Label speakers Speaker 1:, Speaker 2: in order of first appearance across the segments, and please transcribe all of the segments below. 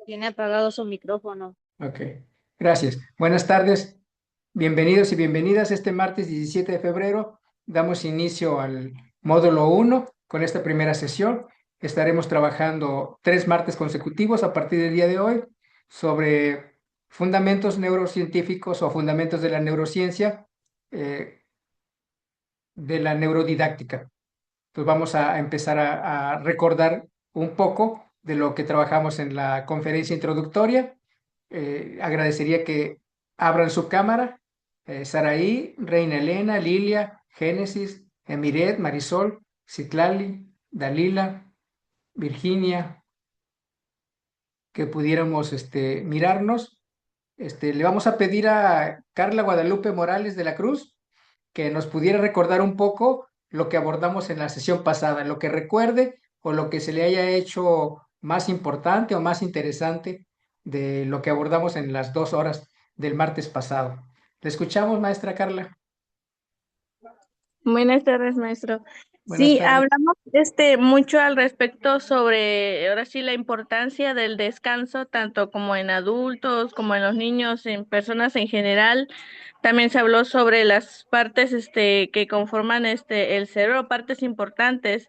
Speaker 1: Tiene apagado su micrófono.
Speaker 2: Ok, gracias. Buenas tardes, bienvenidos y bienvenidas. Este martes 17 de febrero damos inicio al módulo uno con esta primera sesión. Estaremos trabajando 3 martes consecutivos a partir del día de hoy sobre fundamentos neurocientíficos o fundamentos de la neurociencia, eh, de la neurodidáctica. Pues vamos a empezar a recordar un poco de lo que trabajamos en la conferencia introductoria. Agradecería que abran su cámara. Saraí, Reina Elena, Lilia, Génesis, Emiret, Marisol, Citlali, Dalila, Virginia, que pudiéramos mirarnos. Le vamos a pedir a Carla Guadalupe Morales de la Cruz que nos pudiera recordar un poco lo que abordamos en la sesión pasada, lo que recuerde o lo que se le haya hecho más importante o más interesante de lo que abordamos en las 2 horas del martes pasado. ¿Le escuchamos, maestra Carla?
Speaker 1: Buenas tardes, maestro.
Speaker 2: Buenas
Speaker 1: Sí,
Speaker 2: tardes.
Speaker 1: hablamos mucho al respecto sobre, ahora sí, la importancia del descanso, tanto como en adultos, como en los niños, en personas en general. También se habló sobre las partes que conforman el cerebro, partes importantes.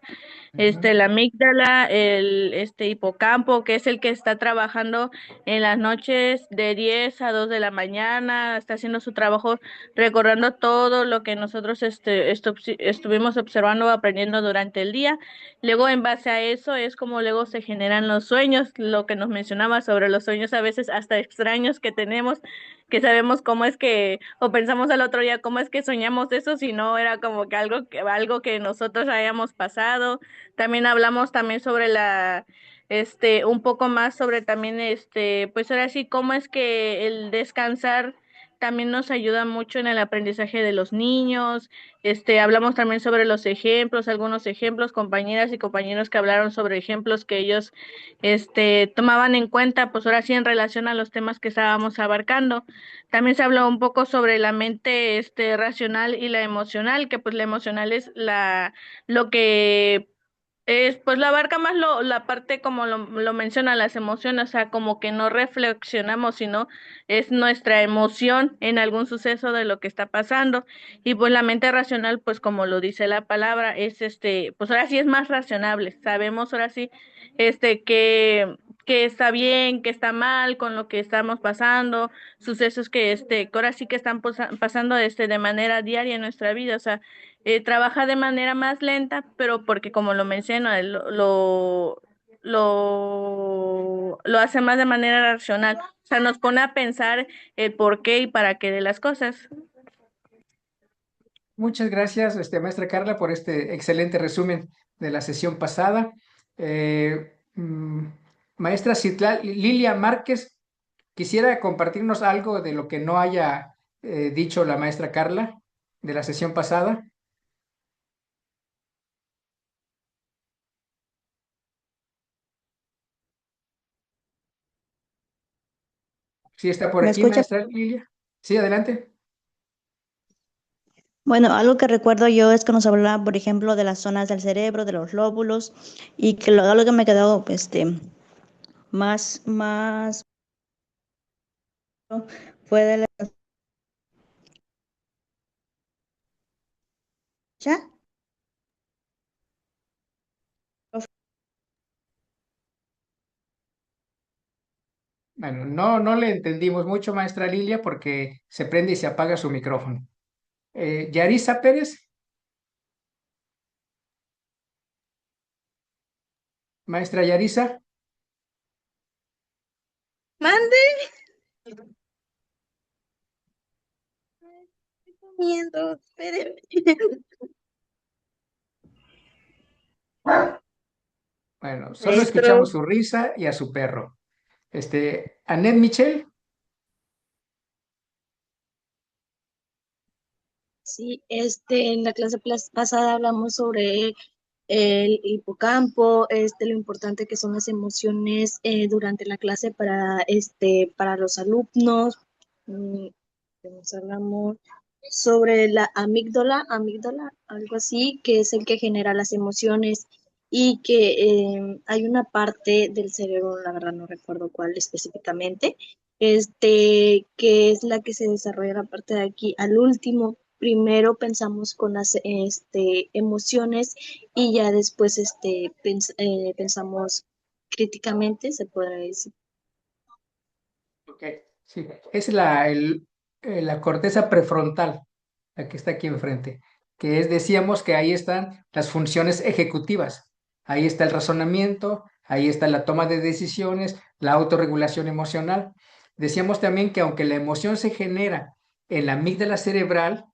Speaker 2: Ujú.
Speaker 1: La amígdala, el hipocampo, que es el que está trabajando en las noches de 10 a 2 de la mañana, está haciendo su trabajo recordando todo lo que nosotros estuvimos observando o aprendiendo durante el día. Luego, en base a eso, es como luego se generan los sueños, lo que nos mencionaba sobre los sueños a veces hasta extraños que tenemos, que sabemos cómo es que, o pensamos al otro día cómo es que soñamos eso, si no era como que algo que nosotros hayamos pasado. También hablamos también sobre un poco más sobre también, pues ahora sí, cómo es que el descansar también nos ayuda mucho en el aprendizaje de los niños. Hablamos también sobre los ejemplos, algunos ejemplos, compañeras y compañeros que hablaron sobre ejemplos que ellos, tomaban en cuenta, pues ahora sí, en relación a los temas que estábamos abarcando. También se habló un poco sobre la mente, racional y la emocional, que pues la emocional es lo que pues lo abarca más la parte como lo menciona las emociones, o sea, como que no reflexionamos, sino es nuestra emoción en algún suceso de lo que está pasando. Y pues la mente racional, pues como lo dice la palabra, es pues ahora sí es más razonable. Sabemos ahora sí, que está bien, que está mal con lo que estamos pasando, sucesos que ahora sí que están pasando de manera diaria en nuestra vida, o sea, trabaja de manera más lenta, pero porque como lo menciono, lo hace más de manera racional. O sea, nos pone a pensar el por qué y para qué de las cosas.
Speaker 2: Muchas gracias, maestra Carla, por este excelente resumen de la sesión pasada. Maestra Lilia Márquez, quisiera compartirnos algo de lo que no haya dicho la maestra Carla de la sesión pasada. Sí, está por
Speaker 3: ¿Me
Speaker 2: aquí,
Speaker 3: escucha?
Speaker 2: maestra Lilia. Sí, adelante.
Speaker 3: Bueno, algo que recuerdo yo es que nos hablaba, por ejemplo, de las zonas del cerebro, de los lóbulos, y que algo que me quedó más fue de la... ¿Ya?
Speaker 2: Bueno, no le entendimos mucho, maestra Lilia, porque se prende y se apaga su micrófono. Yarisa Pérez, maestra Yarisa.
Speaker 1: Mande. Estoy comiendo, espérenme.
Speaker 2: Bueno, solo
Speaker 1: Maestro.
Speaker 2: escuchamos su risa y a su perro. Annette Michel.
Speaker 4: Sí, en la clase pasada hablamos sobre el hipocampo, lo importante que son las emociones durante la clase para los alumnos. Mm, Nos hablamos sobre la amígdala, algo así, que es el que genera las emociones. y que hay una parte del cerebro, la verdad no recuerdo cuál específicamente, que es la que se desarrolla la parte de aquí al último. Primero pensamos con las emociones y ya después pensamos críticamente, se podrá decir.
Speaker 2: Ok, sí, es la corteza prefrontal, la que está aquí enfrente, que es, decíamos que ahí están las funciones ejecutivas, ahí está el razonamiento, ahí está la toma de decisiones, la autorregulación emocional. Decíamos también que aunque la emoción se genera en la amígdala cerebral,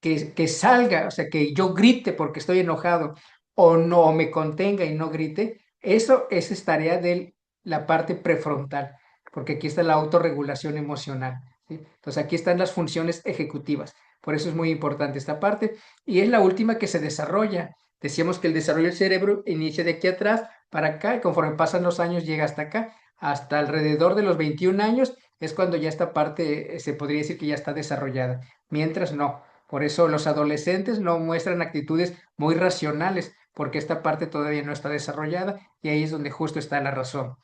Speaker 2: que salga, o sea, que yo grite porque estoy enojado o no, o me contenga y no grite, eso es tarea de la parte prefrontal, porque aquí está la autorregulación emocional, ¿sí? Entonces aquí están las funciones ejecutivas, por eso es muy importante esta parte y es la última que se desarrolla. Decíamos que el desarrollo del cerebro inicia de aquí atrás para acá y conforme pasan los años llega hasta acá, hasta alrededor de los 21 años es cuando ya esta parte se podría decir que ya está desarrollada, mientras no. Por eso los adolescentes no muestran actitudes muy racionales, porque esta parte todavía no está desarrollada y ahí es donde justo está la razón.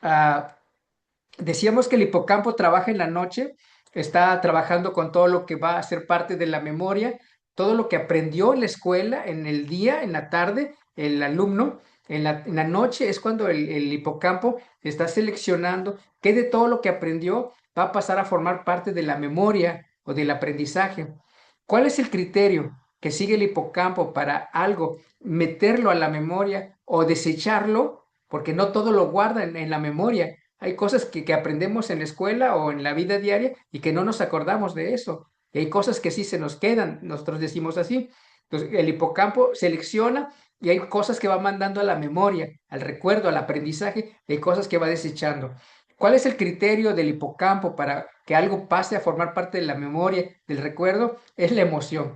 Speaker 2: Ah, decíamos que el hipocampo trabaja en la noche, está trabajando con todo lo que va a ser parte de la memoria, todo lo que aprendió en la escuela, en el día, en la tarde, el alumno, en la noche es cuando el hipocampo está seleccionando qué de todo lo que aprendió va a pasar a formar parte de la memoria o del aprendizaje. ¿Cuál es el criterio que sigue el hipocampo para algo, meterlo a la memoria o desecharlo? Porque no todo lo guarda en la memoria. Hay cosas que aprendemos en la escuela o en la vida diaria y que no nos acordamos de eso. Y hay cosas que sí se nos quedan, nosotros decimos así. Entonces, el hipocampo selecciona y hay cosas que va mandando a la memoria, al recuerdo, al aprendizaje, y hay cosas que va desechando. ¿Cuál es el criterio del hipocampo para que algo pase a formar parte de la memoria, del recuerdo? Es la emoción.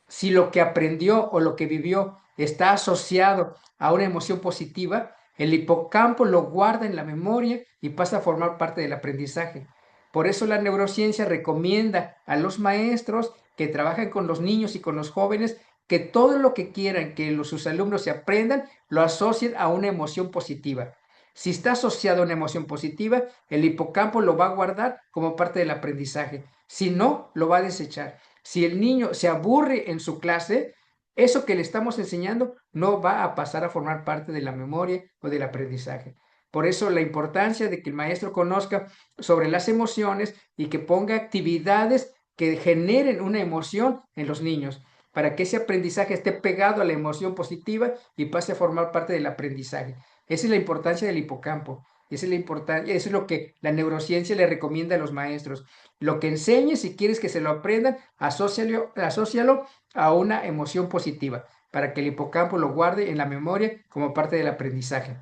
Speaker 2: Si lo que aprendió o lo que vivió está asociado a una emoción positiva, el hipocampo lo guarda en la memoria y pasa a formar parte del aprendizaje. Por eso la neurociencia recomienda a los maestros que trabajan con los niños y con los jóvenes que todo lo que quieran que sus alumnos se aprendan lo asocien a una emoción positiva. Si está asociado a una emoción positiva, el hipocampo lo va a guardar como parte del aprendizaje. Si no, lo va a desechar. Si el niño se aburre en su clase, eso que le estamos enseñando no va a pasar a formar parte de la memoria o del aprendizaje. Por eso la importancia de que el maestro conozca sobre las emociones y que ponga actividades que generen una emoción en los niños, para que ese aprendizaje esté pegado a la emoción positiva y pase a formar parte del aprendizaje. Esa es la importancia del hipocampo. Esa es la importancia, eso es lo que la neurociencia le recomienda a los maestros. Lo que enseñes, si quieres que se lo aprendan, asócialo a una emoción positiva para que el hipocampo lo guarde en la memoria como parte del aprendizaje.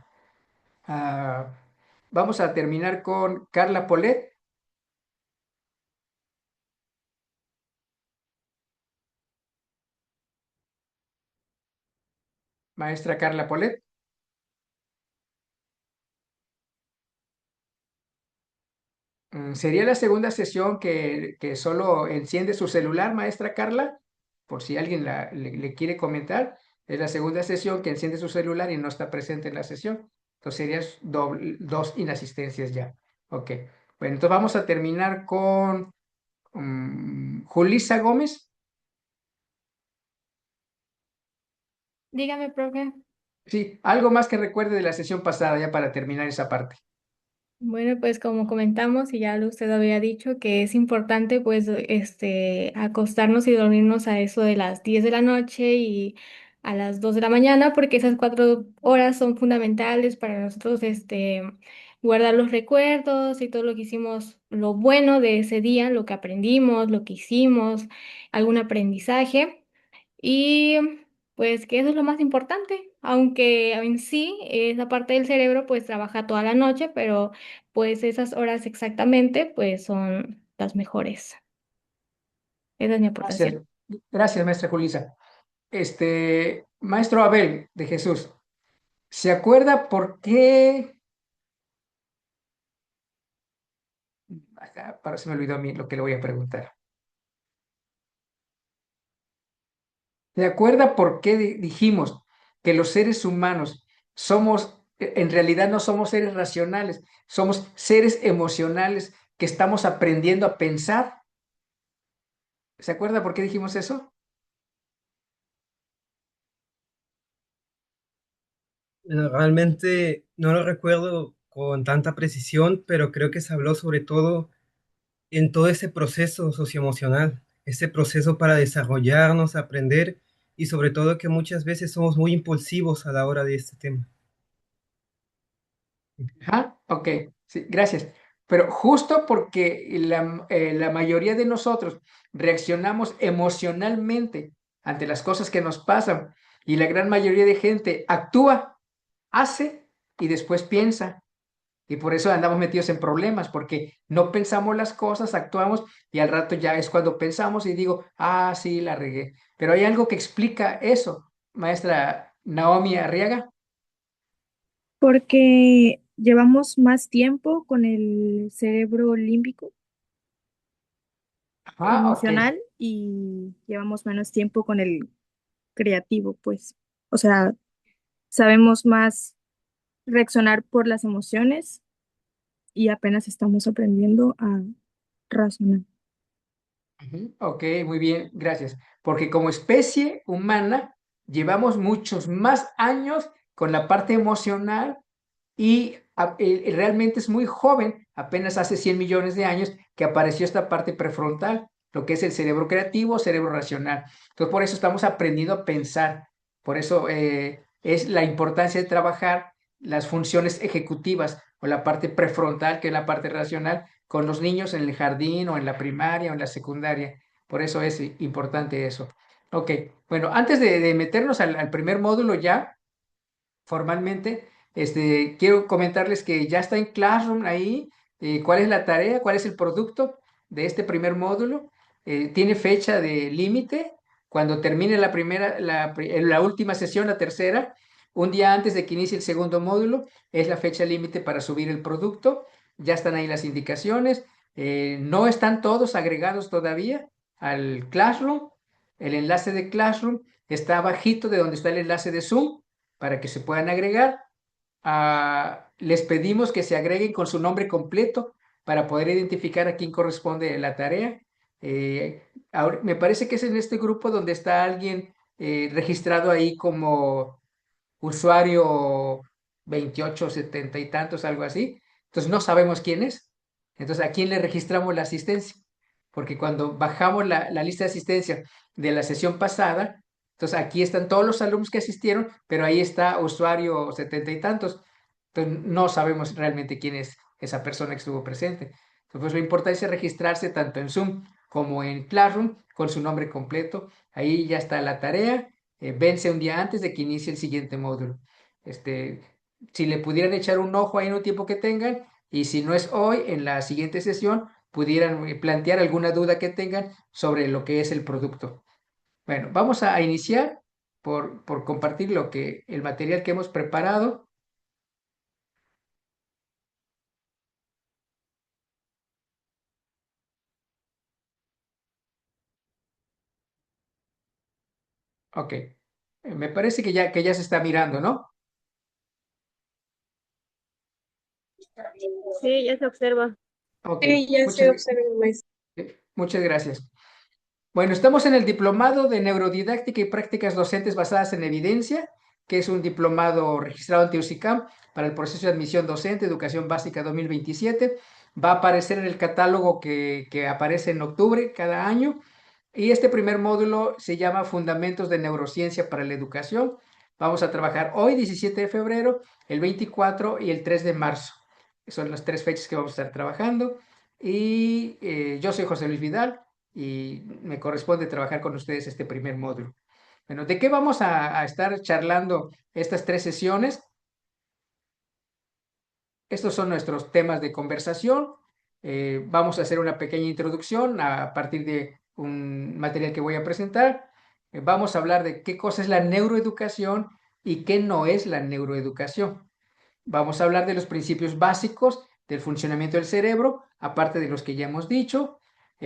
Speaker 2: Ah, vamos a terminar con Carla Polet. Maestra Carla Polet. ¿Sería la segunda sesión que solo enciende su celular, maestra Carla? Por si alguien le quiere comentar. Es la segunda sesión que enciende su celular y no está presente en la sesión. Entonces serían dos inasistencias ya. Ok. Bueno, entonces vamos a terminar con Julisa Gómez.
Speaker 5: Dígame, profe.
Speaker 2: Sí, algo más que recuerde de la sesión pasada ya para terminar esa parte.
Speaker 5: Bueno, pues como comentamos y ya usted había dicho que es importante pues acostarnos y dormirnos a eso de las 10 de la noche y a las 2 de la mañana porque esas 4 horas son fundamentales para nosotros guardar los recuerdos y todo lo que hicimos, lo bueno de ese día, lo que aprendimos, lo que hicimos, algún aprendizaje. Y pues que eso es lo más importante, aunque en sí esa parte del cerebro pues trabaja toda la noche, pero pues esas horas exactamente pues son las mejores. Esa es mi
Speaker 2: Gracias,
Speaker 5: aportación.
Speaker 2: gracias, maestra Julisa. Maestro Abel de Jesús, ¿se acuerda por qué? Para se me olvidó a mí lo que le voy a preguntar. ¿Se acuerda por qué dijimos que los seres humanos somos, en realidad no somos seres racionales, somos seres emocionales que estamos aprendiendo a pensar. ¿Se acuerda por qué dijimos eso?
Speaker 6: Realmente no lo recuerdo con tanta precisión, pero creo que se habló sobre todo en todo ese proceso socioemocional, ese proceso para desarrollarnos, aprender y sobre todo que muchas veces somos muy impulsivos a la hora de este tema.
Speaker 2: Ajá, ok, sí, gracias. Pero justo porque la mayoría de nosotros reaccionamos emocionalmente ante las cosas que nos pasan y la gran mayoría de gente actúa, hace y después piensa. Y por eso andamos metidos en problemas, porque no pensamos las cosas, actuamos y al rato ya es cuando pensamos y digo, ah, sí, la regué. Pero hay algo que explica eso, maestra Naomi Arriaga.
Speaker 7: Porque llevamos más tiempo con el cerebro límbico
Speaker 2: Ah, ok.
Speaker 7: emocional y llevamos menos tiempo con el creativo, pues. O sea, sabemos más reaccionar por las emociones y apenas estamos aprendiendo a razonar.
Speaker 2: Ujú, ok, muy bien, gracias. Porque como especie humana llevamos muchos más años con la parte emocional y realmente es muy joven, apenas hace 100 millones de años que apareció esta parte prefrontal, lo que es el cerebro creativo, cerebro racional. Entonces por eso estamos aprendiendo a pensar, por eso es la importancia de trabajar las funciones ejecutivas o la parte prefrontal, que es la parte racional, con los niños en el jardín o en la primaria o en la secundaria. Por eso es importante eso. Ok, bueno, antes de meternos al primer módulo ya, formalmente, quiero comentarles que ya está en Classroom ahí, cuál es la tarea, cuál es el producto de este primer módulo. Tiene fecha de límite. Cuando termine la primera, la última sesión, la tercera, un día antes de que inicie el segundo módulo, es la fecha límite para subir el producto. Ya están ahí las indicaciones. No están todos agregados todavía al Classroom. El enlace de Classroom está abajito de donde está el enlace de Zoom para que se puedan agregar. Les pedimos que se agreguen con su nombre completo para poder identificar a quién corresponde la tarea. Me parece que es en este grupo donde está alguien registrado ahí como usuario 28 70 y tantos, algo así. Entonces no sabemos quién es. Entonces, ¿a quién le registramos la asistencia? Porque cuando bajamos la lista de asistencia de la sesión pasada, entonces aquí están todos los alumnos que asistieron, pero ahí está usuario 70 y tantos. Entonces no sabemos realmente quién es esa persona que estuvo presente. Entonces, pues, lo importante es registrarse tanto en Zoom como en Classroom con su nombre completo. Ahí ya está la tarea. Vence un día antes de que inicie el siguiente módulo. Este, si le pudieran echar un ojo ahí en un tiempo que tengan, y si no es hoy, en la siguiente sesión, pudieran plantear alguna duda que tengan sobre lo que es el producto. Bueno, vamos a iniciar por compartir el material que hemos preparado. Ok, me parece que ya se está mirando, ¿no?
Speaker 1: Sí, ya se observa.
Speaker 2: Ok,
Speaker 4: Sí, ya se
Speaker 2: muchas,
Speaker 4: observa, maestra.
Speaker 2: muchas gracias. Bueno, estamos en el Diplomado de Neurodidáctica y Prácticas Docentes Basadas en Evidencia, que es un diplomado registrado ante UCICAM para el proceso de admisión docente, Educación Básica 2027. Va a aparecer en el catálogo que aparece en octubre cada año. Y este primer módulo se llama Fundamentos de Neurociencia para la Educación. Vamos a trabajar hoy, 17 de febrero, el 24 y el 3 de marzo. Son las tres fechas que vamos a estar trabajando. Y yo soy José Luis Vidal y me corresponde trabajar con ustedes este primer módulo. Bueno, ¿de qué vamos a estar charlando estas tres sesiones? Estos son nuestros temas de conversación. Vamos a hacer una pequeña introducción a partir de un material que voy a presentar. Vamos a hablar de qué cosa es la neuroeducación y qué no es la neuroeducación. Vamos a hablar de los principios básicos del funcionamiento del cerebro, aparte de los que ya hemos dicho.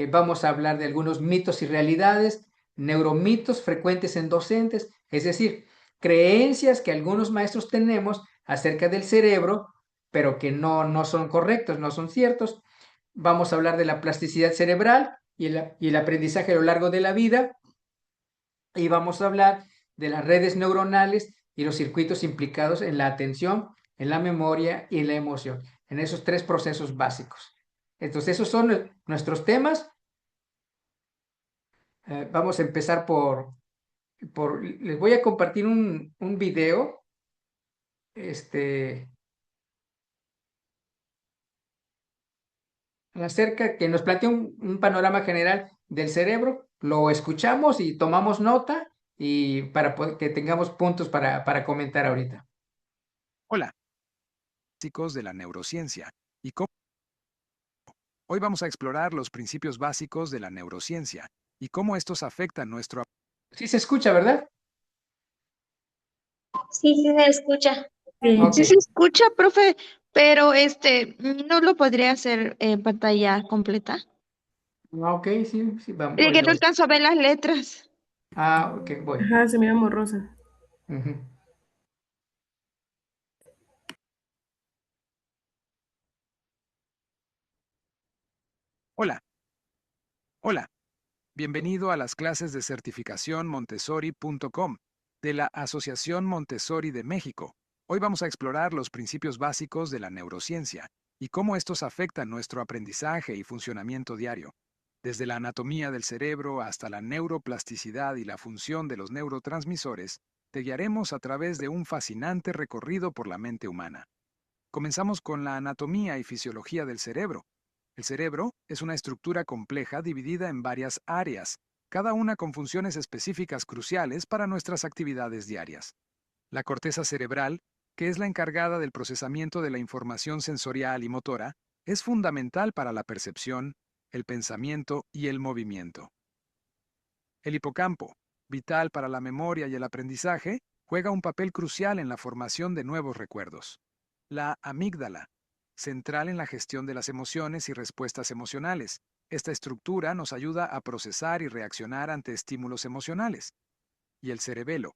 Speaker 2: Vamos a hablar de algunos mitos y realidades, neuromitos frecuentes en docentes, es decir, creencias que algunos maestros tenemos acerca del cerebro, pero que no son correctos, no son ciertos. Vamos a hablar de la plasticidad cerebral y el aprendizaje a lo largo de la vida, y vamos a hablar de las redes neuronales y los circuitos implicados en la atención, en la memoria y en la emoción, en esos tres procesos básicos. Entonces, esos son nuestros temas. Vamos a empezar les voy a compartir un video, este, acerca que nos plantea un panorama general del cerebro. Lo escuchamos y tomamos nota y que tengamos puntos para comentar ahorita.
Speaker 8: Hola, básicos de la neurociencia. Hoy vamos a explorar los principios básicos de la neurociencia y cómo estos afectan nuestro...
Speaker 2: Sí se escucha, ¿verdad?
Speaker 4: Sí, sí se escucha.
Speaker 7: Sí.
Speaker 2: Ok.
Speaker 9: Sí se escucha, profe, pero no lo podría hacer en pantalla completa.
Speaker 2: Ok, sí, sí, vamos.
Speaker 9: Que no
Speaker 2: Ahorita.
Speaker 9: alcanzo a ver las letras.
Speaker 2: Ok, voy.
Speaker 7: Ajá, se mira borrosa.
Speaker 2: Ujú.
Speaker 8: Hola, hola. Bienvenido a las clases de certificación Montessori.com de la Asociación Montessori de México. Hoy vamos a explorar los principios básicos de la neurociencia y cómo estos afectan nuestro aprendizaje y funcionamiento diario. Desde la anatomía del cerebro hasta la neuroplasticidad y la función de los neurotransmisores, te guiaremos a través de un fascinante recorrido por la mente humana. Comenzamos con la anatomía y fisiología del cerebro. El cerebro es una estructura compleja dividida en varias áreas, cada una con funciones específicas cruciales para nuestras actividades diarias. La corteza cerebral, que es la encargada del procesamiento de la información sensorial y motora, es fundamental para la percepción, el pensamiento y el movimiento. El hipocampo, vital para la memoria y el aprendizaje, juega un papel crucial en la formación de nuevos recuerdos. La amígdala, central en la gestión de las emociones y respuestas emocionales. Esta estructura nos ayuda a procesar y reaccionar ante estímulos emocionales. Y el cerebelo,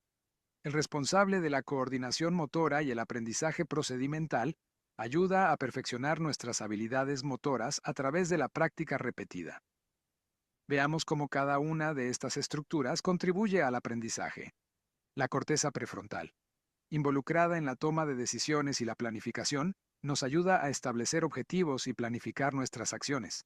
Speaker 8: el responsable de la coordinación motora y el aprendizaje procedimental, ayuda a perfeccionar nuestras habilidades motoras a través de la práctica repetida. Veamos cómo cada una de estas estructuras contribuye al aprendizaje. La corteza prefrontal, involucrada en la toma de decisiones y la planificación, nos ayuda a establecer objetivos y planificar nuestras acciones.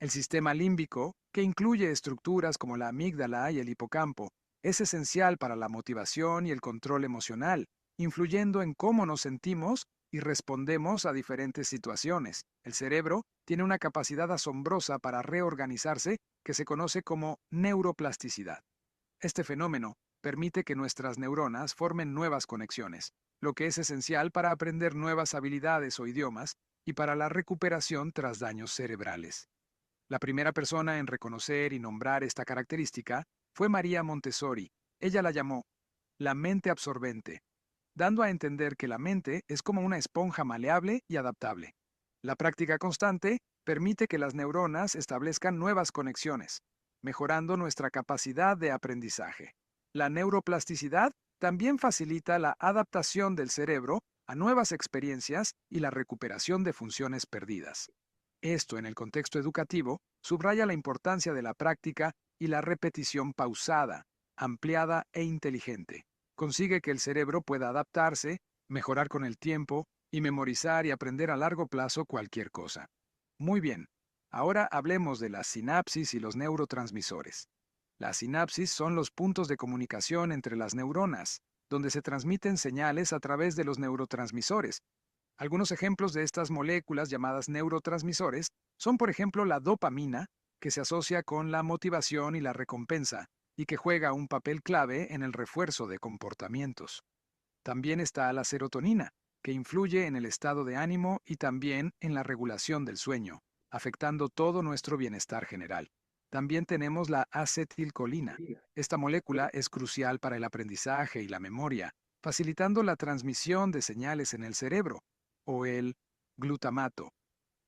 Speaker 8: El sistema límbico, que incluye estructuras como la amígdala y el hipocampo, es esencial para la motivación y el control emocional, influyendo en cómo nos sentimos y respondemos a diferentes situaciones. El cerebro tiene una capacidad asombrosa para reorganizarse que se conoce como neuroplasticidad. Este fenómeno permite que nuestras neuronas formen nuevas conexiones, lo que es esencial para aprender nuevas habilidades o idiomas y para la recuperación tras daños cerebrales. La primera persona en reconocer y nombrar esta característica fue María Montessori. Ella la llamó la mente absorbente, dando a entender que la mente es como una esponja maleable y adaptable. La práctica constante permite que las neuronas establezcan nuevas conexiones, mejorando nuestra capacidad de aprendizaje. La neuroplasticidad también facilita la adaptación del cerebro a nuevas experiencias y la recuperación de funciones perdidas. Esto, en el contexto educativo, subraya la importancia de la práctica y la repetición pausada, ampliada e inteligente. Consigue que el cerebro pueda adaptarse, mejorar con el tiempo y memorizar y aprender a largo plazo cualquier cosa. Muy bien, ahora hablemos de la sinapsis y los neurotransmisores. Las sinapsis son los puntos de comunicación entre las neuronas, donde se transmiten señales a través de los neurotransmisores. Algunos ejemplos de estas moléculas llamadas neurotransmisores son, por ejemplo, la dopamina, que se asocia con la motivación y la recompensa, y que juega un papel clave en el refuerzo de comportamientos. También está la serotonina, que influye en el estado de ánimo y también en la regulación del sueño, afectando todo nuestro bienestar general. También tenemos la acetilcolina. Esta molécula es crucial para el aprendizaje y la memoria, facilitando la transmisión de señales en el cerebro, o el glutamato,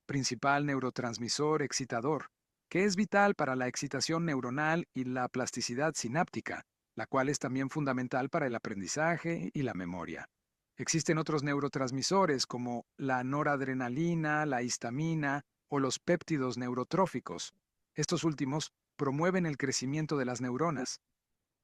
Speaker 8: principal neurotransmisor excitador, que es vital para la excitación neuronal y la plasticidad sináptica. la cual es también fundamental para el aprendizaje y la memoria. Existen otros neurotransmisores como la noradrenalina, la histamina o los péptidos neurotróficos. Estos últimos promueven el crecimiento de las neuronas.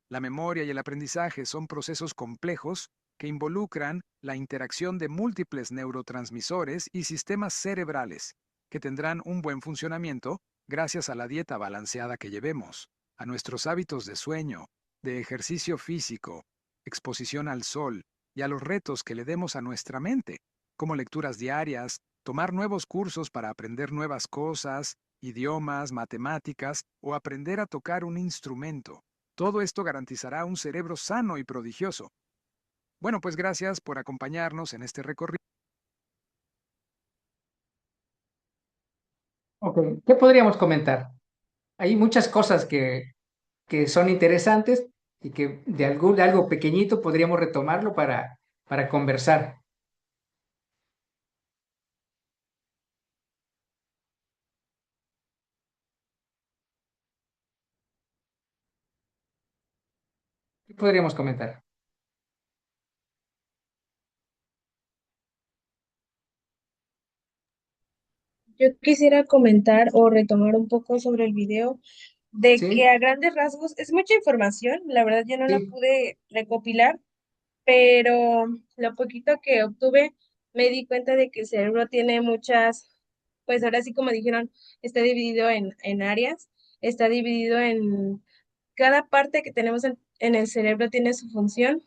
Speaker 8: La memoria y el aprendizaje son procesos complejos que involucran la interacción de múltiples neurotransmisores y sistemas cerebrales, que tendrán un buen funcionamiento gracias a la dieta balanceada que llevemos, a nuestros hábitos de sueño, de ejercicio físico, exposición al sol y a los retos que le demos a nuestra mente, como lecturas diarias, tomar nuevos cursos para aprender nuevas cosas, idiomas, matemáticas o aprender a tocar un instrumento. Todo esto garantizará un cerebro sano y prodigioso. Bueno, pues gracias por acompañarnos en este recorrido.
Speaker 2: Ok, ¿qué podríamos comentar? Hay muchas cosas que son interesantes y que de algo pequeñito podríamos retomarlo para conversar. ¿Qué podríamos comentar?
Speaker 4: Yo quisiera comentar o retomar un poco sobre el video de que
Speaker 2: Sí,
Speaker 4: a grandes rasgos es mucha información, la verdad yo no la
Speaker 2: sí,
Speaker 4: pude recopilar, pero lo poquito que obtuve me di cuenta de que el cerebro tiene muchas, pues ahora sí como dijeron, está dividido en áreas, está dividido en cada parte que tenemos en el cerebro tiene su función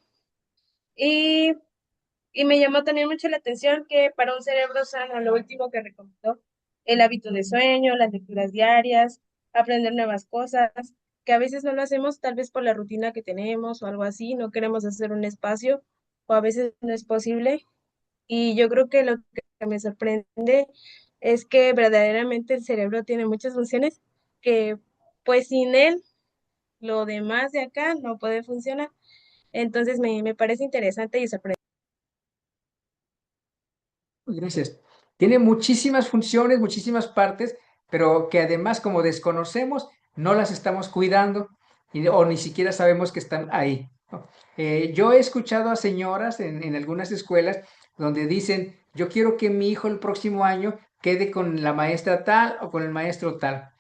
Speaker 4: y, y me llamó también mucho la atención que para un cerebro sano, lo último que recomendó, el hábito de sueño, las lecturas diarias, aprender nuevas cosas, que a veces no lo hacemos tal vez por la rutina que tenemos o algo así, no queremos hacer un espacio o a veces no es posible. Y yo creo que lo que me sorprende es que verdaderamente el cerebro tiene muchas funciones que pues sin él lo demás de acá no puede funcionar. Entonces me parece interesante y sorprendente.
Speaker 2: gracias. Tiene muchísimas funciones, muchísimas partes, pero que además como desconocemos, no las estamos cuidando o ni siquiera sabemos que están ahí, ¿no? Yo he escuchado a señoras en algunas escuelas donde dicen, yo quiero que mi hijo el próximo año quede con la maestra tal o con el maestro tal.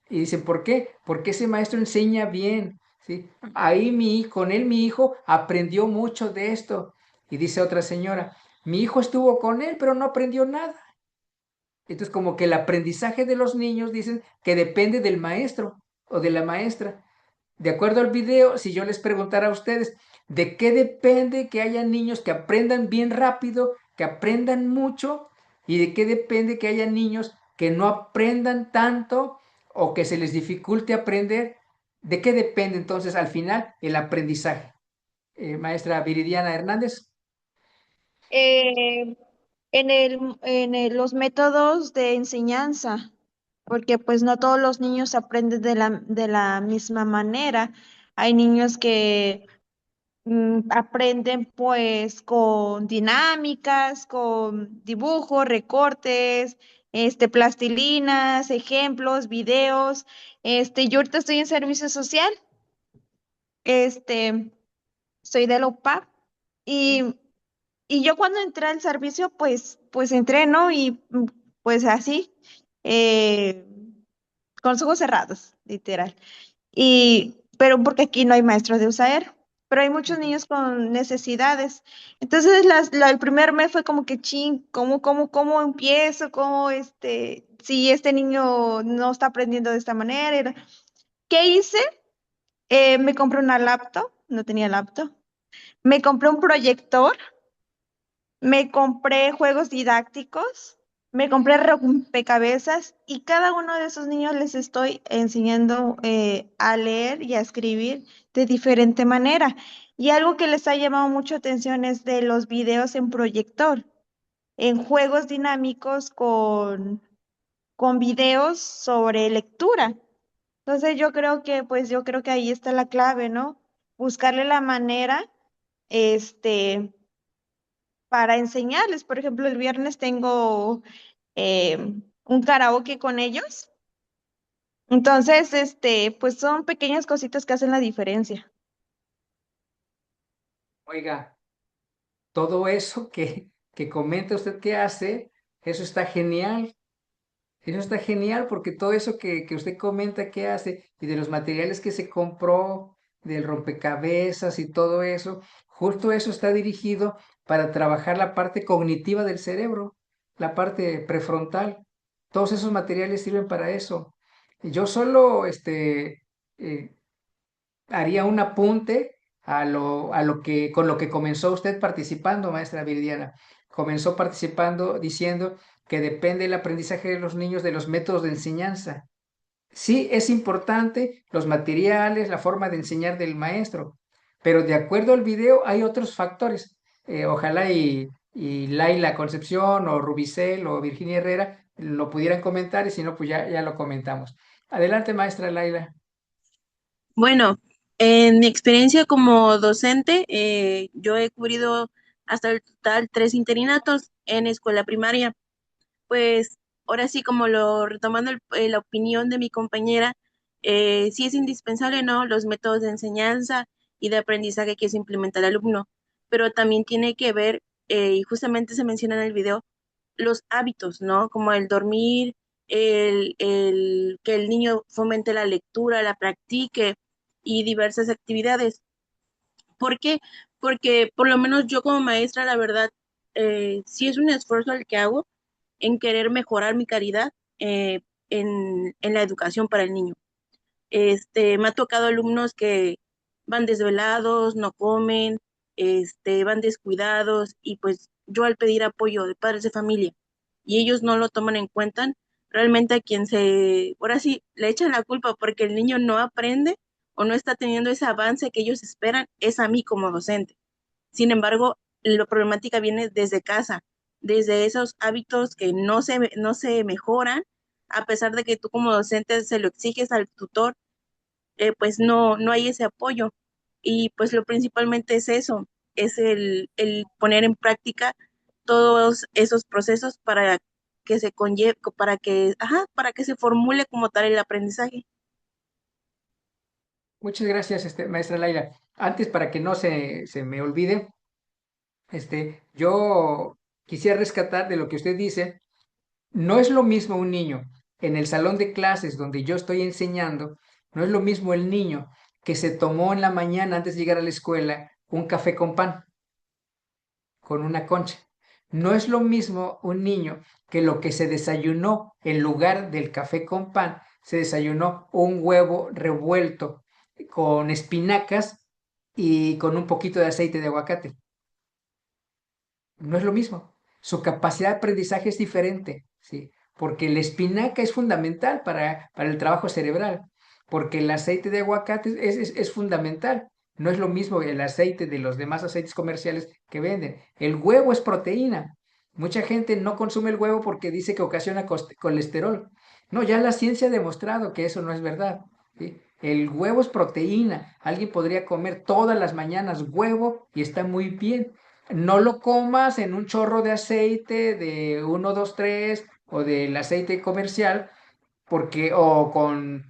Speaker 2: Y dicen, ¿por qué? Porque ese maestro enseña bien, ¿sí? Ahí con él mi hijo aprendió mucho de esto. Y dice otra señora, mi hijo estuvo con él, pero no aprendió nada. Entonces, como que el aprendizaje de los niños dicen que depende del maestro o de la maestra. De acuerdo al video, si yo les preguntara a ustedes, ¿de qué depende que haya niños que aprendan bien rápido, que aprendan mucho? ¿Y de qué depende que haya niños que no aprendan tanto o que se les dificulte aprender? ¿De qué depende entonces al final el aprendizaje? Maestra Viridiana Hernández.
Speaker 9: Eh, los métodos de enseñanza, porque pues no todos los niños aprenden de la misma manera. Hay niños que aprenden pues con dinámicas, con dibujos, recortes, plastilinas, ejemplos, videos. Yo ahorita estoy en servicio social, este, soy de la UPAP y, y yo cuando entré al servicio pues entré, ¿no? Y pues así, eh, con los ojos cerrados, literal. Pero porque aquí no hay maestros de USAER, pero hay muchos niños con necesidades. Entonces, el primer mes fue como que, ching, ¿cómo empiezo? Si este niño no está aprendiendo de esta manera? ¿Qué hice? Me compré una laptop, no tenía laptop. Me compré un proyector, me compré juegos didácticos, me compré rompecabezas y cada uno de esos niños les estoy enseñando a leer y a escribir de diferente manera. Y algo que les ha llamado mucho atención es de los videos en proyector, en juegos dinámicos con videos sobre lectura. Entonces yo creo que ahí está la clave, ¿no? Buscarle la manera, este para enseñarles. Por ejemplo, el viernes tengo eh, un karaoke con ellos. Entonces, pues son pequeñas cositas que hacen la diferencia.
Speaker 2: Oiga, todo eso que comenta usted que hace, eso está genial. Eso está genial porque todo eso que usted comenta que hace y de los materiales que se compró, del rompecabezas y todo eso, justo eso está dirigido para trabajar la parte cognitiva del cerebro, la parte prefrontal. Todos esos materiales sirven para eso. Yo solo eh, haría un apunte con lo que comenzó usted participando, maestra Viridiana. Comenzó participando diciendo que depende el aprendizaje de los niños de los métodos de enseñanza. Sí, es importante los materiales, la forma de enseñar del maestro, pero de acuerdo al video hay otros factores. Ojalá y Laila Concepción o Rubicel o Virginia Herrera lo pudieran comentar y si no, pues ya lo comentamos. Adelante, maestra Laila.
Speaker 10: Bueno, en mi experiencia como docente, yo he cubrido hasta el total 3 interinatos en escuela primaria. Pues ahora sí, como lo retomando la opinión de mi compañera, sí es indispensable, ¿no? Los métodos de enseñanza y de aprendizaje que se implementa el alumno, pero también tiene que ver, y justamente se menciona en el video, los hábitos, ¿no? Como el dormir, que el niño fomente la lectura, la practique y diversas actividades. ¿Por qué? Porque por lo menos yo como maestra, la verdad, sí es un esfuerzo el que hago en querer mejorar mi calidad en la educación para el niño. Me ha tocado alumnos que van desvelados, no comen, van descuidados y pues yo al pedir apoyo de padres de familia y ellos no lo toman en cuenta, realmente a quien ahora sí, le echan la culpa porque el niño no aprende o no está teniendo ese avance que ellos esperan, es a mí como docente. Sin embargo, la problemática viene desde casa, desde esos hábitos que no se mejoran, a pesar de que tú como docente se lo exiges al tutor, pues no hay ese apoyo. Y pues lo principalmente es eso, es el poner en práctica todos esos procesos para que se conlleve, para que se formule como tal el aprendizaje.
Speaker 2: Muchas gracias, maestra Laila. Antes, para que no se me olvide, yo quisiera rescatar de lo que usted dice. No es lo mismo un niño en el salón de clases donde yo estoy enseñando, no es lo mismo el niño que se tomó en la mañana antes de llegar a la escuela un café con pan, con una concha. No es lo mismo un niño que lo que se desayunó en lugar del café con pan, se desayunó un huevo revuelto con espinacas y con un poquito de aceite de aguacate. No es lo mismo. Su capacidad de aprendizaje es diferente, ¿sí? Porque la espinaca es fundamental para el trabajo cerebral, porque el aceite de aguacate es fundamental. No es lo mismo el aceite de los demás aceites comerciales que venden. El huevo es proteína. Mucha gente no consume el huevo porque dice que ocasiona colesterol. No, ya la ciencia ha demostrado que eso no es verdad, ¿sí? El huevo es proteína. Alguien podría comer todas las mañanas huevo y está muy bien. No lo comas en un chorro de aceite de 1, 2, 3 o del aceite comercial, con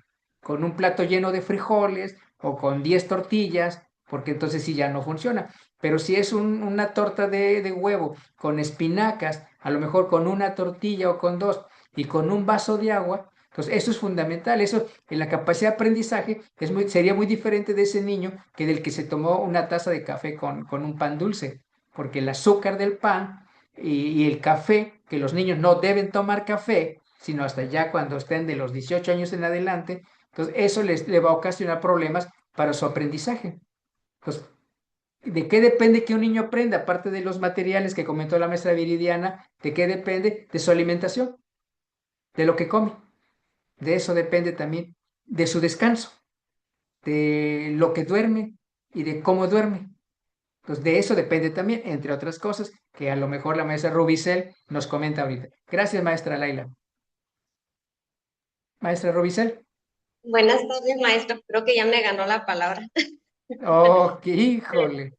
Speaker 2: un plato lleno de frijoles o con 10 tortillas, porque entonces sí ya no funciona. Pero si es una torta de huevo con espinacas, a lo mejor con una tortilla o con dos y con un vaso de agua, entonces eso es fundamental. Eso en la capacidad de aprendizaje sería muy diferente de ese niño que del que se tomó una taza de café con un pan dulce, porque el azúcar del pan y el café, que los niños no deben tomar café, sino hasta ya cuando estén de los 18 años en adelante, entonces eso le va a ocasionar problemas para su aprendizaje. Entonces, ¿de qué depende que un niño aprenda? Aparte de los materiales que comentó la maestra Viridiana, ¿de qué depende? De su alimentación, de lo que come. De eso depende también de su descanso, de lo que duerme y de cómo duerme. Entonces, de eso depende también, entre otras cosas, que a lo mejor la maestra Rubicel nos comenta ahorita. Gracias, maestra Laila. Maestra Rubicel.
Speaker 11: Buenas tardes, maestro. Creo que ya me ganó la palabra.
Speaker 2: Oh, qué híjole.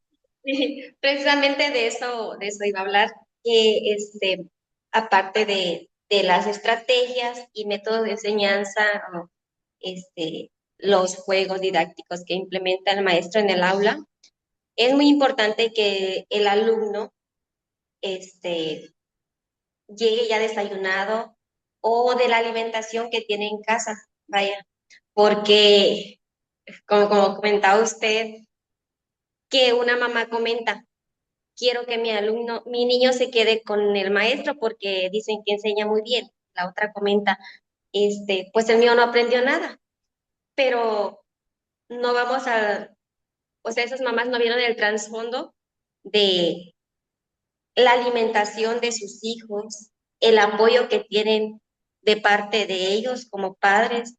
Speaker 11: Precisamente de eso iba a hablar, que aparte de las estrategias y métodos de enseñanza, o, los juegos didácticos que implementa el maestro en el aula, es muy importante que el alumno llegue ya desayunado o de la alimentación que tiene en casa, vaya, porque como comentaba usted, que una mamá comenta, quiero que mi niño se quede con el maestro porque dicen que enseña muy bien. La otra comenta, pues el mío no aprendió nada, pero no vamos o sea, esas mamás no vieron el trasfondo de la alimentación de sus hijos, el apoyo que tienen de parte de ellos como padres,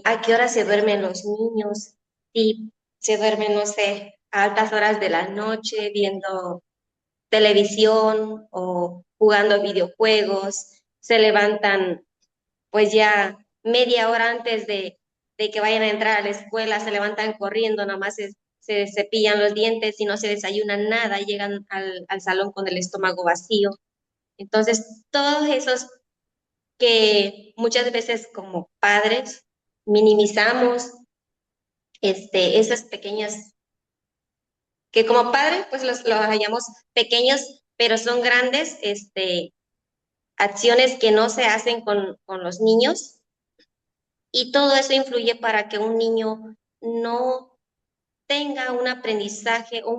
Speaker 11: a qué hora se duermen los niños, si se duermen, no sé, a altas horas de la noche viendo televisión o jugando videojuegos, se levantan pues ya media hora antes de que vayan a entrar a la escuela, se levantan corriendo, nomás se cepillan los dientes y no se desayunan nada, llegan al salón con el estómago vacío. Entonces, todos esos que muchas veces como padres minimizamos, esas pequeñas, que como padres pues los hallamos pequeños, pero son grandes, acciones que no se hacen con los niños, y todo eso influye para que un niño no tenga un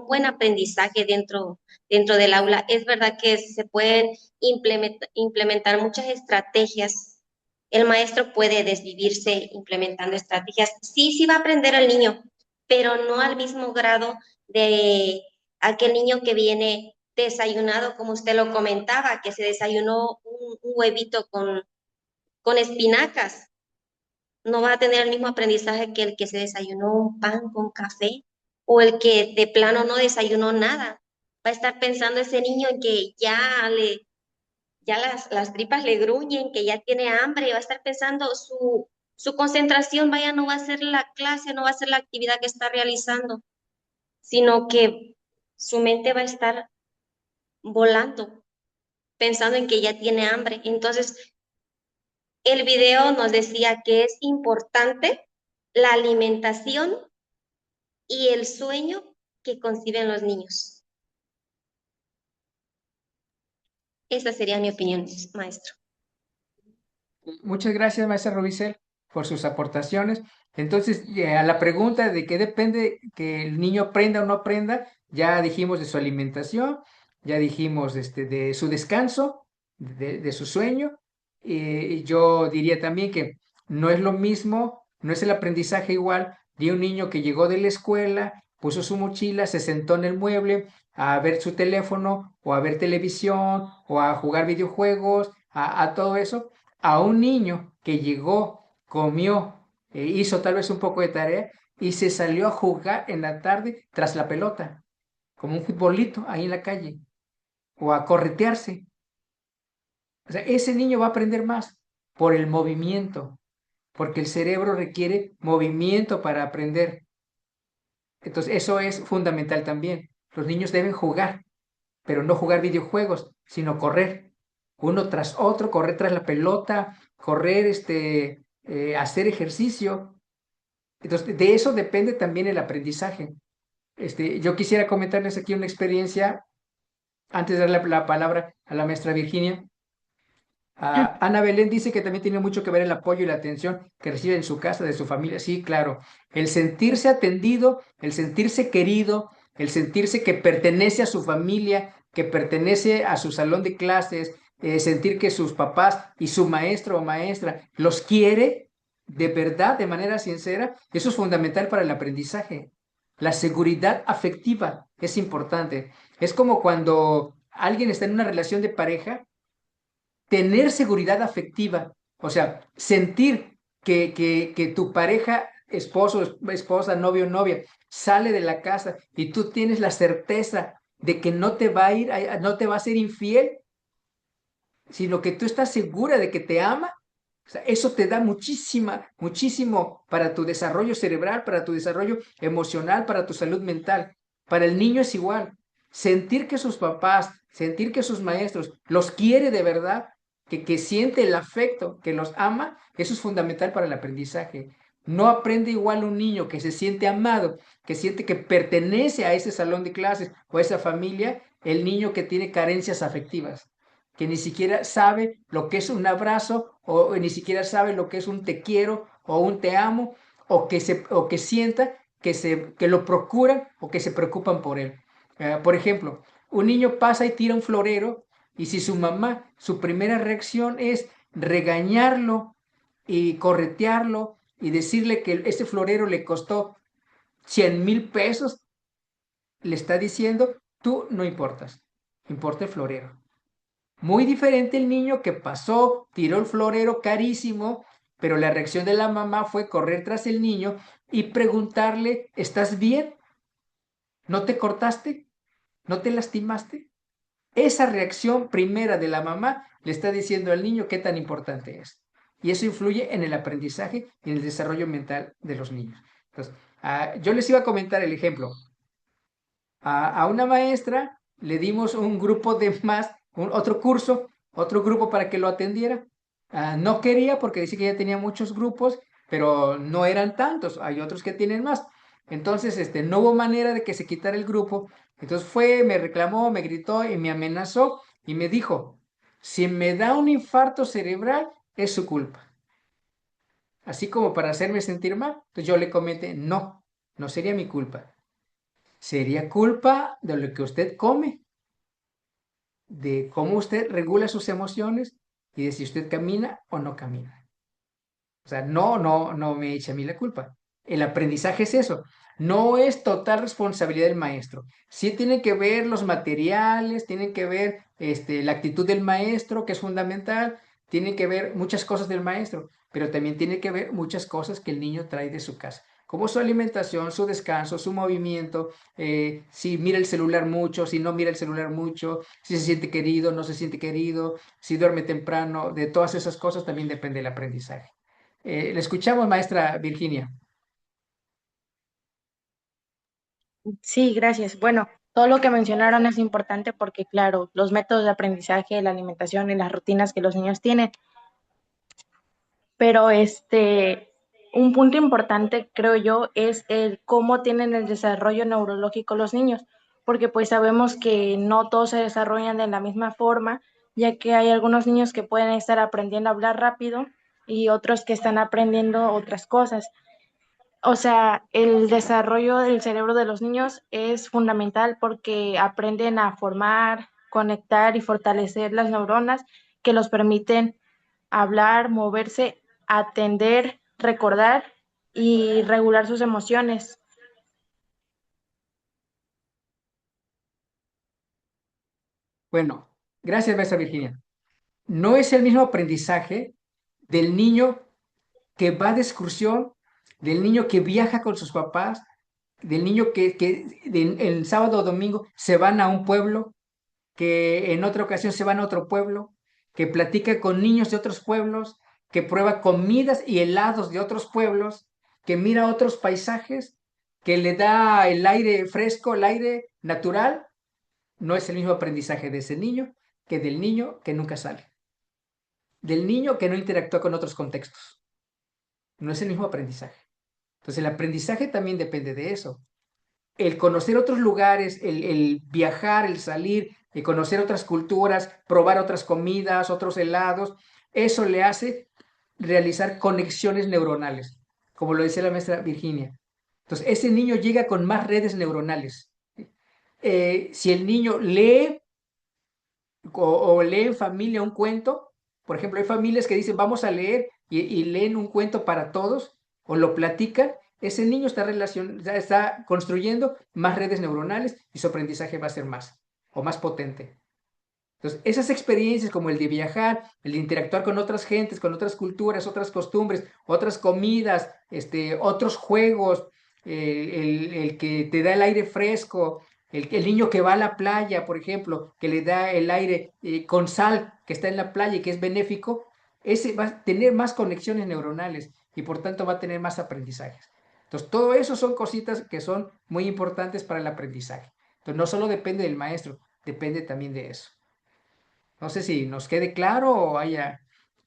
Speaker 11: buen aprendizaje dentro del aula. Es verdad que se pueden implementar muchas estrategias. El maestro puede desvivirse implementando estrategias. Sí, sí va a aprender el niño, pero no al mismo grado de aquel niño que viene desayunado, como usted lo comentaba, que se desayunó un huevito con espinacas. No va a tener el mismo aprendizaje que el que se desayunó un pan con café o el que de plano no desayunó nada. Va a estar pensando ese niño en que ya las tripas le gruñen, que ya tiene hambre, va a estar pensando su concentración, vaya, no va a ser la clase, no va a ser la actividad que está realizando, sino que su mente va a estar volando, pensando en que ya tiene hambre. Entonces, el video nos decía que es importante la alimentación y el sueño que conciben los niños. Esa sería mi opinión, maestro.
Speaker 2: Muchas gracias, maestra Rubicel, por sus aportaciones. Entonces, a la pregunta de qué depende que el niño aprenda o no aprenda, ya dijimos de su alimentación, ya dijimos de su descanso, de su sueño. Y yo diría también que no es lo mismo, no es el aprendizaje igual de un niño que llegó de la escuela, puso su mochila, se sentó en el mueble a ver su teléfono o a ver televisión o a jugar videojuegos, a todo eso, a un niño que llegó, comió, hizo tal vez un poco de tarea y se salió a jugar en la tarde tras la pelota, como un futbolito ahí en la calle, o a corretearse. O sea, ese niño va a aprender más por el movimiento, porque el cerebro requiere movimiento para aprender. Entonces, eso es fundamental también. Los niños deben jugar, pero no jugar videojuegos, sino correr uno tras otro, correr tras la pelota, correr, hacer ejercicio. Entonces, de eso depende también el aprendizaje. Yo quisiera comentarles aquí una experiencia antes de darle la palabra a la maestra Virginia. Ana Belén dice que también tiene mucho que ver el apoyo y la atención que recibe en su casa, de su familia. Sí, claro. El sentirse atendido, el sentirse querido, el sentirse que pertenece a su familia, que pertenece a su salón de clases, sentir que sus papás y su maestro o maestra los quiere de verdad, de manera sincera, eso es fundamental para el aprendizaje. La seguridad afectiva es importante. Es como cuando alguien está en una relación de pareja, tener seguridad afectiva, o sea, sentir que tu pareja, esposo, esposa, novio, novia, sale de la casa y tú tienes la certeza de que no te va a ir, no te va a ser infiel, sino que tú estás segura de que te ama. O sea, eso te da muchísimo para tu desarrollo cerebral, para tu desarrollo emocional, para tu salud mental. Para el niño es igual. Sentir que sus papás, sentir que sus maestros los quiere de verdad, que siente el afecto, que los ama, eso es fundamental para el aprendizaje. No aprende igual un niño que se siente amado, que siente que pertenece a ese salón de clases o a esa familia, el niño que tiene carencias afectivas, que ni siquiera sabe lo que es un abrazo o ni siquiera sabe lo que es un te quiero o un te amo o que sienta que lo procuran o que se preocupan por él. Por ejemplo, un niño pasa y tira un florero y si su mamá, su primera reacción es regañarlo y corretearlo y decirle que ese florero le costó 100,000 pesos, le está diciendo, tú no importas, importa el florero. Muy diferente el niño que pasó, tiró el florero carísimo, pero la reacción de la mamá fue correr tras el niño y preguntarle, ¿estás bien? ¿No te cortaste? ¿No te lastimaste? Esa reacción primera de la mamá le está diciendo al niño qué tan importante es. Y eso influye en el aprendizaje y en el desarrollo mental de los niños. Entonces, yo les iba a comentar el ejemplo. A una maestra le dimos un grupo de más, otro grupo para que lo atendiera. No quería porque dice que ya tenía muchos grupos, pero no eran tantos, hay otros que tienen más. Entonces, no hubo manera de que se quitara el grupo. Entonces fue, me reclamó, me gritó y me amenazó y me dijo, si me da un infarto cerebral, es su culpa. Así como para hacerme sentir mal. Entonces yo le comenté, no, no sería mi culpa. Sería culpa de lo que usted come, de cómo usted regula sus emociones y de si usted camina o no camina. O sea, no me eche a mí la culpa. El aprendizaje es eso. No es total responsabilidad del maestro. Sí tienen que ver los materiales, tienen que ver la actitud del maestro, que es fundamental, tienen que ver muchas cosas del maestro, pero también tiene que ver muchas cosas que el niño trae de su casa, como su alimentación, su descanso, su movimiento, si mira el celular mucho, si no mira el celular mucho, si se siente querido, no se siente querido, si duerme temprano, de todas esas cosas también depende el aprendizaje. Le escuchamos, maestra Virginia.
Speaker 12: Sí, gracias. Bueno, todo lo que mencionaron es importante porque, claro, los métodos de aprendizaje, la alimentación y las rutinas que los niños tienen, pero un punto importante, creo yo, es el cómo tienen el desarrollo neurológico los niños, porque pues sabemos que no todos se desarrollan de la misma forma, ya que hay algunos niños que pueden estar aprendiendo a hablar rápido y otros que están aprendiendo otras cosas. O sea, el desarrollo del cerebro de los niños es fundamental porque aprenden a formar, conectar y fortalecer las neuronas que los permiten hablar, moverse, atender, recordar y regular sus emociones.
Speaker 2: Bueno, gracias, maestra Virginia. No es el mismo aprendizaje del niño que va de excursión, del niño que viaja con sus papás, del niño que el sábado o domingo se van a un pueblo, que en otra ocasión se van a otro pueblo, que platica con niños de otros pueblos, que prueba comidas y helados de otros pueblos, que mira otros paisajes, que le da el aire fresco, el aire natural. No es el mismo aprendizaje de ese niño que del niño que nunca sale, del niño que no interactúa con otros contextos. No es el mismo aprendizaje. Entonces el aprendizaje también depende de eso. El conocer otros lugares, el viajar, el salir, el conocer otras culturas, probar otras comidas, otros helados, eso le hace realizar conexiones neuronales, como lo decía la maestra Virginia. Entonces, ese niño llega con más redes neuronales. Si el niño lee o lee en familia un cuento, por ejemplo, hay familias que dicen vamos a leer y leen un cuento para todos o lo platican, ese niño ya está construyendo más redes neuronales y su aprendizaje va a ser más o más potente. Entonces, esas experiencias como el de viajar, el de interactuar con otras gentes, con otras culturas, otras costumbres, otras comidas, otros juegos, el que te da el aire fresco, el niño que va a la playa, por ejemplo, que le da el aire con sal, que está en la playa y que es benéfico, ese va a tener más conexiones neuronales y por tanto va a tener más aprendizajes. Entonces, todo eso son cositas que son muy importantes para el aprendizaje. Entonces, no solo depende del maestro, depende también de eso. No sé si nos quede claro o haya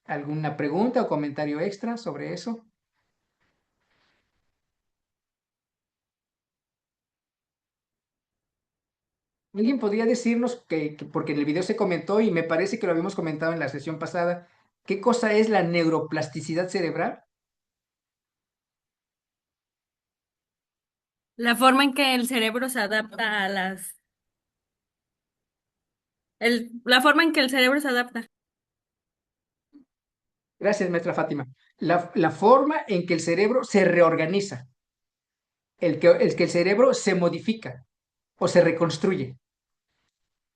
Speaker 2: alguna pregunta o comentario extra sobre eso. ¿Alguien podría decirnos porque en el video se comentó y me parece que lo habíamos comentado en la sesión pasada, qué cosa es la neuroplasticidad cerebral?
Speaker 13: La forma en que el cerebro se adapta a la forma en que el cerebro se adapta.
Speaker 2: Gracias, maestra Fátima. La forma en que el cerebro se reorganiza, el que el cerebro se modifica o se reconstruye.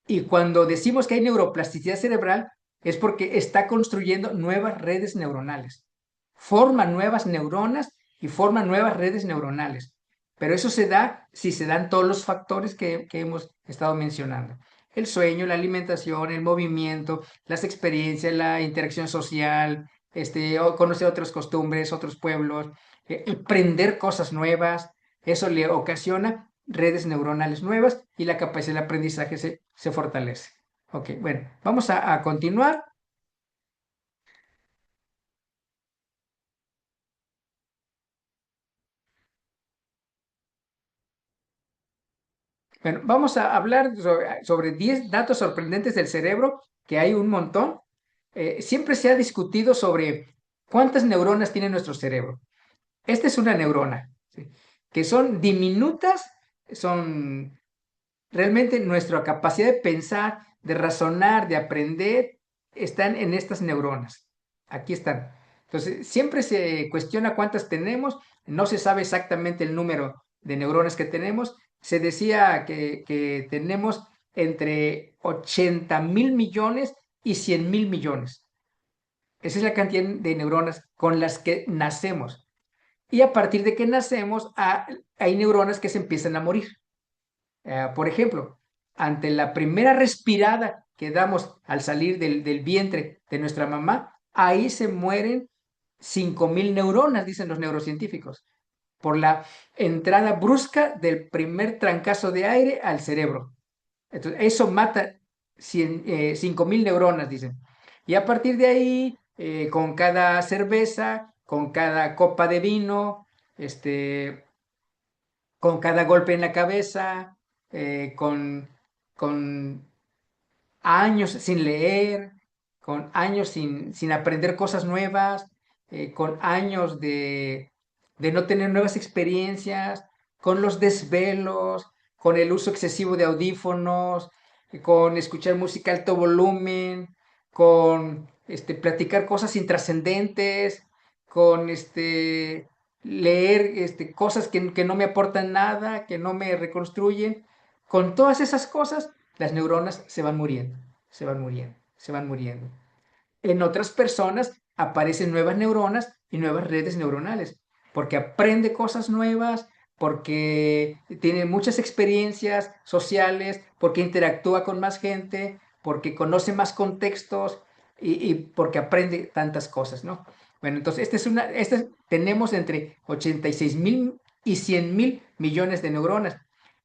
Speaker 2: Y cuando decimos que hay neuroplasticidad cerebral, es porque está construyendo nuevas redes neuronales. Forma nuevas neuronas y forma nuevas redes neuronales. Pero eso se da si se dan todos los factores que hemos estado mencionando. El sueño, la alimentación, el movimiento, las experiencias, la interacción social, o conocer otras costumbres, otros pueblos, aprender cosas nuevas. Eso le ocasiona redes neuronales nuevas y la capacidad de aprendizaje se fortalece. Ok, bueno, vamos a continuar. Bueno, vamos a hablar sobre 10 datos sorprendentes del cerebro, que hay un montón. Siempre se ha discutido sobre cuántas neuronas tiene nuestro cerebro. Esta es una neurona, ¿sí? Que son diminutas, son realmente nuestra capacidad de pensar, de razonar, de aprender, están en estas neuronas. Aquí están. Entonces, siempre se cuestiona cuántas tenemos, no se sabe exactamente el número de neuronas que tenemos. Se decía que tenemos entre 80.000 millones y 100.000 millones. Esa es la cantidad de neuronas con las que nacemos. Y a partir de que nacemos, hay neuronas que se empiezan a morir. Por ejemplo, ante la primera respirada que damos al salir del vientre de nuestra mamá, ahí se mueren 5.000 neuronas, dicen los neurocientíficos, por la entrada brusca del primer trancazo de aire al cerebro. Entonces, eso mata 5.000 neuronas, dicen. Y a partir de ahí, con cada cerveza, con cada copa de vino, con cada golpe en la cabeza, con años sin leer, con años sin aprender cosas nuevas, con años de no tener nuevas experiencias, con los desvelos, con el uso excesivo de audífonos, con escuchar música a alto volumen, con platicar cosas intrascendentes, con leer cosas que no me aportan nada, que no me reconstruyen. Con todas esas cosas, las neuronas se van muriendo, se van muriendo, se van muriendo. En otras personas aparecen nuevas neuronas y nuevas redes neuronales, porque aprende cosas nuevas, porque tiene muchas experiencias sociales, porque interactúa con más gente, porque conoce más contextos y porque aprende tantas cosas, ¿no? Bueno, entonces tenemos entre 86.000 y 100.000 millones de neuronas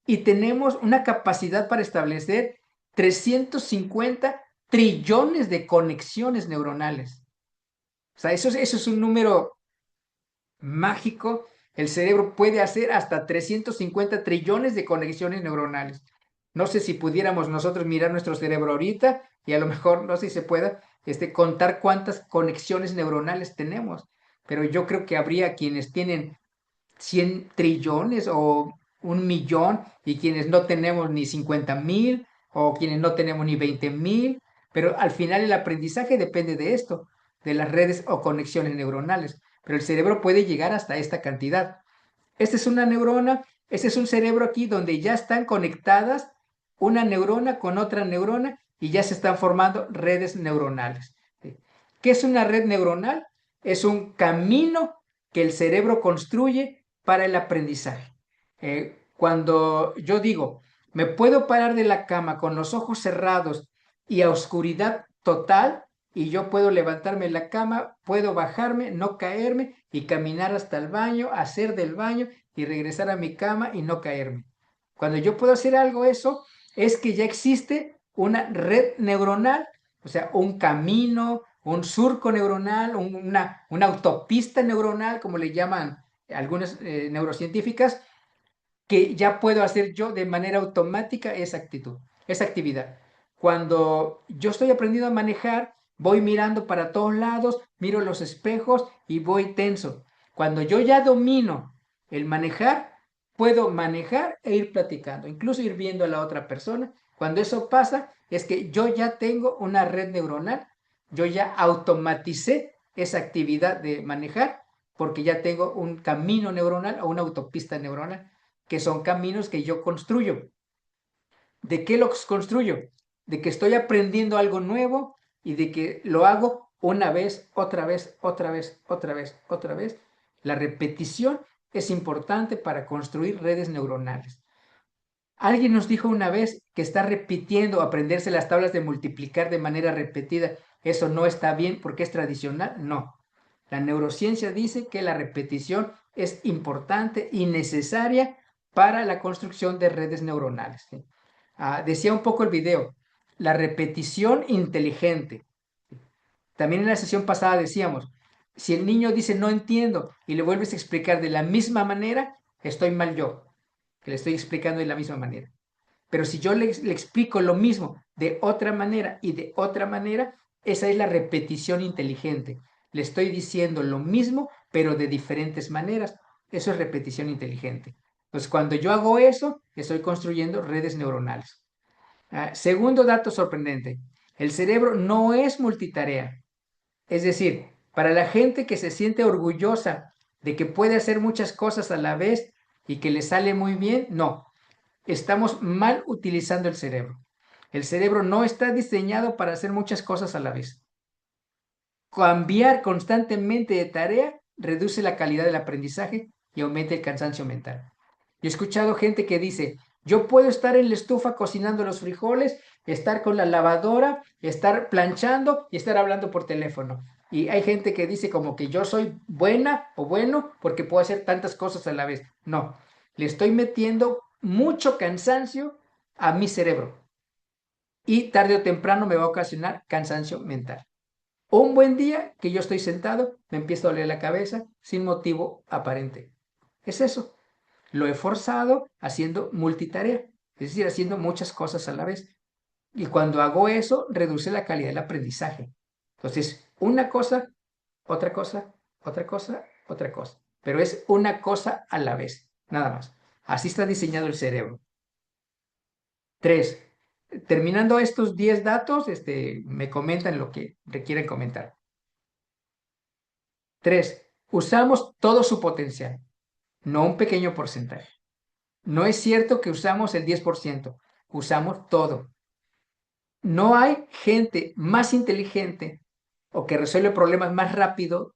Speaker 2: y tenemos una capacidad para establecer 350 trillones de conexiones neuronales. O sea, eso es un número mágico. El cerebro puede hacer hasta 350 trillones de conexiones neuronales. No sé si pudiéramos nosotros mirar nuestro cerebro ahorita y a lo mejor, no sé si se pueda, contar cuántas conexiones neuronales tenemos. Pero yo creo que habría quienes tienen 100 trillones o 1 millón y quienes no tenemos ni 50.000 o quienes no tenemos ni 20.000, pero al final el aprendizaje depende de esto, de las redes o conexiones neuronales, pero el cerebro puede llegar hasta esta cantidad. Esta es una neurona, este es un cerebro aquí donde ya están conectadas una neurona con otra neurona y ya se están formando redes neuronales. ¿Sí? ¿Qué es una red neuronal? Es un camino que el cerebro construye para el aprendizaje. Cuando yo digo, me puedo parar de la cama con los ojos cerrados y a oscuridad total, y yo puedo levantarme de la cama, puedo bajarme, no caerme y caminar hasta el baño, hacer del baño y regresar a mi cama y no caerme. Cuando yo puedo hacer algo eso, es que ya existe una red neuronal, o sea, un camino, un surco neuronal, una autopista neuronal, como le llaman algunas neurocientíficas, que ya puedo hacer yo de manera automática esa actividad. Cuando yo estoy aprendiendo a manejar, voy mirando para todos lados, miro los espejos y voy tenso. Cuando yo ya domino el manejar, puedo manejar e ir platicando, incluso ir viendo a la otra persona. Cuando eso pasa, es que yo ya tengo una red neuronal, yo ya automaticé esa actividad de manejar porque ya tengo un camino neuronal o una autopista neuronal, que son caminos que yo construyo. ¿De qué los construyo? De que estoy aprendiendo algo nuevo y de que lo hago una vez, otra vez, otra vez, otra vez, otra vez. La repetición es importante para construir redes neuronales. Alguien nos dijo una vez que está repitiendo, aprenderse las tablas de multiplicar de manera repetida. Eso no está bien porque es tradicional. No. La neurociencia dice que la repetición es importante y necesaria para la construcción de redes neuronales. ¿Sí? Decía un poco el video, la repetición inteligente. También en la sesión pasada decíamos, si el niño dice no entiendo y le vuelves a explicar de la misma manera, estoy mal yo, que le estoy explicando de la misma manera. Pero si yo le explico lo mismo de otra manera y de otra manera, esa es la repetición inteligente. Le estoy diciendo lo mismo, pero de diferentes maneras. Eso es repetición inteligente. Entonces, cuando yo hago eso, estoy construyendo redes neuronales. Segundo dato sorprendente, el cerebro no es multitarea. Es decir, para la gente que se siente orgullosa de que puede hacer muchas cosas a la vez y que le sale muy bien, no. Estamos mal utilizando el cerebro. El cerebro no está diseñado para hacer muchas cosas a la vez. Cambiar constantemente de tarea reduce la calidad del aprendizaje y aumenta el cansancio mental. Yo he escuchado gente que dice, yo puedo estar en la estufa cocinando los frijoles, estar con la lavadora, estar planchando y estar hablando por teléfono. Y hay gente que dice como que yo soy buena o bueno porque puedo hacer tantas cosas a la vez. No, le estoy metiendo mucho cansancio a mi cerebro y tarde o temprano me va a ocasionar cansancio mental. Un buen día que yo estoy sentado, me empieza a doler la cabeza sin motivo aparente. Es eso. Lo he forzado haciendo multitarea, es decir, haciendo muchas cosas a la vez. Y cuando hago eso, reduce la calidad del aprendizaje. Entonces, una cosa, otra cosa, otra cosa, otra cosa. Pero es una cosa a la vez, nada más. Así está diseñado el cerebro. 3. Terminando estos 10 datos, me comentan lo que requieren comentar. 3. Usamos todo su potencial, no un pequeño porcentaje. No es cierto que usamos el 10%, usamos todo. No hay gente más inteligente o que resuelve problemas más rápido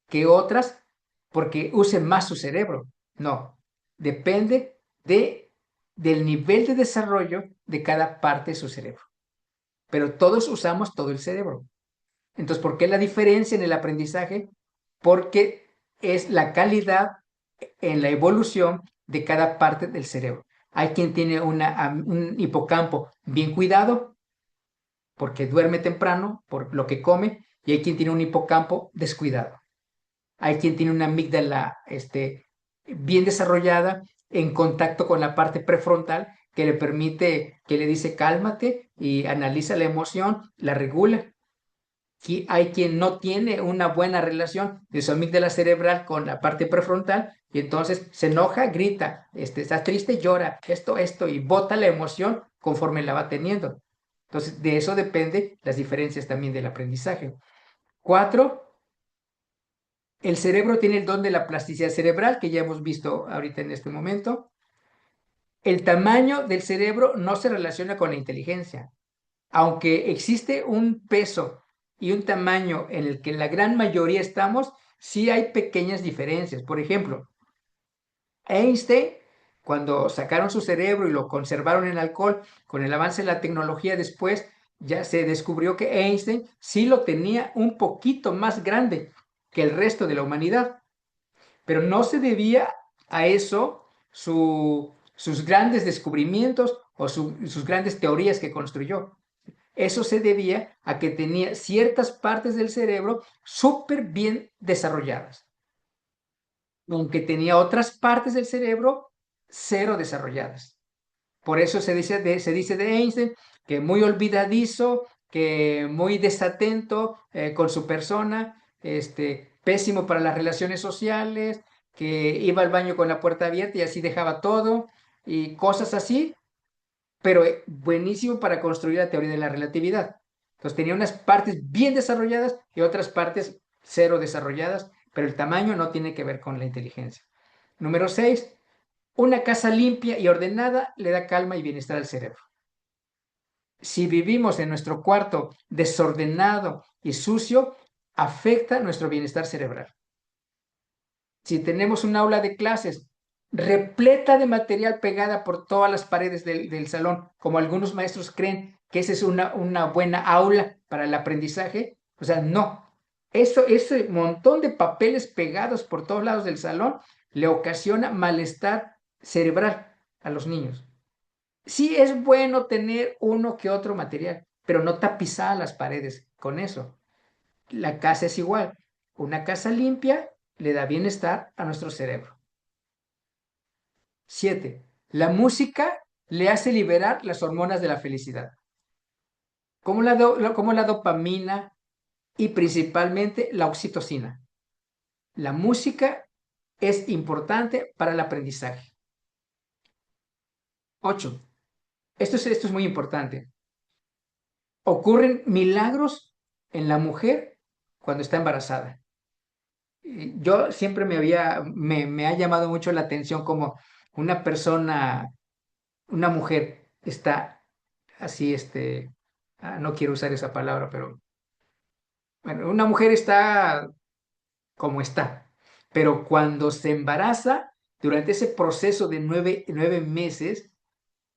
Speaker 2: que otras porque use más su cerebro. No, depende del nivel de desarrollo de cada parte de su cerebro. Pero todos usamos todo el cerebro. Entonces, ¿por qué la diferencia en el aprendizaje? Porque es la calidad en la evolución de cada parte del cerebro. Hay quien tiene un hipocampo bien cuidado porque duerme temprano, por lo que come, y hay quien tiene un hipocampo descuidado. Hay quien tiene una amígdala bien desarrollada en contacto con la parte prefrontal que le permite, que le dice cálmate y analiza la emoción, la regula. Hay quien no tiene una buena relación de su amígdala cerebral con la parte prefrontal y entonces se enoja, grita, está triste, llora, esto, y bota la emoción conforme la va teniendo. Entonces, de eso depende las diferencias también del aprendizaje. 4, el cerebro tiene el don de la plasticidad cerebral, que ya hemos visto ahorita en este momento. El tamaño del cerebro no se relaciona con la inteligencia. Aunque existe un peso y un tamaño en el que la gran mayoría estamos, sí hay pequeñas diferencias. Por ejemplo, Einstein, cuando sacaron su cerebro y lo conservaron en alcohol, con el avance de la tecnología después, ya se descubrió que Einstein sí lo tenía un poquito más grande que el resto de la humanidad. Pero no se debía a eso sus grandes descubrimientos o sus grandes teorías que construyó. Eso se debía a que tenía ciertas partes del cerebro súper bien desarrolladas, aunque tenía otras partes del cerebro cero desarrolladas. Por eso se dice de Einstein que muy olvidadizo, que muy desatento con su persona, pésimo para las relaciones sociales, que iba al baño con la puerta abierta y así dejaba todo, y cosas así, pero buenísimo para construir la teoría de la relatividad. Entonces tenía unas partes bien desarrolladas y otras partes cero desarrolladas, pero el tamaño no tiene que ver con la inteligencia. Número 6, una casa limpia y ordenada le da calma y bienestar al cerebro. Si vivimos en nuestro cuarto desordenado y sucio, afecta nuestro bienestar cerebral. Si tenemos un aula de clases repleta de material pegada por todas las paredes del salón, como algunos maestros creen que esa es una buena aula para el aprendizaje, o sea, no. Ese montón de papeles pegados por todos lados del salón le ocasiona malestar cerebral a los niños. Sí es bueno tener uno que otro material, pero no tapizar las paredes con eso. La casa es igual. Una casa limpia le da bienestar a nuestro cerebro. 7. La música le hace liberar las hormonas de la felicidad, como la dopamina y principalmente la oxitocina. La música es importante para el aprendizaje. 8. Esto es muy importante. Ocurren milagros en la mujer cuando está embarazada. Yo siempre me ha llamado mucho la atención como una persona, una mujer está así, no quiero usar esa palabra, pero bueno, una mujer está como está, pero cuando se embaraza, durante ese proceso de 9 meses,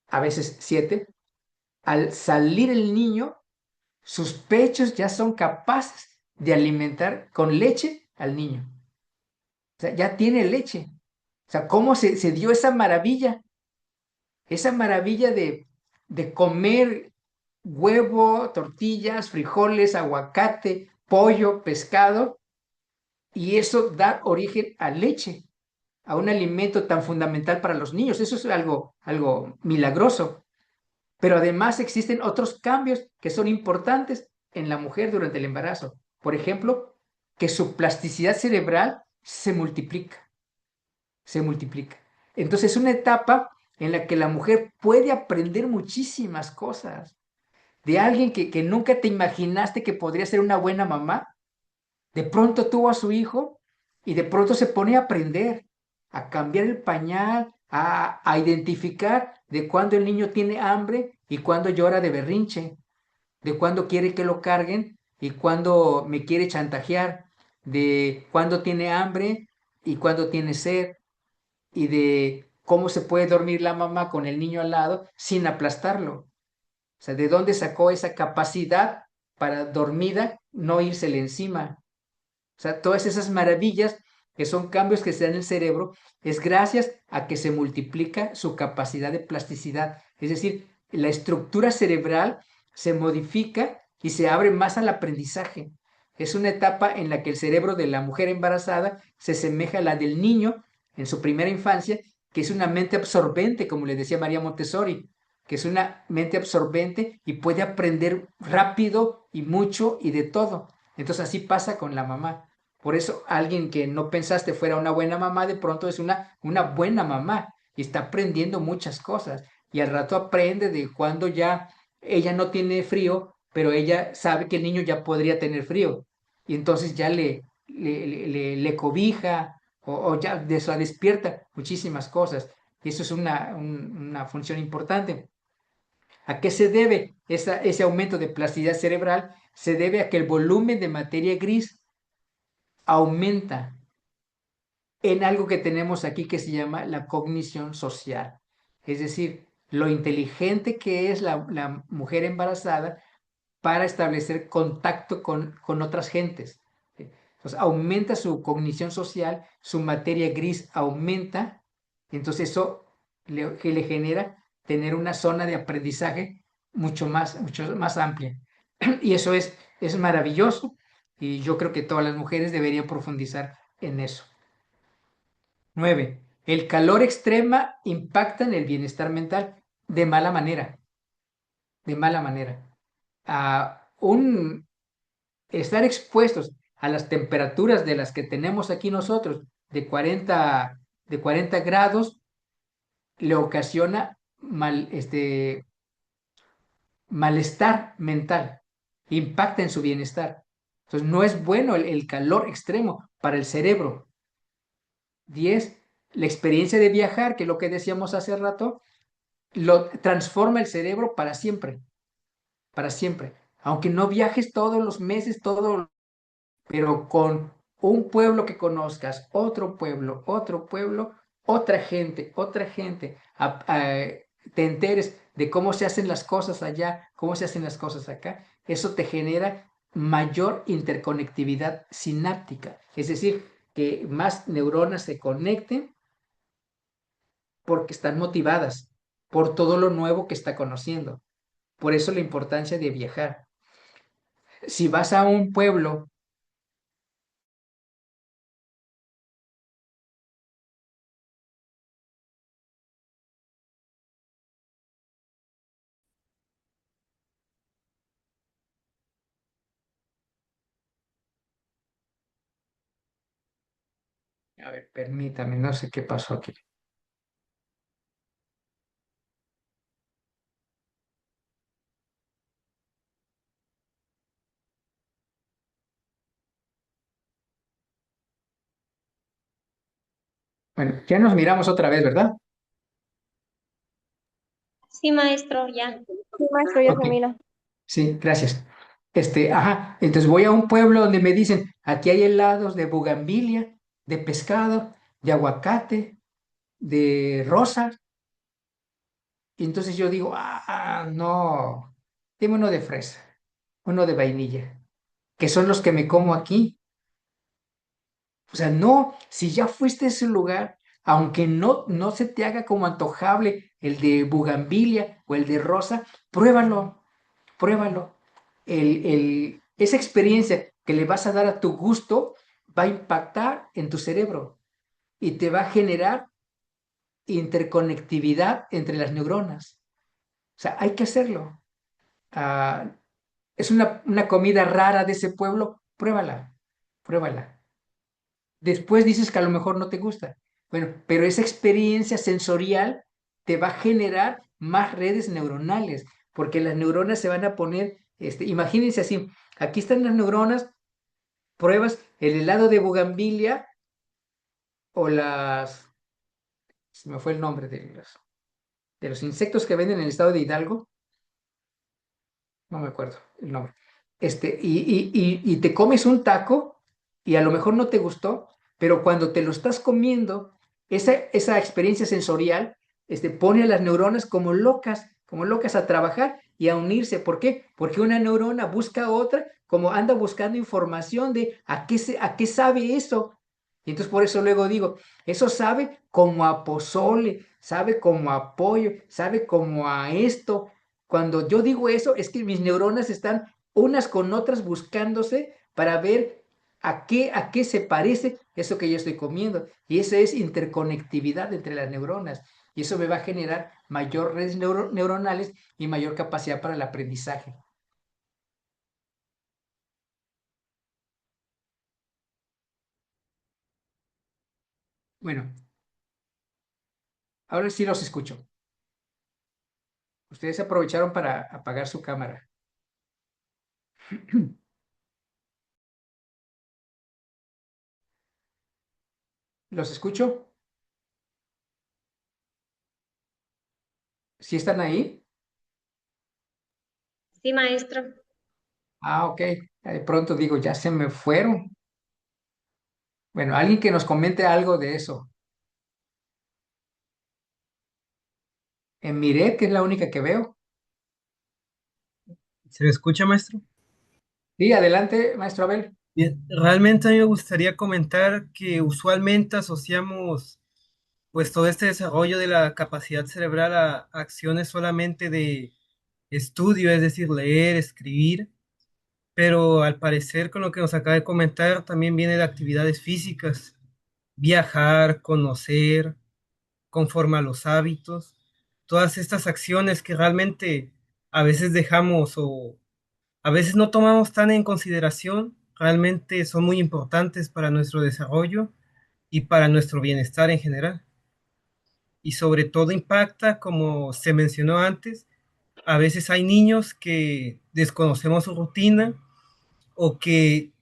Speaker 2: a veces 7, al salir el niño, sus pechos ya son capaces de alimentar con leche al niño. O sea, ya tiene leche. O sea, ¿cómo se dio esa maravilla? Esa maravilla de comer huevo, tortillas, frijoles, aguacate, pollo, pescado, y eso da origen a leche, a un alimento tan fundamental para los niños. Eso es algo milagroso. Pero además existen otros cambios que son importantes en la mujer durante el embarazo. Por ejemplo, que su plasticidad cerebral se multiplica. Se multiplica. Entonces es una etapa en la que la mujer puede aprender muchísimas cosas. De alguien que nunca te imaginaste que podría ser una buena mamá, de pronto tuvo a su hijo y de pronto se pone a aprender, a cambiar el pañal, a identificar de cuándo el niño tiene hambre y cuándo llora de berrinche, de cuándo quiere que lo carguen y cuándo me quiere chantajear, de cuándo tiene hambre y cuándo tiene sed, y de cómo se puede dormir la mamá con el niño al lado sin aplastarlo. O sea, ¿de dónde sacó esa capacidad para dormida no írsele encima? O sea, todas esas maravillas que son cambios que se dan en el cerebro es gracias a que se multiplica su capacidad de plasticidad. Es decir, la estructura cerebral se modifica y se abre más al aprendizaje. Es una etapa en la que el cerebro de la mujer embarazada se asemeja a la del niño en su primera infancia, que es una mente absorbente, como le decía María Montessori, que es una mente absorbente y puede aprender rápido y mucho y de todo. Entonces así pasa con la mamá. Por eso alguien que no pensaste fuera una buena mamá, de pronto es una buena mamá y está aprendiendo muchas cosas. Y al rato aprende de cuando ya ella no tiene frío, pero ella sabe que el niño ya podría tener frío. Y entonces ya le cobija o ya despierta muchísimas cosas. Y eso es una función importante. ¿A qué se debe ese aumento de plasticidad cerebral? Se debe a que el volumen de materia gris aumenta en algo que tenemos aquí que se llama la cognición social. Es decir, lo inteligente que es la mujer embarazada para establecer contacto con otras gentes. Entonces, aumenta su cognición social, su materia gris aumenta, y entonces eso que le genera tener una zona de aprendizaje mucho más amplia. Y eso es maravilloso, y yo creo que todas las mujeres deberían profundizar en eso. 9. El calor extrema impacta en el bienestar mental de mala manera, de mala manera. Un estar expuestos a las temperaturas de las que tenemos aquí nosotros, de 40 grados, le ocasiona malestar mental, impacta en su bienestar. Entonces, no es bueno el calor extremo para el cerebro. 10, la experiencia de viajar, que es lo que decíamos hace rato, lo transforma el cerebro para siempre, para siempre. Aunque no viajes todos los meses, pero con un pueblo que conozcas, otro pueblo, otra gente, te enteres de cómo se hacen las cosas allá, cómo se hacen las cosas acá, eso te genera mayor interconectividad sináptica, es decir, que más neuronas se conecten porque están motivadas por todo lo nuevo que está conociendo. Por eso la importancia de viajar. Si vas a un pueblo, a ver, permítame, no sé qué pasó aquí. Bueno, ya nos miramos otra vez, ¿verdad?
Speaker 11: Sí, maestro, ya.
Speaker 7: Sí, maestro, ya
Speaker 2: Ok,
Speaker 7: se mira.
Speaker 2: sí, gracias. Entonces voy a un pueblo donde me dicen, aquí hay helados de bugambilia, de pescado, de aguacate, de rosas. Y entonces yo digo, no, dime uno de fresa, uno de vainilla, que son los que me como aquí. O sea, no, si ya fuiste a ese lugar, aunque no se te haga como antojable el de bugambilia o el de rosa, pruébalo, pruébalo. Esa experiencia que le vas a dar a tu gusto va a impactar en tu cerebro y te va a generar interconectividad entre las neuronas. O sea, hay que hacerlo. Ah, es una comida rara de ese pueblo, pruébala, pruébala. Después dices que a lo mejor no te gusta. Bueno, pero esa experiencia sensorial te va a generar más redes neuronales, porque las neuronas se van a poner, imagínense así, aquí están las neuronas, pruebas el helado de bugambilia o se me fue el nombre de los insectos que venden en el estado de Hidalgo, no me acuerdo el nombre. Y te comes un taco y a lo mejor no te gustó, pero cuando te lo estás comiendo, esa experiencia sensorial, pone a las neuronas como locas a trabajar y a unirse. ¿Por qué? Porque una neurona busca a otra, como anda buscando información de a qué sabe eso. Y entonces por eso luego digo, eso sabe como a pozole, sabe como a pollo, sabe como a esto. Cuando yo digo eso, es que mis neuronas están unas con otras buscándose para ver a qué se parece eso que yo estoy comiendo. Y eso es interconectividad entre las neuronas. Y eso me va a generar mayor redes neuronales y mayor capacidad para el aprendizaje. Bueno, ahora sí los escucho. Ustedes aprovecharon para apagar su cámara. ¿Los escucho? ¿Sí están ahí?
Speaker 11: Sí, maestro.
Speaker 2: Ok. De pronto digo, ya se me fueron. Bueno, alguien que nos comente algo de eso. En Miret, que es la única que veo.
Speaker 6: ¿Se me escucha, maestro?
Speaker 2: Sí, adelante, maestro Abel.
Speaker 6: Bien, realmente a mí me gustaría comentar que usualmente asociamos pues todo este desarrollo de la capacidad cerebral a acciones solamente de estudio, es decir, leer, escribir, pero al parecer con lo que nos acaba de comentar también viene de actividades físicas, viajar, conocer. conforme a los hábitos, todas estas acciones que realmente a veces dejamos o a veces no tomamos tan en consideración, realmente son muy importantes para nuestro desarrollo y para nuestro bienestar en general. Y sobre todo impacta, como se mencionó antes, a veces hay niños que desconocemos su rutina o que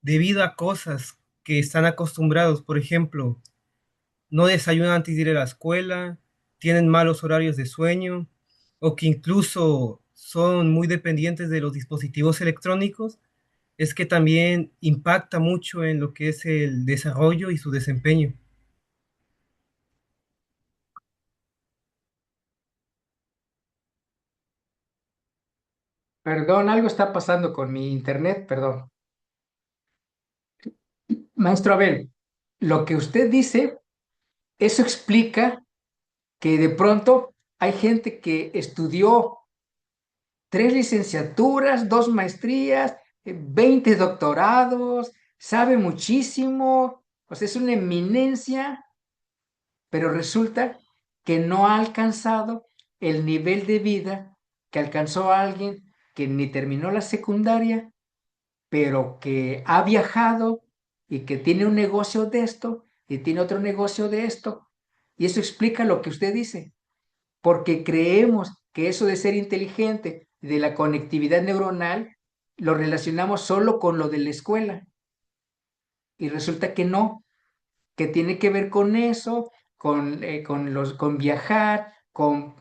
Speaker 6: debido a cosas que están acostumbrados, por ejemplo, no desayunan antes de ir a la escuela, tienen malos horarios de sueño o que incluso son muy dependientes de los dispositivos electrónicos, es que también impacta mucho en lo que es el desarrollo y su desempeño.
Speaker 2: Perdón, algo está pasando con mi internet, perdón. Maestro Abel, lo que usted dice, eso explica que de pronto hay gente que estudió 3 licenciaturas, 2 maestrías, 20 doctorados, sabe muchísimo, o sea, es una eminencia, pero resulta que no ha alcanzado el nivel de vida que alcanzó alguien que ni terminó la secundaria, pero que ha viajado y que tiene un negocio de esto y tiene otro negocio de esto. Y eso explica lo que usted dice, porque creemos que eso de ser inteligente, de la conectividad neuronal, lo relacionamos solo con lo de la escuela. Y resulta que no, que tiene que ver con eso, con viajar, con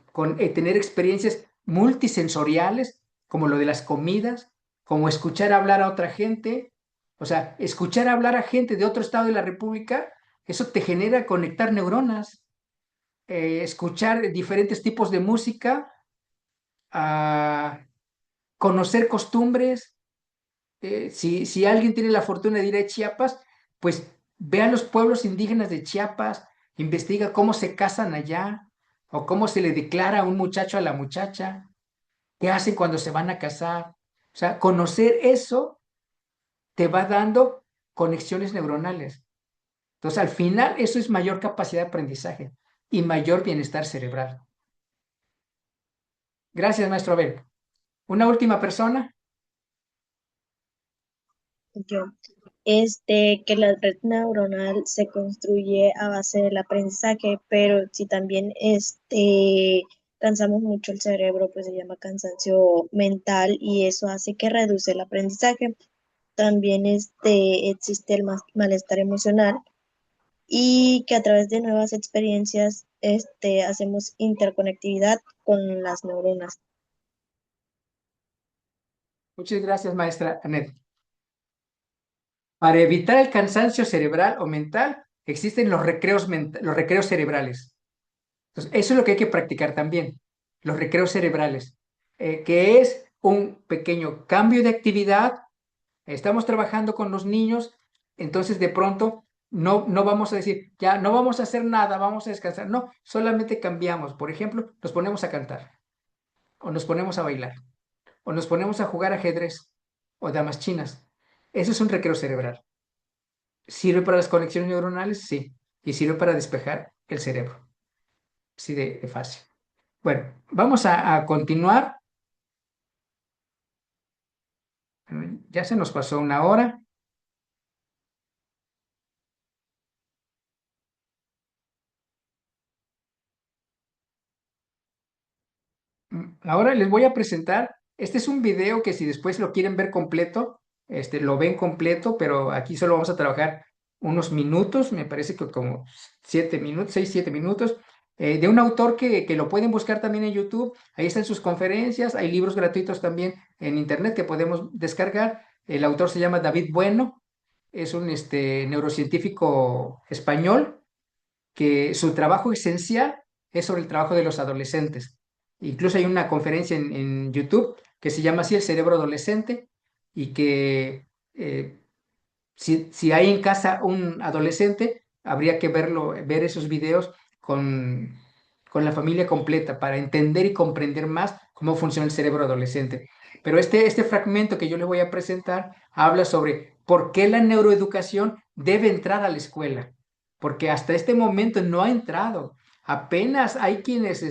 Speaker 2: tener experiencias multisensoriales, como lo de las comidas, como escuchar hablar a otra gente. O sea, escuchar hablar a gente de otro estado de la República, eso te genera conectar neuronas. Escuchar diferentes tipos de música, a conocer costumbres. Si alguien tiene la fortuna de ir a Chiapas, pues ve a los pueblos indígenas de Chiapas, investiga cómo se casan allá, o cómo se le declara a un muchacho a la muchacha, qué hacen cuando se van a casar. O sea, conocer eso te va dando conexiones neuronales. Entonces, al final, eso es mayor capacidad de aprendizaje y mayor bienestar cerebral. Gracias, maestro Abel. Una última persona.
Speaker 4: Yo, que la red neuronal se construye a base del aprendizaje, pero si también cansamos mucho el cerebro, pues se llama cansancio mental y eso hace que reduce el aprendizaje. También existe el malestar emocional y que a través de nuevas experiencias hacemos interconectividad con las neuronas.
Speaker 2: Muchas gracias, maestra Anet. Para evitar el cansancio cerebral o mental, existen los recreos cerebrales. Entonces, eso es lo que hay que practicar también, los recreos cerebrales, que es un pequeño cambio de actividad. Estamos trabajando con los niños, entonces de pronto no vamos a decir, ya no vamos a hacer nada, vamos a descansar. No, solamente cambiamos. Por ejemplo, nos ponemos a cantar, o nos ponemos a bailar, o nos ponemos a jugar ajedrez, o damas chinas. Eso es un recreo cerebral. ¿Sirve para las conexiones neuronales? Sí. Y sirve para despejar el cerebro. Así de fácil. Bueno, vamos a continuar. Ya se nos pasó una hora. Ahora les voy a presentar. Este es un video que si después lo quieren ver completo, lo ven completo, pero aquí solo vamos a trabajar unos minutos, me parece que como 7 minutos, 6, 7 minutos, de un autor que lo pueden buscar también en YouTube. Ahí están sus conferencias, hay libros gratuitos también en Internet que podemos descargar. El autor se llama David Bueno, es un neurocientífico español que su trabajo esencial es sobre el trabajo de los adolescentes. Incluso hay una conferencia en YouTube que se llama así El cerebro adolescente y que si hay en casa un adolescente, habría que ver esos videos con la familia completa para entender y comprender más cómo funciona el cerebro adolescente. Pero este fragmento que yo les voy a presentar habla sobre por qué la neuroeducación debe entrar a la escuela, porque hasta este momento no ha entrado. Apenas hay quienes,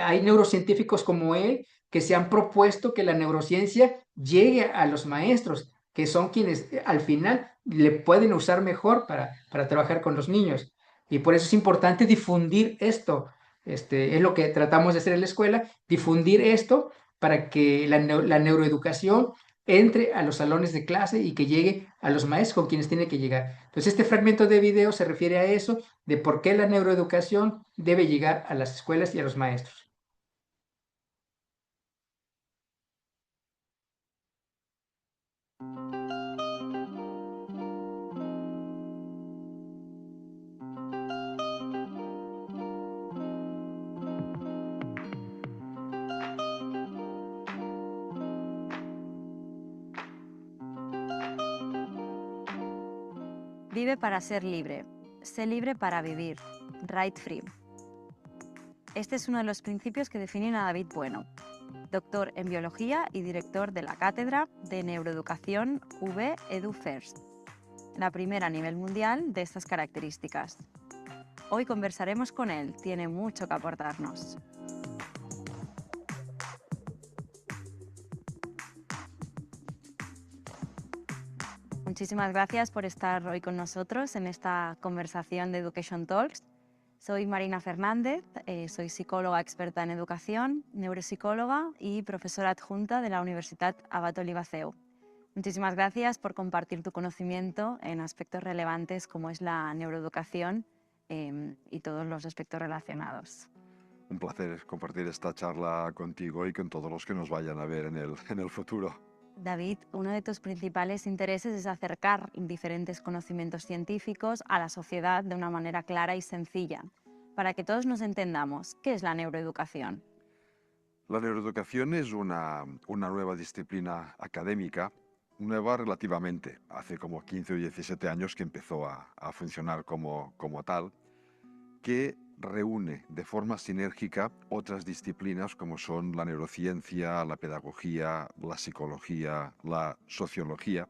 Speaker 2: hay neurocientíficos como él que se han propuesto que la neurociencia llegue a los maestros, que son quienes al final le pueden usar mejor para trabajar con los niños. Y por eso es importante difundir esto. Es lo que tratamos de hacer en la escuela, difundir esto para que la neuroeducación entre a los salones de clase y que llegue a los maestros con quienes tiene que llegar. Entonces, este fragmento de video se refiere a eso, de por qué la neuroeducación debe llegar a las escuelas y a los maestros.
Speaker 14: Vive para ser libre. Sé libre para vivir. Right Free. Este es uno de los principios que definen a David Bueno, doctor en biología y director de la Cátedra de Neuroeducación V EduFirst, la primera a nivel mundial de estas características. Hoy conversaremos con él, tiene mucho que aportarnos. Muchísimas gracias por estar hoy con nosotros en esta conversación de Education Talks. Soy Marina Fernández, soy psicóloga experta en educación, neuropsicóloga y profesora adjunta de la Universitat Abat Oliba CEU. Muchísimas gracias por compartir tu conocimiento en aspectos relevantes como es la neuroeducación y todos los aspectos relacionados.
Speaker 15: Un placer compartir esta charla contigo y con todos los que nos vayan a ver en el futuro.
Speaker 14: David, uno de tus principales intereses es acercar diferentes conocimientos científicos a la sociedad de una manera clara y sencilla, para que todos nos entendamos. ¿Qué es la neuroeducación?
Speaker 15: La neuroeducación es una nueva disciplina académica, nueva relativamente. Hace como 15 o 17 años que empezó a funcionar como tal, que reúne de forma sinérgica otras disciplinas como son la neurociencia, la pedagogía, la psicología, la sociología,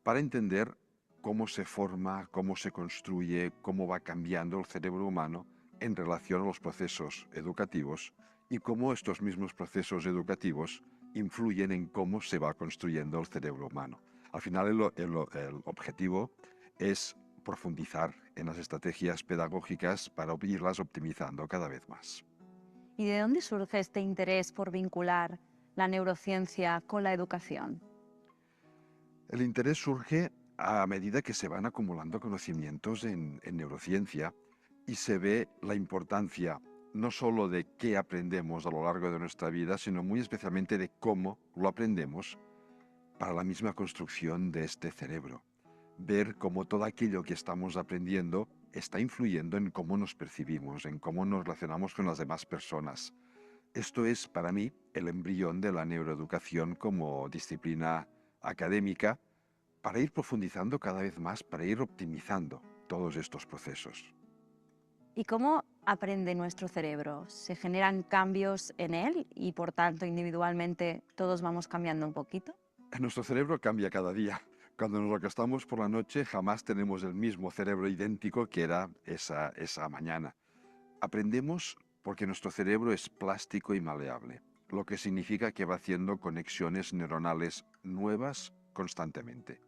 Speaker 15: para entender cómo se forma, cómo se construye, cómo va cambiando el cerebro humano en relación a los procesos educativos y cómo estos mismos procesos educativos influyen en cómo se va construyendo el cerebro humano. Al final el objetivo es profundizar en las estrategias pedagógicas para irlas optimizando cada vez más.
Speaker 14: ¿Y de dónde surge este interés por vincular la neurociencia con la educación?
Speaker 15: El interés surge a medida que se van acumulando conocimientos en neurociencia y se ve la importancia no solo de qué aprendemos a lo largo de nuestra vida, sino muy especialmente de cómo lo aprendemos para la misma construcción de este cerebro. Ver cómo todo aquello que estamos aprendiendo está influyendo en cómo nos percibimos, en cómo nos relacionamos con las demás personas. Esto es, para mí, el embrión de la neuroeducación como disciplina académica para ir profundizando cada vez más, para ir optimizando todos estos procesos.
Speaker 14: ¿Y cómo aprende nuestro cerebro? ¿Se generan cambios en él y, por tanto, individualmente todos vamos cambiando un poquito?
Speaker 15: Nuestro cerebro cambia cada día. Cuando nos acostamos por la noche jamás tenemos el mismo cerebro idéntico que era esa mañana. Aprendemos porque nuestro cerebro es plástico y maleable, lo que significa que va haciendo conexiones neuronales nuevas constantemente.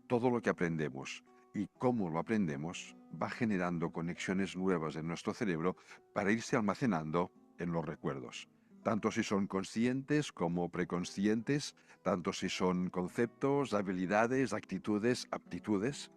Speaker 15: Todo lo que aprendemos y cómo lo aprendemos va generando conexiones nuevas en nuestro cerebro para irse almacenando en los recuerdos. Tanto si son conscientes como preconscientes, tanto si son conceptos, habilidades, actitudes, aptitudes,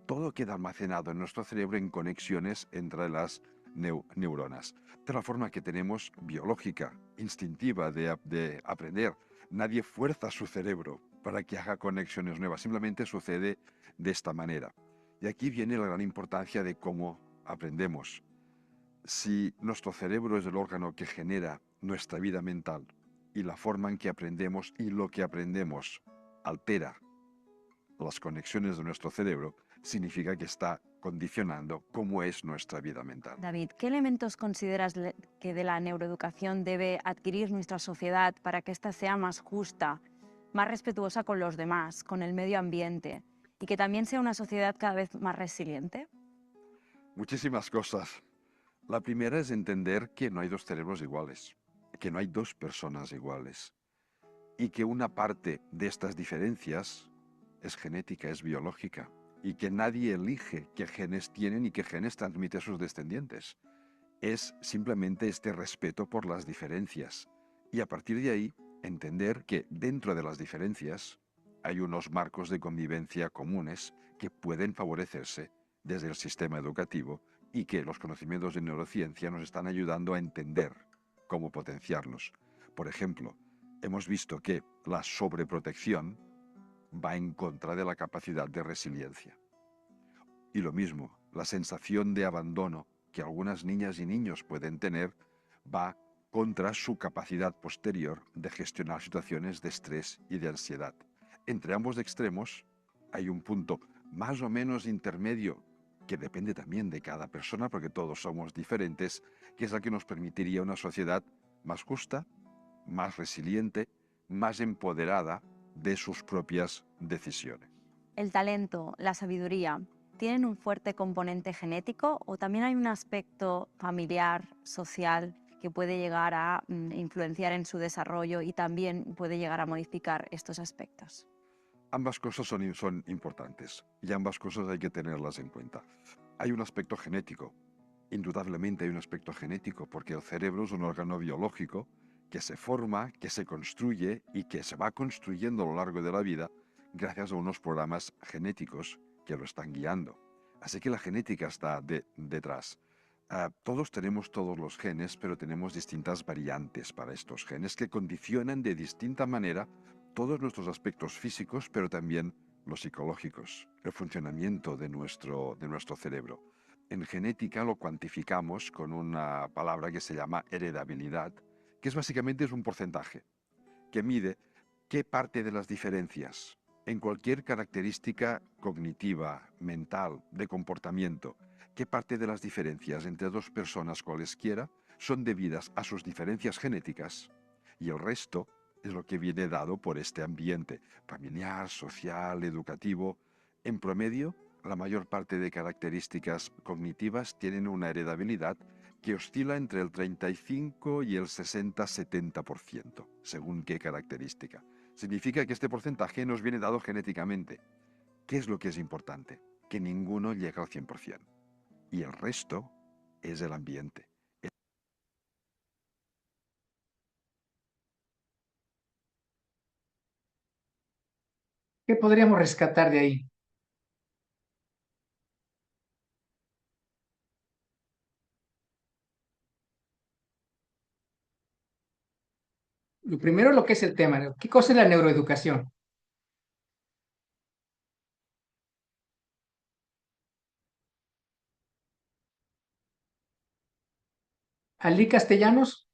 Speaker 15: todo queda almacenado en nuestro cerebro en conexiones entre las neuronas. De la forma que tenemos biológica, instintiva de aprender. Nadie fuerza su cerebro para que haga conexiones nuevas, simplemente sucede de esta manera. Y aquí viene la gran importancia de cómo aprendemos. Si nuestro cerebro es el órgano que genera nuestra vida mental y la forma en que aprendemos y lo que aprendemos altera las conexiones de nuestro cerebro, significa que está condicionando cómo es nuestra vida mental.
Speaker 14: David, ¿qué elementos consideras que de la neuroeducación debe adquirir nuestra sociedad para que ésta sea más justa, más respetuosa con los demás, con el medio ambiente y que también sea una sociedad cada vez más resiliente?
Speaker 15: Muchísimas cosas. La primera es entender que no hay dos cerebros iguales, que no hay dos personas iguales y que una parte de estas diferencias es genética, es biológica y que nadie elige qué genes tienen y qué genes transmite a sus descendientes. Es simplemente este respeto por las diferencias y a partir de ahí entender que dentro de las diferencias hay unos marcos de convivencia comunes que pueden favorecerse desde el sistema educativo y que los conocimientos de neurociencia nos están ayudando a entender cómo potenciarlos. Por ejemplo, hemos visto que la sobreprotección va en contra de la capacidad de resiliencia. Y lo mismo, la sensación de abandono que algunas niñas y niños pueden tener va contra su capacidad posterior de gestionar situaciones de estrés y de ansiedad. Entre ambos extremos hay un punto más o menos intermedio que depende también de cada persona porque todos somos diferentes, que es la que nos permitiría una sociedad más justa, más resiliente, más empoderada de sus propias decisiones.
Speaker 14: ¿El talento, la sabiduría, tienen un fuerte componente genético o también hay un aspecto familiar, social, que puede llegar a influenciar en su desarrollo y también puede llegar a modificar estos aspectos?
Speaker 15: Ambas cosas son importantes y ambas cosas hay que tenerlas en cuenta. Hay un aspecto genético, indudablemente hay un aspecto genético porque el cerebro es un órgano biológico que se forma, que se construye y que se va construyendo a lo largo de la vida gracias a unos programas genéticos que lo están guiando. Así que la genética está detrás. Todos tenemos todos los genes, pero tenemos distintas variantes para estos genes que condicionan de distinta manera todos nuestros aspectos físicos, pero también los psicológicos, el funcionamiento de nuestro cerebro. En genética lo cuantificamos con una palabra que se llama heredabilidad, que básicamente es un porcentaje que mide qué parte de las diferencias en cualquier característica cognitiva, mental, de comportamiento, qué parte de las diferencias entre dos personas cualesquiera son debidas a sus diferencias genéticas y el resto es lo que viene dado por este ambiente familiar, social, educativo. En promedio, la mayor parte de características cognitivas tienen una heredabilidad que oscila entre el 35 y el 60-70%, según qué característica. Significa que este porcentaje nos viene dado genéticamente. ¿Qué es lo que es importante? Que ninguno llega al 100%. Y el resto es el ambiente.
Speaker 2: ¿Qué podríamos rescatar de ahí? Lo primero, lo que es el tema. ¿Qué cosa es la neuroeducación? ¿Ali Castellanos?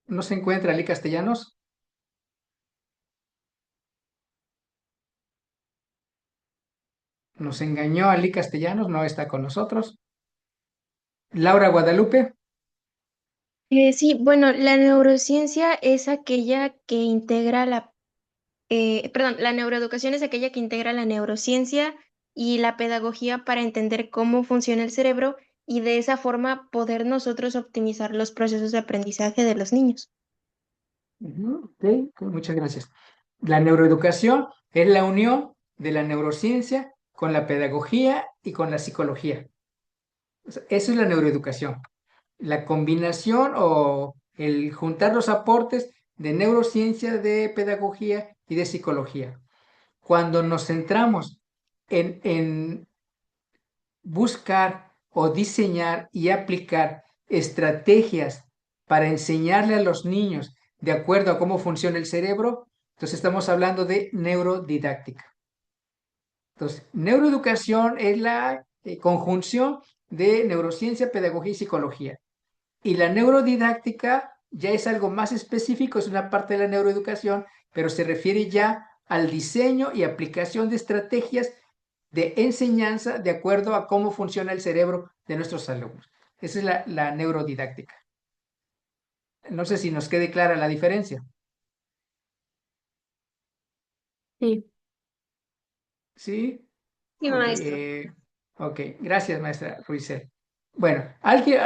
Speaker 2: ¿No se encuentra Ali Castellanos? Nos engañó Ali Castellanos, no está con nosotros. Laura Guadalupe,
Speaker 16: Sí, bueno, la neurociencia es aquella que integra perdón, la neuroeducación es aquella que integra la neurociencia y la pedagogía para entender cómo funciona el cerebro y de esa forma poder nosotros optimizar los procesos de aprendizaje de los niños.
Speaker 2: ok, muchas gracias. La neuroeducación es la unión de la neurociencia con la pedagogía y con la psicología. O sea, eso es la neuroeducación. La combinación o el juntar los aportes de neurociencia, de pedagogía y de psicología. Cuando nos centramos en buscar o diseñar y aplicar estrategias para enseñarle a los niños de acuerdo a cómo funciona el cerebro, entonces estamos hablando de neurodidáctica. Entonces, neuroeducación es la conjunción de neurociencia, pedagogía y psicología. Y la neurodidáctica ya es algo más específico, es una parte de la neuroeducación, pero se refiere ya al diseño y aplicación de estrategias de enseñanza de acuerdo a cómo funciona el cerebro de nuestros alumnos. Esa es la neurodidáctica. No sé si nos quede clara la diferencia.
Speaker 13: Sí.
Speaker 2: ¿Sí?
Speaker 11: Sí,
Speaker 2: Ok,
Speaker 11: maestro.
Speaker 2: ok. Gracias, maestra Ruizel. Bueno,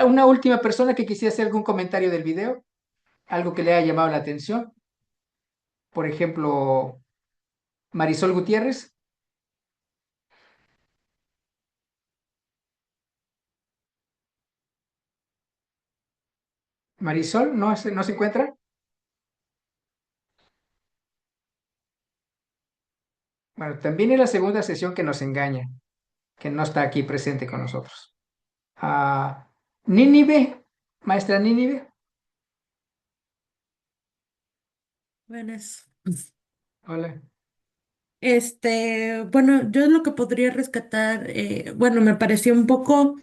Speaker 2: una última persona que quisiera hacer algún comentario del video, algo que le haya llamado la atención. Por ejemplo, Marisol Gutiérrez. Marisol, ¿no se encuentra? Bueno, también es la segunda sesión que nos engaña, que no está aquí presente con nosotros. Ah, Nínive, maestra Nínive.
Speaker 17: Buenas.
Speaker 2: Hola.
Speaker 17: Bueno, yo lo que podría rescatar, bueno, me pareció un poco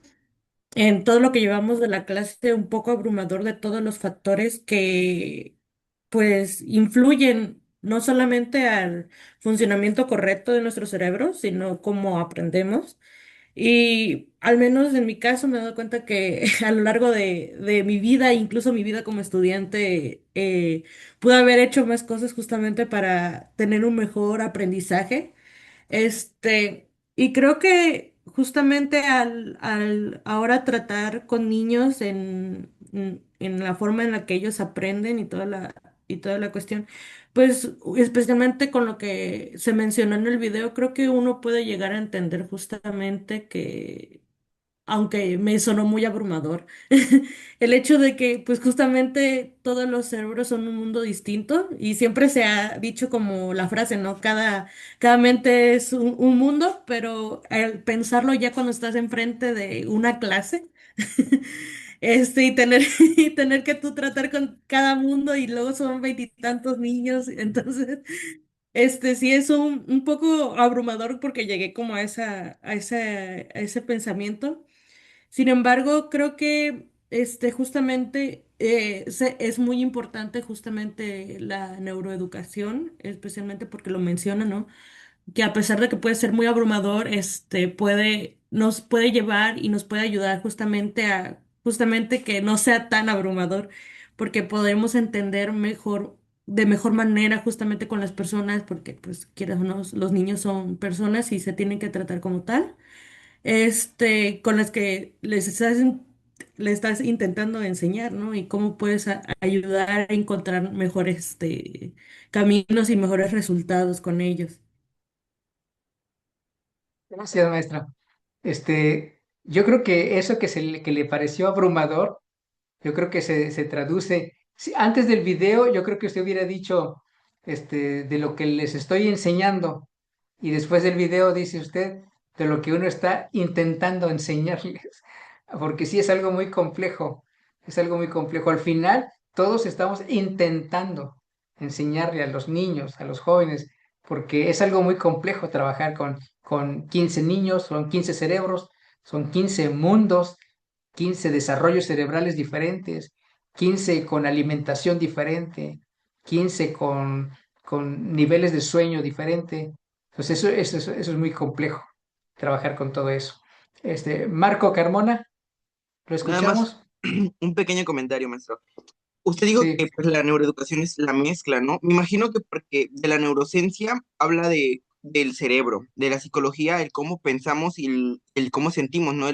Speaker 17: en todo lo que llevamos de la clase, un poco abrumador de todos los factores que, pues, influyen no solamente al funcionamiento correcto de nuestro cerebro, sino cómo aprendemos. Y al menos en mi caso me he dado cuenta que a lo largo de mi vida, incluso mi vida como estudiante, pude haber hecho más cosas justamente para tener un mejor aprendizaje. Y creo que justamente al ahora tratar con niños en la forma en la que ellos aprenden y toda la cuestión, pues especialmente con lo que se mencionó en el video, creo que uno puede llegar a entender justamente que aunque me sonó muy abrumador. El hecho de que, pues justamente todos los cerebros son un mundo distinto y siempre se ha dicho como la frase, ¿no? Cada mente es un mundo, pero al pensarlo ya cuando estás enfrente de una clase, y tener, y tener que tú tratar con cada mundo y luego son veintitantos niños, entonces, sí es un poco abrumador porque llegué como a ese pensamiento. Sin embargo, creo que justamente es muy importante justamente la neuroeducación, especialmente porque lo menciona, ¿no? Que a pesar de que puede ser muy abrumador, nos puede llevar y nos puede ayudar justamente que no sea tan abrumador, porque podemos entender de mejor manera justamente con las personas, porque pues quieras o no, los niños son personas y se tienen que tratar como tal con las que le estás intentando enseñar, ¿no? Y cómo puedes ayudar a encontrar mejores caminos y mejores resultados con ellos.
Speaker 2: Gracias, maestra. Yo creo que eso que le pareció abrumador, yo creo que se traduce. Sí, antes del video, yo creo que usted hubiera dicho de lo que les estoy enseñando, y después del video dice usted de lo que uno está intentando enseñarles, porque sí es algo muy complejo, es algo muy complejo. Al final, todos estamos intentando enseñarle a los niños, a los jóvenes, porque es algo muy complejo trabajar con 15 niños, son 15 cerebros, son 15 mundos, 15 desarrollos cerebrales diferentes, 15 con alimentación diferente, 15 con niveles de sueño diferente. Entonces eso es muy complejo, trabajar con todo eso. Marco Carmona, ¿lo
Speaker 18: Nada más
Speaker 2: escuchamos?
Speaker 18: un pequeño comentario, maestro. Usted dijo
Speaker 2: Sí,
Speaker 18: que pues, la neuroeducación es la mezcla, ¿no? Me imagino que porque de la neurociencia habla del cerebro, de la psicología, el cómo pensamos y el cómo sentimos, ¿no?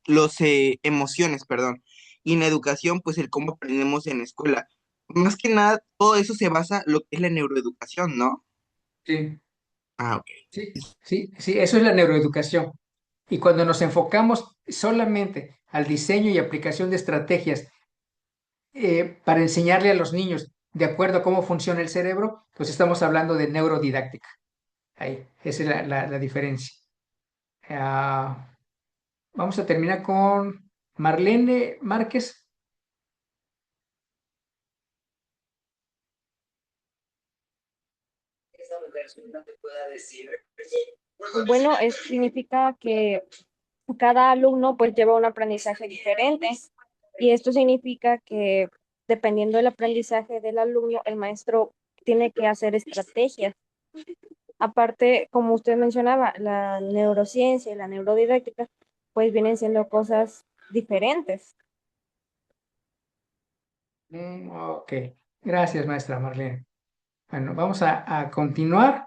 Speaker 18: Los emociones, perdón. Y en la educación, pues el cómo aprendemos en la escuela. Más que nada, todo eso se basa en lo que es la neuroeducación, ¿no?
Speaker 2: sí,
Speaker 18: Ah, ok.
Speaker 2: sí, eso es la neuroeducación. Y cuando nos enfocamos solamente al diseño y aplicación de estrategias para enseñarle a los niños de acuerdo a cómo funciona el cerebro, pues estamos hablando de neurodidáctica. Ahí, esa es la diferencia. Ah, vamos a terminar con Marlene Márquez.
Speaker 19: Bueno, significa que cada alumno pues lleva un aprendizaje diferente y esto significa que dependiendo del aprendizaje del alumno, el maestro tiene que hacer estrategias. Aparte, como usted mencionaba, la neurociencia y la neurodidáctica pues vienen siendo cosas diferentes.
Speaker 2: Ok, gracias maestra Marlene. Bueno, vamos a continuar.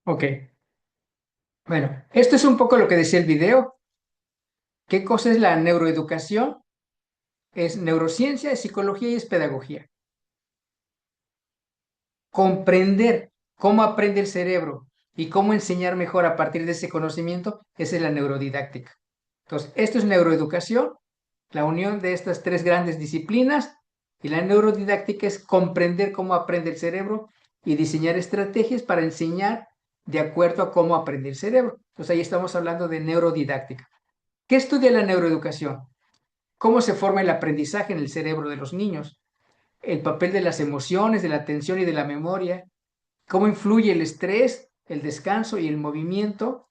Speaker 2: Ok. Bueno, esto es un poco lo que decía el video. ¿Qué cosa es la neuroeducación? Es neurociencia, es psicología y es pedagogía. Comprender cómo aprende el cerebro y cómo enseñar mejor a partir de ese conocimiento, esa es la neurodidáctica. Entonces, esto es neuroeducación, la unión de estas tres grandes disciplinas, y la neurodidáctica es comprender cómo aprende el cerebro y diseñar estrategias para enseñar de acuerdo a cómo aprende el cerebro. Entonces, ahí estamos hablando de neurodidáctica. ¿Qué estudia la neuroeducación? ¿Cómo se forma el aprendizaje en el cerebro de los niños? El papel de las emociones, de la atención y de la memoria, cómo influye el estrés, el descanso y el movimiento,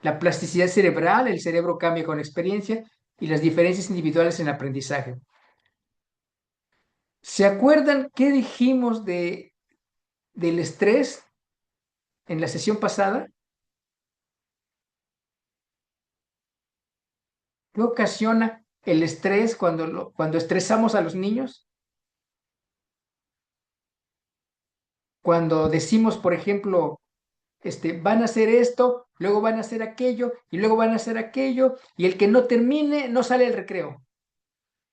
Speaker 2: la plasticidad cerebral, el cerebro cambia con experiencia y las diferencias individuales en aprendizaje. ¿Se acuerdan qué dijimos del estrés en la sesión pasada? ¿Qué ocasiona el estrés cuando estresamos a los niños? Cuando decimos, por ejemplo, van a hacer esto, luego van a hacer aquello, y luego van a hacer aquello, y el que no termine no sale al recreo,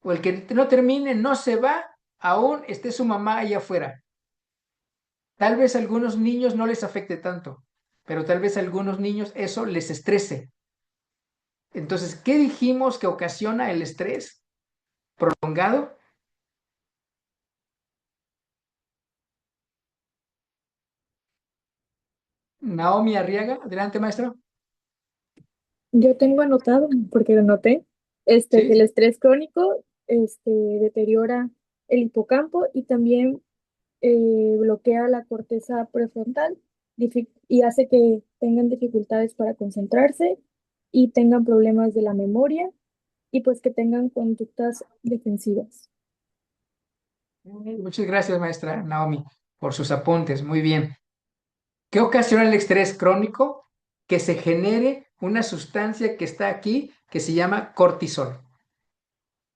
Speaker 2: o el que no termine no se va, aún esté su mamá allá afuera. Tal vez a algunos niños no les afecte tanto, pero tal vez a algunos niños eso les estrese. Entonces, ¿qué dijimos que ocasiona el estrés prolongado? Naomi Arriaga, adelante, maestro.
Speaker 7: Yo tengo anotado, porque lo noté, que el
Speaker 2: Sí.
Speaker 7: estrés crónico, deteriora el hipocampo y también bloquea la corteza prefrontal y hace que tengan dificultades para concentrarse y tengan problemas de la memoria y pues que tengan conductas defensivas.
Speaker 2: Muchas gracias, maestra Naomi, por sus apuntes. Muy bien. ¿Qué ocasiona el estrés crónico? Que se genere una sustancia que está aquí que se llama cortisol.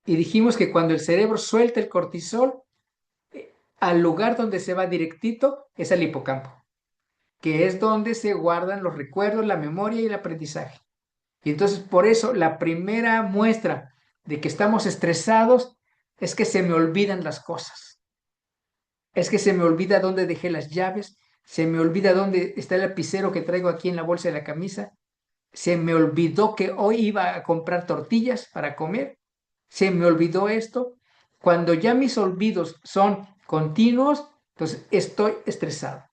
Speaker 2: Y dijimos que cuando el cerebro suelta el cortisol, al lugar donde se va directito es al hipocampo, que es donde se guardan los recuerdos, la memoria y el aprendizaje. Y entonces por eso la primera muestra de que estamos estresados es que se me olvidan las cosas. Es que se me olvida dónde dejé las llaves, se me olvida dónde está el lapicero que traigo aquí en la bolsa de la camisa, se me olvidó que hoy iba a comprar tortillas para comer, se me olvidó esto. Cuando ya mis olvidos son continuos, entonces estoy estresado.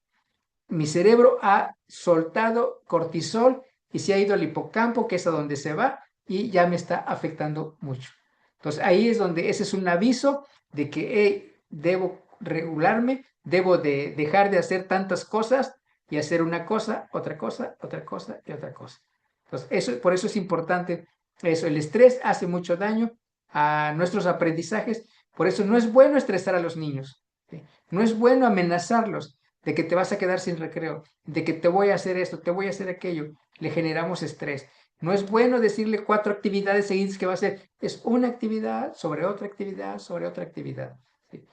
Speaker 2: Mi cerebro ha soltado cortisol y se ha ido al hipocampo, que es a donde se va, y ya me está afectando mucho. Entonces ahí es donde ese es un aviso de que hey, debo regularme, debo de dejar de hacer tantas cosas y hacer una cosa, otra cosa, otra cosa y otra cosa. Entonces por eso es importante eso. El estrés hace mucho daño a nuestros aprendizajes, por eso no es bueno estresar a los niños, ¿sí? No es bueno amenazarlos de que te vas a quedar sin recreo, de que te voy a hacer esto, te voy a hacer aquello. Le generamos estrés. No es bueno decirle 4 actividades seguidas que va a hacer. Es una actividad sobre otra actividad sobre otra actividad. ¿Sí?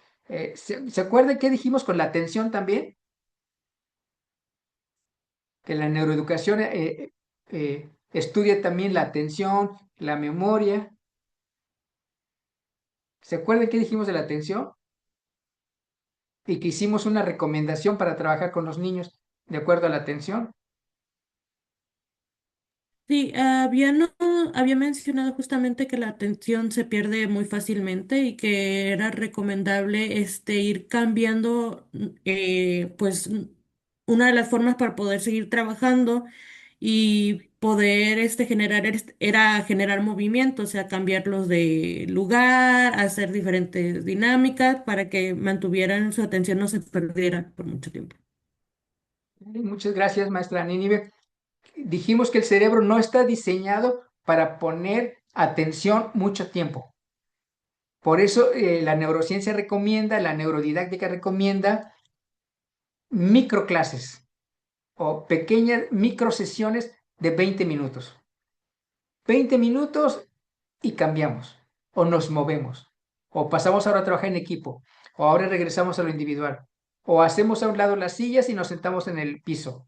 Speaker 2: ¿Se acuerdan qué dijimos con la atención también? Que la neuroeducación estudia también la atención, la memoria. ¿Se acuerdan qué dijimos de la atención? Y que hicimos una recomendación para trabajar con los niños de acuerdo a la atención.
Speaker 17: Sí, había mencionado justamente que la atención se pierde muy fácilmente y que era recomendable ir cambiando pues una de las formas para poder seguir trabajando y poder era generar movimiento, o sea, cambiarlos de lugar, hacer diferentes dinámicas para que mantuvieran su atención, no se perdiera por mucho tiempo.
Speaker 2: Muchas gracias, maestra Nínive. dijimos que el cerebro no está diseñado para poner atención mucho tiempo. Por eso la neurociencia recomienda, la neurodidáctica recomienda microclases o pequeñas microsesiones de 20 minutos. 20 minutos y cambiamos, o nos movemos, o pasamos ahora a trabajar en equipo, o ahora regresamos a lo individual, o hacemos a un lado las sillas y nos sentamos en el piso,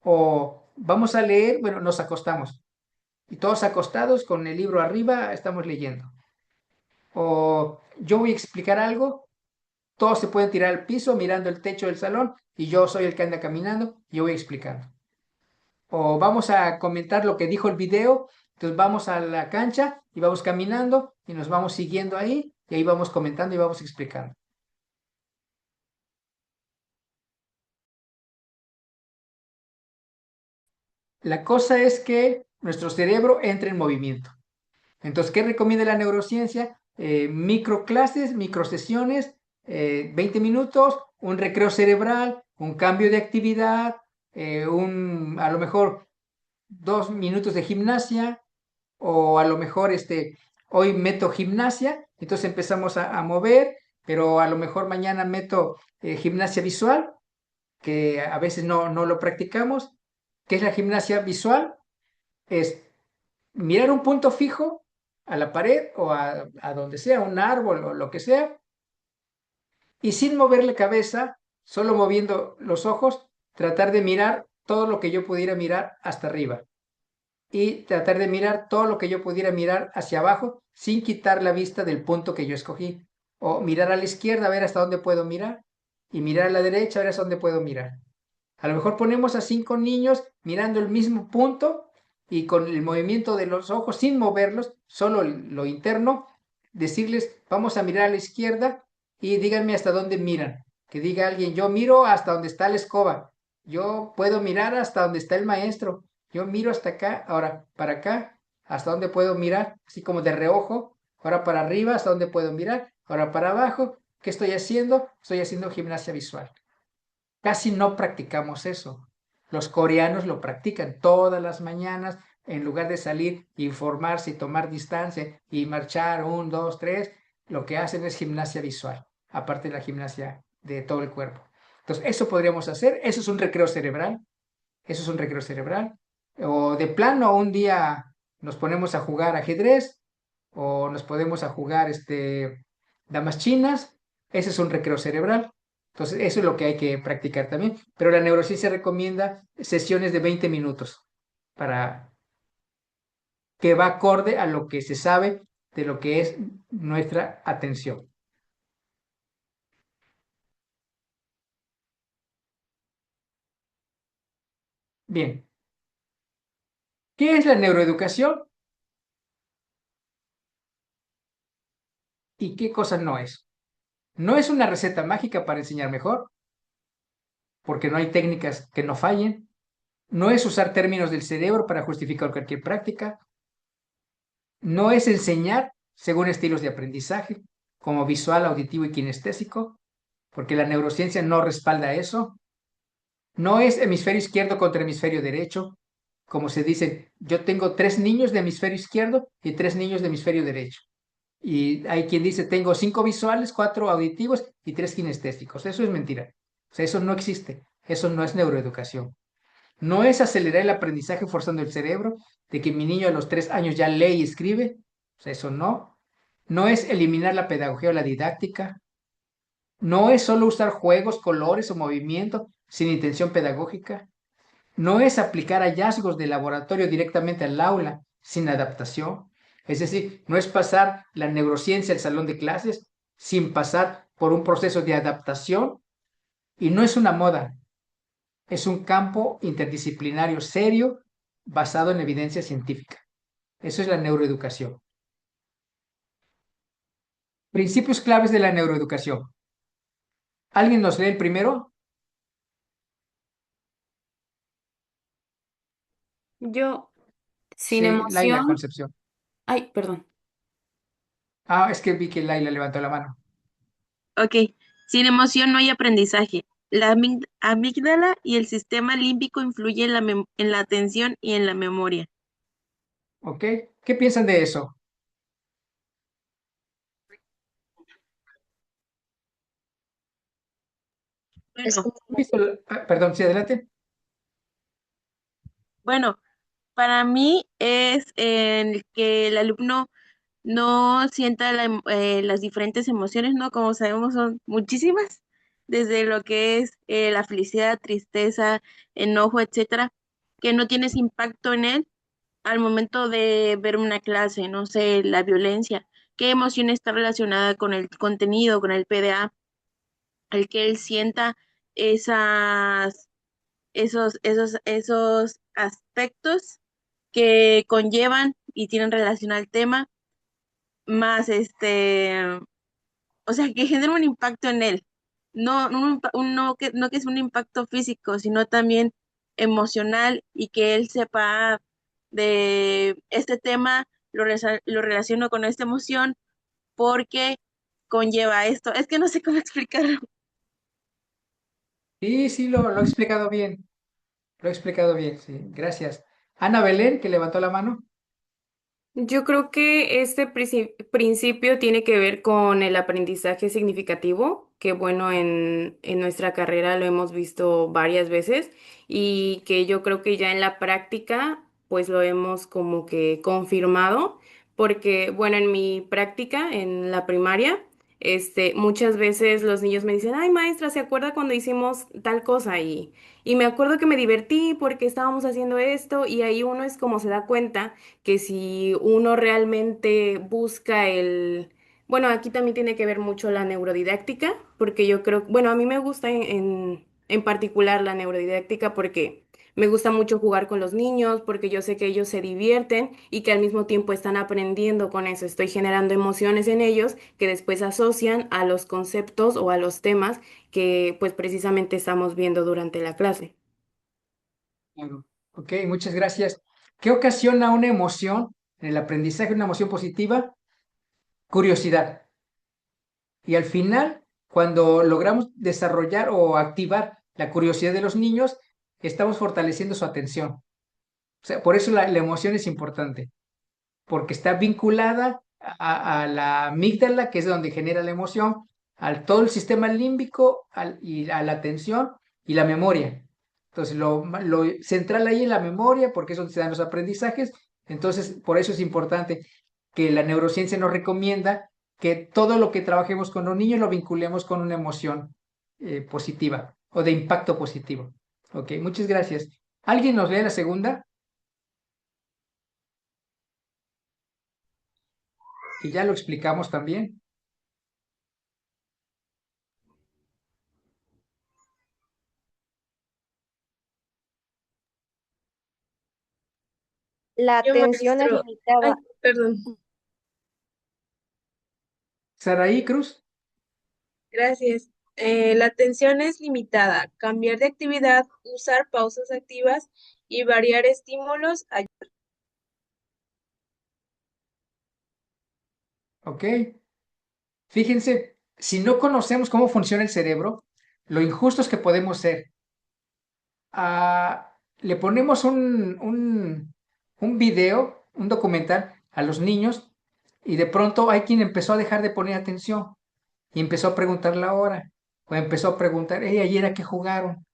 Speaker 2: o vamos a leer, bueno, nos acostamos, y todos acostados con el libro arriba estamos leyendo, o yo voy a explicar algo, todos se pueden tirar al piso mirando el techo del salón, y yo soy el que anda caminando, y yo voy explicando. O vamos a comentar lo que dijo el video, entonces vamos a la cancha y vamos caminando y nos vamos siguiendo ahí y ahí vamos comentando y vamos explicando. La cosa es que nuestro cerebro entre en movimiento. Entonces, ¿qué recomienda la neurociencia? Microclases, microsesiones, 20 minutos, un recreo cerebral, un cambio de actividad, a lo mejor 2 minutos de gimnasia, o a lo mejor hoy meto gimnasia, entonces empezamos a mover, pero a lo mejor mañana meto gimnasia visual, que a veces no lo practicamos. ¿Qué es la gimnasia visual? Es mirar un punto fijo a la pared o a donde sea, un árbol o lo que sea, y sin mover la cabeza, solo moviendo los ojos, tratar de mirar todo lo que yo pudiera mirar hasta arriba y tratar de mirar todo lo que yo pudiera mirar hacia abajo sin quitar la vista del punto que yo escogí. O mirar a la izquierda a ver hasta dónde puedo mirar y mirar a la derecha a ver hasta dónde puedo mirar. A lo mejor ponemos a 5 niños mirando el mismo punto y con el movimiento de los ojos sin moverlos, solo lo interno, decirles vamos a mirar a la izquierda y díganme hasta dónde miran. Que diga alguien, yo miro hasta donde está la escoba, yo puedo mirar hasta donde está el maestro, yo miro hasta acá, ahora para acá, hasta donde puedo mirar, así como de reojo, ahora para arriba, hasta donde puedo mirar, ahora para abajo. ¿Qué estoy haciendo? Estoy haciendo gimnasia visual. Casi no practicamos eso. Los coreanos lo practican todas las mañanas, en lugar de salir, informarse y tomar distancia y marchar 1, 2, 3, lo que hacen es gimnasia visual, aparte de la gimnasia de todo el cuerpo. Entonces, eso podríamos hacer, eso es un recreo cerebral, eso es un recreo cerebral. O de plano, un día nos ponemos a jugar ajedrez, o nos podemos a jugar damas chinas, ese es un recreo cerebral. Entonces, eso es lo que hay que practicar también. Pero la neurociencia recomienda sesiones de 20 minutos para que va acorde a lo que se sabe de lo que es nuestra atención. Bien. ¿Qué es la neuroeducación? ¿Y qué cosa no es? No es una receta mágica para enseñar mejor, porque no hay técnicas que no fallen. No es usar términos del cerebro para justificar cualquier práctica. No es enseñar según estilos de aprendizaje, como visual, auditivo y kinestésico, porque la neurociencia no respalda eso. No es hemisferio izquierdo contra hemisferio derecho, como se dice, yo tengo 3 niños de hemisferio izquierdo y 3 niños de hemisferio derecho. Y hay quien dice, tengo 5 visuales, 4 auditivos y 3 kinestésicos. Eso es mentira. O sea, eso no existe. Eso no es neuroeducación. No es acelerar el aprendizaje forzando el cerebro, de que mi niño a los 3 años ya lee y escribe. O sea, eso no. No es eliminar la pedagogía o la didáctica. No es solo usar juegos, colores o movimiento sin intención pedagógica. No es aplicar hallazgos de laboratorio directamente al aula sin adaptación. Es decir, no es pasar la neurociencia al salón de clases sin pasar por un proceso de adaptación. Y no es una moda, es un campo interdisciplinario serio basado en evidencia científica. Eso es la neuroeducación. Principios claves de la neuroeducación. ¿Alguien nos lee el primero?
Speaker 13: Yo, sin
Speaker 2: Sí, Laila
Speaker 13: emoción.
Speaker 2: Concepción.
Speaker 13: Ay, perdón.
Speaker 2: Ah, es que vi que Laila levantó la mano.
Speaker 10: Ok, sin emoción no hay aprendizaje. La amígdala y el sistema límbico influyen en la atención y en la memoria.
Speaker 2: ¿Ok? ¿Qué piensan de eso?
Speaker 10: Bueno,
Speaker 2: Perdón, sí, adelante.
Speaker 10: bueno, para mí es el que el alumno no sienta las diferentes emociones, ¿no? Como sabemos, son muchísimas, desde lo que es la felicidad, tristeza, enojo, etcétera, que no tienes impacto en él al momento de ver una clase, no sé, la violencia, qué emoción está relacionada con el contenido, con el PDA, el que él sienta esas, esos aspectos que conllevan y tienen relación al tema, más o sea, que genera un impacto en él. No que es un impacto físico, sino también emocional y que él sepa de este tema, lo relaciono con esta emoción porque conlleva esto. Es que no sé cómo explicarlo.
Speaker 2: Sí, sí, lo he explicado bien. Lo he explicado bien, sí. Gracias. Ana Belén, que levantó la mano.
Speaker 13: Yo creo que este principio tiene que ver con el aprendizaje significativo, que bueno, en nuestra carrera lo hemos visto varias veces y que yo creo que ya en la práctica pues lo hemos como que confirmado, porque bueno, en mi práctica en la primaria, muchas veces los niños me dicen, ay maestra, ¿se acuerda cuando hicimos tal cosa? Y me acuerdo que me divertí porque estábamos haciendo esto y ahí uno es como se da cuenta que si uno realmente busca bueno, aquí también tiene que ver mucho la neurodidáctica, porque yo creo, bueno, a mí me gusta en particular la neurodidáctica porque me gusta mucho jugar con los niños, porque yo sé que ellos se divierten y que al mismo tiempo están aprendiendo con eso. Estoy generando emociones en ellos que después asocian a los conceptos o a los temas que pues precisamente estamos viendo durante la clase.
Speaker 2: Claro. Ok, muchas gracias. ¿Qué ocasiona una emoción en el aprendizaje, una emoción positiva? Curiosidad. Y al final, cuando logramos desarrollar o activar la curiosidad de los niños, estamos fortaleciendo su atención. O sea, por eso la emoción es importante, porque está vinculada a la amígdala, que es donde genera la emoción, al todo el sistema límbico y a la atención y la memoria. Entonces, lo central ahí es la memoria, porque es donde se dan los aprendizajes. Entonces, por eso es importante que la neurociencia nos recomienda que todo lo que trabajemos con los niños lo vinculemos con una emoción positiva o de impacto positivo. Ok, muchas gracias. ¿Alguien nos lee la segunda? Y ya lo explicamos también.
Speaker 19: La
Speaker 12: Yo,
Speaker 19: atención es
Speaker 12: maestro, ay,
Speaker 19: limitada.
Speaker 12: perdón,
Speaker 2: Saraí Cruz.
Speaker 12: gracias. La atención es limitada. Cambiar de actividad, usar pausas activas y variar estímulos.
Speaker 2: Ok. Fíjense, si no conocemos cómo funciona el cerebro, lo injustos que podemos ser. Le ponemos un video, un documental a los niños y de pronto hay quien empezó a dejar de poner atención y empezó a preguntar la hora o empezó a preguntar, hey, ayer a qué jugaron,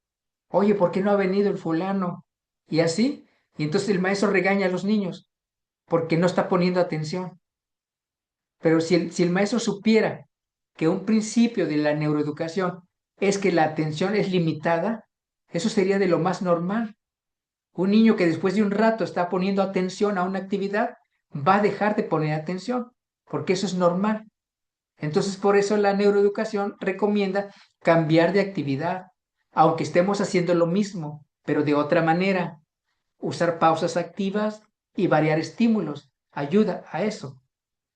Speaker 2: oye, ¿por qué no ha venido el fulano? Y así, y entonces el maestro regaña a los niños porque no está poniendo atención. Pero si el maestro supiera que un principio de la neuroeducación es que la atención es limitada, eso sería de lo más normal. Un niño que después de un rato está poniendo atención a una actividad va a dejar de poner atención, porque eso es normal. Entonces, por eso la neuroeducación recomienda cambiar de actividad, aunque estemos haciendo lo mismo, pero de otra manera. Usar pausas activas y variar estímulos ayuda a eso.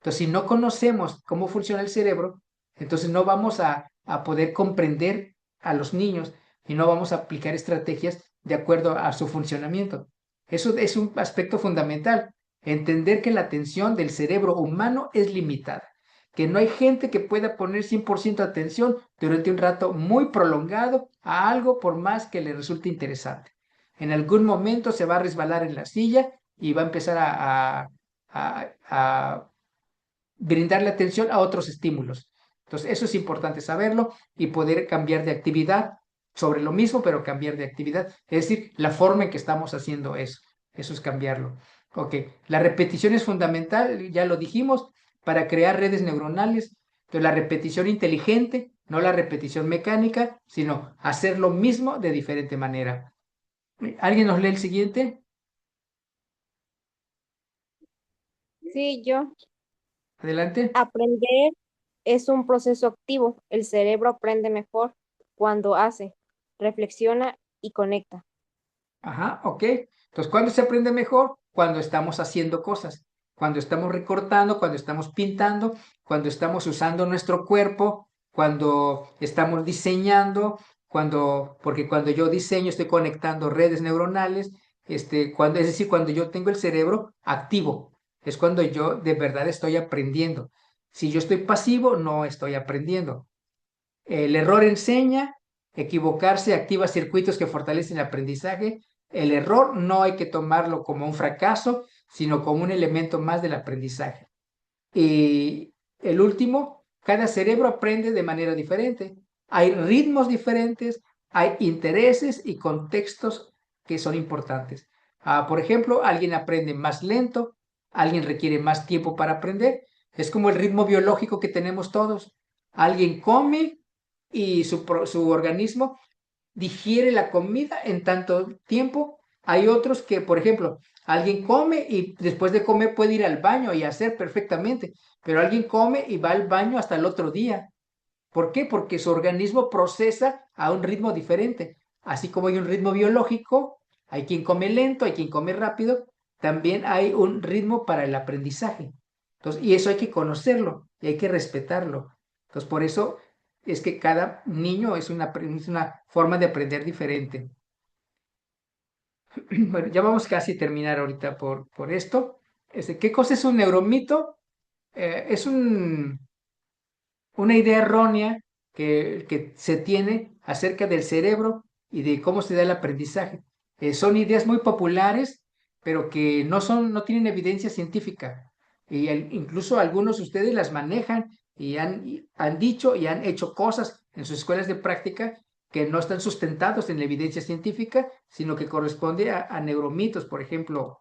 Speaker 2: Entonces, si no conocemos cómo funciona el cerebro, entonces no vamos a poder comprender a los niños y no vamos a aplicar estrategias de acuerdo a su funcionamiento. Eso es un aspecto fundamental, entender que la atención del cerebro humano es limitada. que no hay gente que pueda poner 100% atención durante un rato muy prolongado a algo por más que le resulte interesante. En algún momento se va a resbalar en la silla y va a empezar a brindarle atención a otros estímulos. Entonces, eso es importante saberlo y poder cambiar de actividad sobre lo mismo, pero cambiar de actividad. Es decir, la forma en que estamos haciendo eso. Eso es cambiarlo. Ok, la repetición es fundamental, ya lo dijimos, para crear redes neuronales. Entonces, la repetición inteligente, no la repetición mecánica, sino hacer lo mismo de diferente manera. ¿Alguien nos lee el siguiente?
Speaker 19: Sí, yo.
Speaker 2: Adelante.
Speaker 19: Aprender es un proceso activo. El cerebro aprende mejor cuando hace, reflexiona y conecta.
Speaker 2: Ajá, ok. Entonces, ¿cuándo se aprende mejor? Cuando estamos haciendo cosas, cuando estamos recortando, cuando estamos pintando, cuando estamos usando nuestro cuerpo, cuando estamos diseñando, porque cuando yo diseño estoy conectando redes neuronales, es decir, cuando yo tengo el cerebro activo, es cuando yo de verdad estoy aprendiendo. Si yo estoy pasivo, no estoy aprendiendo. El error enseña, equivocarse activa circuitos que fortalecen el aprendizaje. El error no hay que tomarlo como un fracaso, sino como un elemento más del aprendizaje. Y el último, cada cerebro aprende de manera diferente. Hay ritmos diferentes, hay intereses y contextos que son importantes. Por ejemplo, alguien aprende más lento, alguien requiere más tiempo para aprender. Es como el ritmo biológico que tenemos todos. Alguien come y su organismo digiere la comida en tanto tiempo. Hay otros que, por ejemplo, alguien come y después de comer puede ir al baño y hacer perfectamente, pero alguien come y va al baño hasta el otro día. ¿Por qué? Porque su organismo procesa a un ritmo diferente. Así como hay un ritmo biológico, hay quien come lento, hay quien come rápido, también hay un ritmo para el aprendizaje. Entonces, y eso hay que conocerlo y hay que respetarlo. Entonces, por eso es que cada niño es una forma de aprender diferente. Bueno, ya vamos casi a terminar ahorita por esto. ¿Qué cosa es un neuromito? Es una idea errónea que se tiene acerca del cerebro y de cómo se da el aprendizaje. Son ideas muy populares, pero que no tienen evidencia científica. Y incluso algunos de ustedes las manejan y han dicho y han hecho cosas en sus escuelas de práctica que no están sustentados en la evidencia científica, sino que corresponde a neuromitos. Por ejemplo,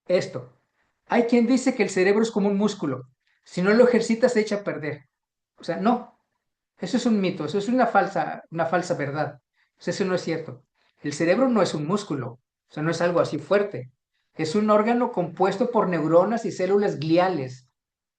Speaker 2: esto. Hay quien dice que el cerebro es como un músculo. Si no lo ejercitas, se echa a perder. O sea, no. Eso es un mito, eso es una falsa verdad. O sea, eso no es cierto. El cerebro no es un músculo, o sea, no es algo así fuerte. Es un órgano compuesto por neuronas y células gliales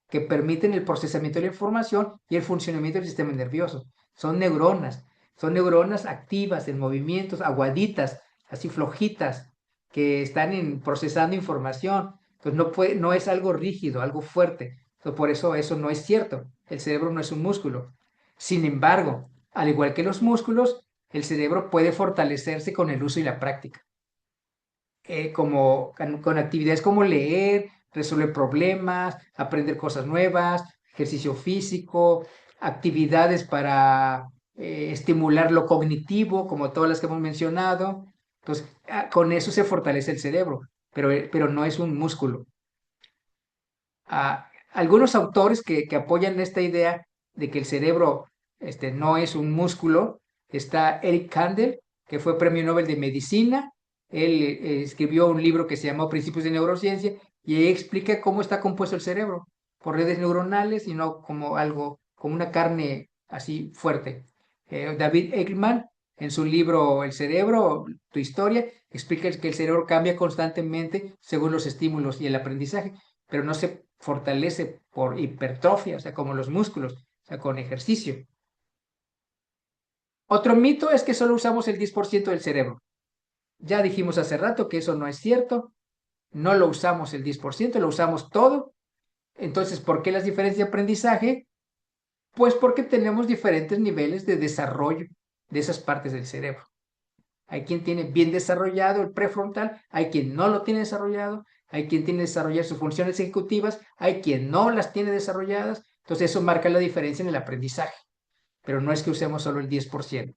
Speaker 2: que permiten el procesamiento de la información y el funcionamiento del sistema nervioso. Son neuronas activas, en movimientos, aguaditas, así flojitas, que están procesando información. Entonces no es algo rígido, algo fuerte. Entonces, por eso no es cierto. El cerebro no es un músculo. Sin embargo, al igual que los músculos, el cerebro puede fortalecerse con el uso y la práctica. Con actividades como leer, resolver problemas, aprender cosas nuevas, ejercicio físico, actividades para estimular lo cognitivo, como todas las que hemos mencionado. Entonces, con eso se fortalece el cerebro, pero no es un músculo. Algunos autores que apoyan esta idea de que el cerebro no es un músculo, está Eric Kandel, que fue premio Nobel de Medicina. Él escribió un libro que se llamó Principios de Neurociencia y ahí explica cómo está compuesto el cerebro, por redes neuronales y no como una carne así fuerte. David Eggman, en su libro El cerebro, tu historia, explica que el cerebro cambia constantemente según los estímulos y el aprendizaje, pero no se fortalece por hipertrofia, o sea, como los músculos, o sea, con ejercicio. Otro mito es que solo usamos el 10% del cerebro. Ya dijimos hace rato que eso no es cierto, no lo usamos el 10%, lo usamos todo. Entonces, ¿por qué las diferencias de aprendizaje? Pues porque tenemos diferentes niveles de desarrollo de esas partes del cerebro. Hay quien tiene bien desarrollado el prefrontal, hay quien no lo tiene desarrollado, hay quien tiene que desarrollar sus funciones ejecutivas, hay quien no las tiene desarrolladas, entonces eso marca la diferencia en el aprendizaje, pero no es que usemos solo el 10%.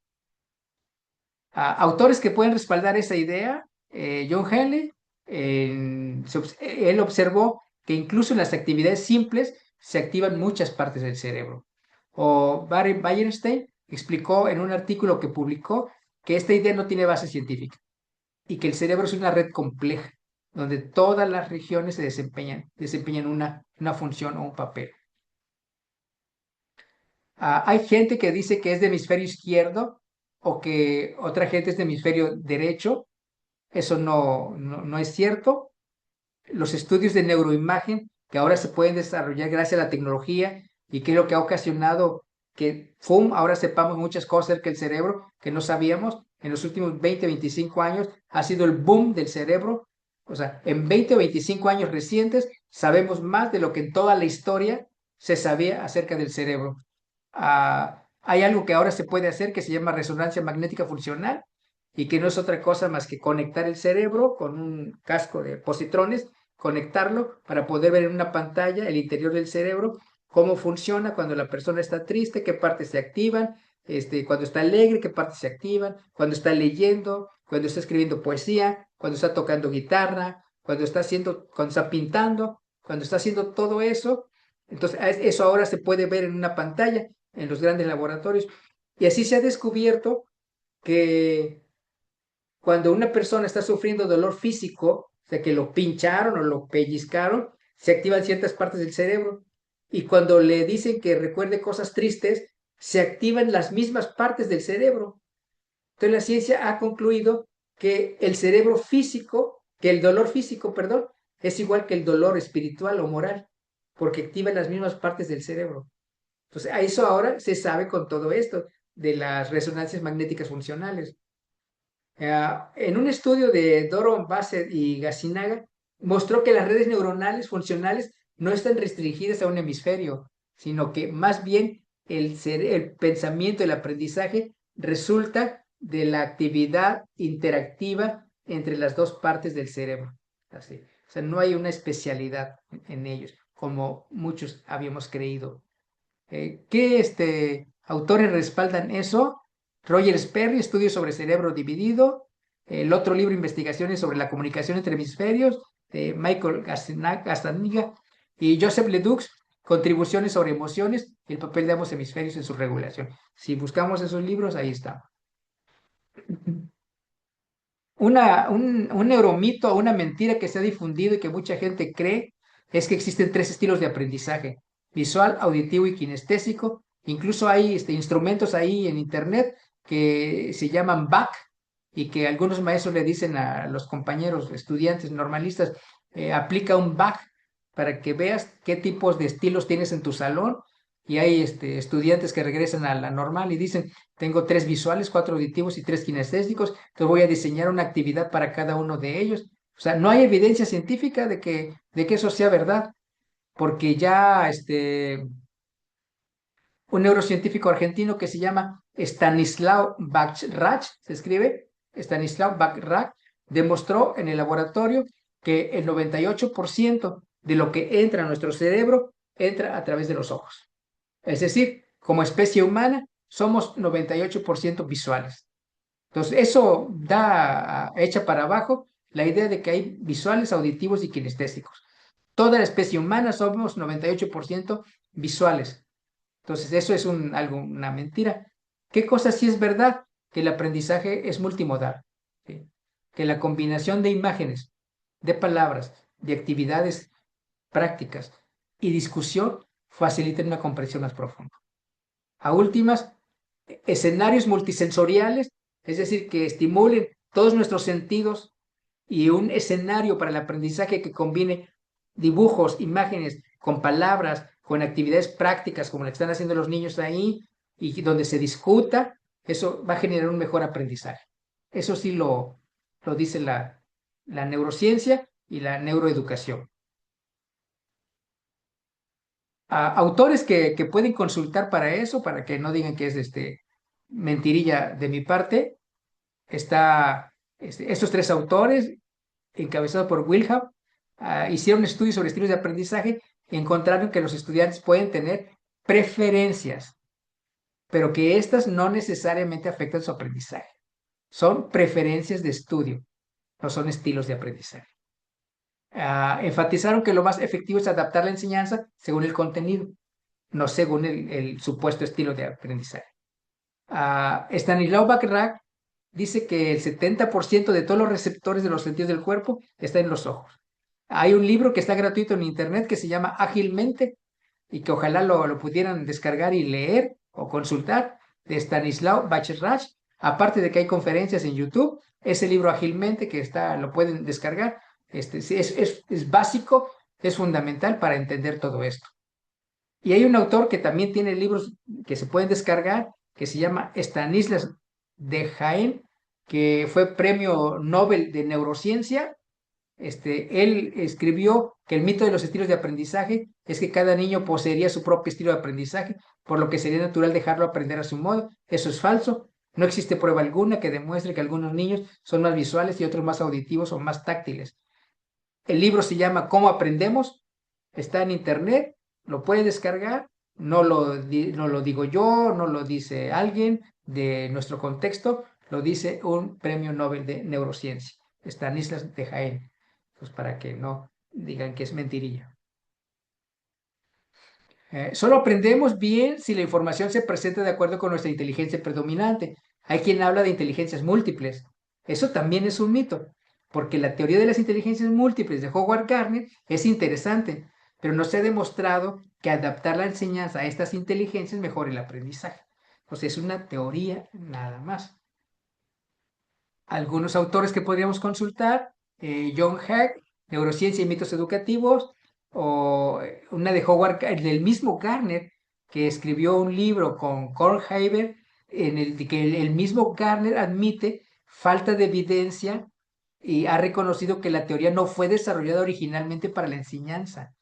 Speaker 2: Autores que pueden respaldar esa idea, John Henley, él observó que incluso en las actividades simples se activan muchas partes del cerebro. O Barry Bernstein explicó en un artículo que publicó que esta idea no tiene base científica y que el cerebro es una red compleja donde todas las regiones se desempeñan una función o un papel. Hay gente que dice que es de hemisferio izquierdo o que otra gente es de hemisferio derecho. Eso no es cierto. Los estudios de neuroimagen que ahora se pueden desarrollar gracias a la tecnología y que es lo que ha ocasionado que ahora sepamos muchas cosas acerca del cerebro que no sabíamos en los últimos 20, 25 años, ha sido el boom del cerebro. O sea, en 20 o 25 años recientes sabemos más de lo que en toda la historia se sabía acerca del cerebro. Hay algo que ahora se puede hacer que se llama resonancia magnética funcional y que no es otra cosa más que conectar el cerebro con un casco de positrones, conectarlo para poder ver en una pantalla el interior del cerebro, cómo funciona cuando la persona está triste, qué partes se activan, cuando está alegre, qué partes se activan, cuando está leyendo, cuando está escribiendo poesía, cuando está tocando guitarra, cuando está pintando, cuando está haciendo todo eso. Entonces, eso ahora se puede ver en una pantalla en los grandes laboratorios. Y así se ha descubierto que cuando una persona está sufriendo dolor físico, o sea, que lo pincharon o lo pellizcaron, se activan ciertas partes del cerebro. Y cuando le dicen que recuerde cosas tristes, se activan las mismas partes del cerebro. Entonces la ciencia ha concluido que el cerebro físico, que el dolor físico, perdón, es igual que el dolor espiritual o moral, porque activa las mismas partes del cerebro. Entonces, a eso ahora se sabe con todo esto de las resonancias magnéticas funcionales. En un estudio de Doron, Bassett y Gacinaga, mostró que las redes neuronales funcionales no están restringidas a un hemisferio, sino que más bien el pensamiento, el aprendizaje resulta de la actividad interactiva entre las dos partes del cerebro. Así. O sea, no hay una especialidad en ellos, como muchos habíamos creído. ¿Qué autores respaldan eso? Roger Sperry, Estudios sobre cerebro dividido. El otro libro, Investigaciones sobre la comunicación entre hemisferios, de Michael Gastaniga. Y Joseph Ledoux, Contribuciones sobre emociones y el papel de ambos hemisferios en su regulación. Si buscamos esos libros, ahí está. Un neuromito, una mentira que se ha difundido y que mucha gente cree es que existen 3 estilos de aprendizaje: visual, auditivo y kinestésico. Incluso hay instrumentos ahí en internet que se llaman BAC y que algunos maestros le dicen a los compañeros estudiantes normalistas, aplica un BAC para que veas qué tipos de estilos tienes en tu salón. Y hay estudiantes que regresan a la normal y dicen, tengo 3 visuales, 4 auditivos y 3 kinestésicos, entonces voy a diseñar una actividad para cada uno de ellos. O sea, no hay evidencia científica de que eso sea verdad, porque ya un neurocientífico argentino que se llama Stanislav Bachrach, se escribe Stanislav Bachrach, demostró en el laboratorio que el 98% de lo que entra a nuestro cerebro entra a través de los ojos. Es decir, como especie humana, somos 98% visuales. Entonces, eso echa para abajo la idea de que hay visuales, auditivos y kinestésicos. Toda la especie humana somos 98% visuales. Entonces, eso es una mentira. ¿Qué cosa sí es verdad? Que el aprendizaje es multimodal. ¿Sí? Que la combinación de imágenes, de palabras, de actividades prácticas y discusión faciliten una comprensión más profunda. A últimas, escenarios multisensoriales, es decir, que estimulen todos nuestros sentidos y un escenario para el aprendizaje que combine dibujos, imágenes, con palabras, con actividades prácticas como las que están haciendo los niños ahí y donde se discuta, eso va a generar un mejor aprendizaje. Eso sí lo dice la neurociencia y la neuroeducación. Autores que pueden consultar para eso, para que no digan que es mentirilla de mi parte, está estos 3 autores, encabezados por Wilhelm, hicieron estudios sobre estilos de aprendizaje y encontraron que los estudiantes pueden tener preferencias, pero que estas no necesariamente afectan su aprendizaje. Son preferencias de estudio, no son estilos de aprendizaje. Enfatizaron que lo más efectivo es adaptar la enseñanza según el contenido, no según el supuesto estilo de aprendizaje. Stanislaw Bachrach dice que el 70% de todos los receptores de los sentidos del cuerpo está en los ojos. Hay un libro que está gratuito en internet que se llama Ágilmente y que ojalá lo pudieran descargar y leer o consultar, de Stanislaw Bachrach. Aparte de que hay conferencias en YouTube, ese libro Ágilmente que lo pueden descargar. Sí, es básico, es fundamental para entender todo esto. Y hay un autor que también tiene libros que se pueden descargar, que se llama Stanislas Dehaene, que fue premio Nobel de Neurociencia. Él escribió que el mito de los estilos de aprendizaje es que cada niño poseería su propio estilo de aprendizaje, por lo que sería natural dejarlo aprender a su modo. Eso es falso. No existe prueba alguna que demuestre que algunos niños son más visuales y otros más auditivos o más táctiles. El libro se llama ¿Cómo aprendemos? Está en internet, lo puede descargar. No lo digo yo, no lo dice alguien de nuestro contexto, lo dice un premio Nobel de Neurociencia, Stanislas Dehaene, pues para que no digan que es mentirilla. Solo aprendemos bien si la información se presenta de acuerdo con nuestra inteligencia predominante. Hay quien habla de inteligencias múltiples. Eso también es un mito, porque la teoría de las inteligencias múltiples de Howard Gardner es interesante, pero no se ha demostrado que adaptar la enseñanza a estas inteligencias mejore el aprendizaje. Pues es una teoría nada más. Algunos autores que podríamos consultar, John Hack, Neurociencia y mitos educativos, o una de del mismo Gardner, que escribió un libro con Kornheimer, en el que el mismo Gardner admite falta de evidencia y ha reconocido que la teoría no fue desarrollada originalmente para la enseñanza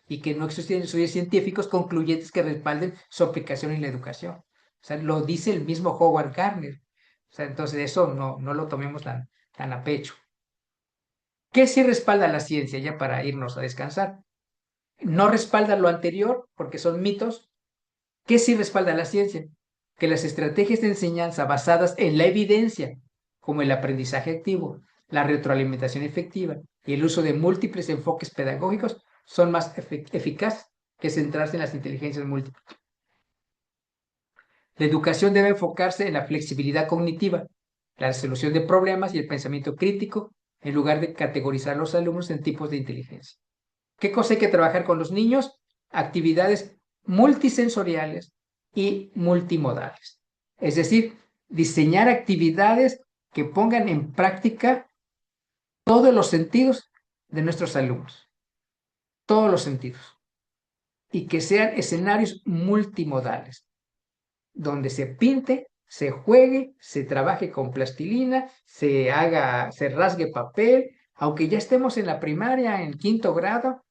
Speaker 2: y que no existen estudios científicos concluyentes que respalden su aplicación en la educación. O sea, lo dice el mismo Howard Gardner. O sea, entonces eso no lo tomemos tan a pecho. ¿Qué sí respalda la ciencia ya para irnos a descansar? No respalda lo anterior porque son mitos. ¿Qué sí respalda la ciencia? Que las estrategias de enseñanza basadas en la evidencia, como el aprendizaje activo, la retroalimentación efectiva y el uso de múltiples enfoques pedagógicos, son más eficaces que centrarse en las inteligencias múltiples. La educación debe enfocarse en la flexibilidad cognitiva, la resolución de problemas y el pensamiento crítico, en lugar de categorizar a los alumnos en tipos de inteligencia. ¿Qué cosa hay que trabajar con los niños? Actividades multisensoriales y multimodales. Es decir, diseñar actividades que pongan en práctica todos los sentidos de nuestros alumnos. Todos los sentidos. Y que sean escenarios multimodales, donde se pinte, se juegue, se trabaje con plastilina, se rasgue papel. Aunque ya estemos en la primaria, en 5º grado,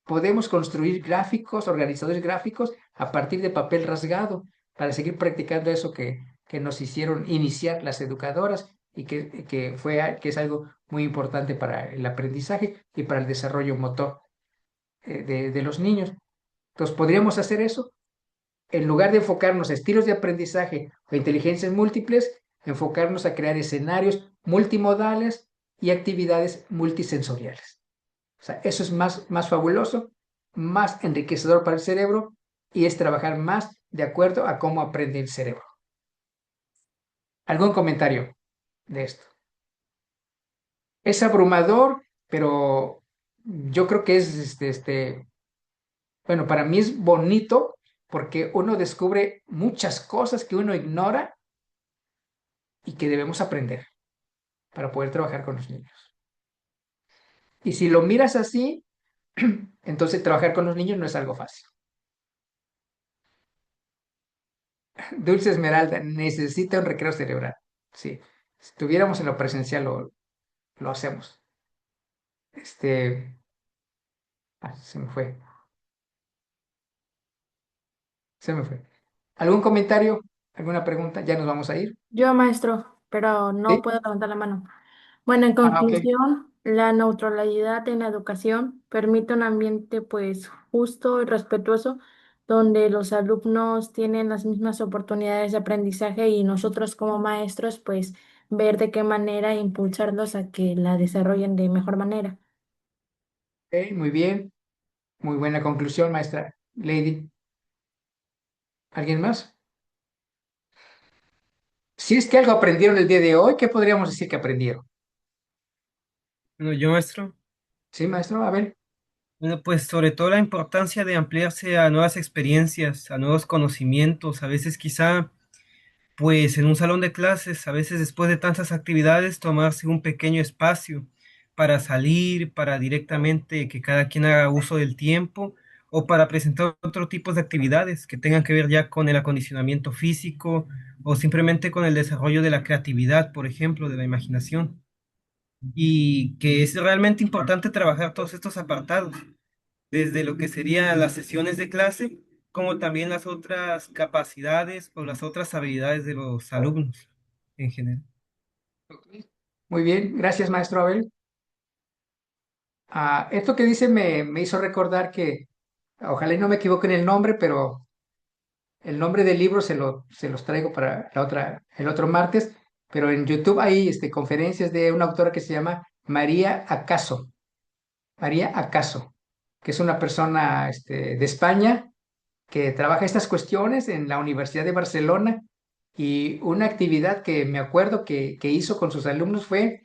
Speaker 2: podemos construir gráficos, organizadores gráficos a partir de papel rasgado para seguir practicando eso que nos hicieron iniciar las educadoras y que es algo muy importante para el aprendizaje y para el desarrollo motor de los niños. Entonces, ¿podríamos hacer eso? En lugar de enfocarnos a estilos de aprendizaje o inteligencias múltiples, enfocarnos a crear escenarios multimodales y actividades multisensoriales. O sea, eso es más fabuloso, más enriquecedor para el cerebro y es trabajar más de acuerdo a cómo aprende el cerebro. ¿Algún comentario de esto? Es abrumador, pero yo creo que es bueno, para mí es bonito porque uno descubre muchas cosas que uno ignora y que debemos aprender para poder trabajar con los niños. Y si lo miras así, entonces trabajar con los niños no es algo fácil. Dulce Esmeralda, necesita un recreo cerebral. Sí, si estuviéramos en lo presencial lo hacemos. Se me fue. Se me fue. ¿Algún comentario? ¿Alguna pregunta? ¿Ya nos vamos a ir?
Speaker 5: Yo, maestro, pero no
Speaker 2: ¿Sí?
Speaker 5: puedo levantar la mano. Bueno, en
Speaker 2: Ok.
Speaker 5: conclusión,
Speaker 12: La neutralidad en la educación permite un ambiente pues justo y respetuoso donde los alumnos tienen las mismas oportunidades de aprendizaje y nosotros como maestros pues ver de qué manera impulsarlos a que la desarrollen de mejor manera.
Speaker 2: Ok, muy bien, muy buena conclusión, maestra Lady. ¿Alguien más? Si es que algo aprendieron el día de hoy, ¿qué podríamos decir que aprendieron?
Speaker 6: Bueno, yo, maestro.
Speaker 2: Sí, maestro, a ver.
Speaker 6: Bueno, pues sobre todo la importancia de ampliarse a nuevas experiencias, a nuevos conocimientos, a veces quizá, pues en un salón de clases, a veces después de tantas actividades, tomarse un pequeño espacio para salir, para directamente que cada quien haga uso del tiempo o para presentar otro tipo de actividades que tengan que ver ya con el acondicionamiento físico o simplemente con el desarrollo de la creatividad, por ejemplo, de la imaginación. Y que es realmente importante trabajar todos estos apartados desde lo que serían las sesiones de clase, como también las otras capacidades o las otras habilidades de los alumnos en general.
Speaker 2: Muy bien, gracias, maestro Abel. Esto que dice me hizo recordar que, ojalá y no me equivoque en el nombre, pero el nombre del libro se los traigo para el otro martes, pero en YouTube hay conferencias de una autora que se llama María Acaso, que es una persona de España que trabaja estas cuestiones en la Universidad de Barcelona, y una actividad que me acuerdo que hizo con sus alumnos fue,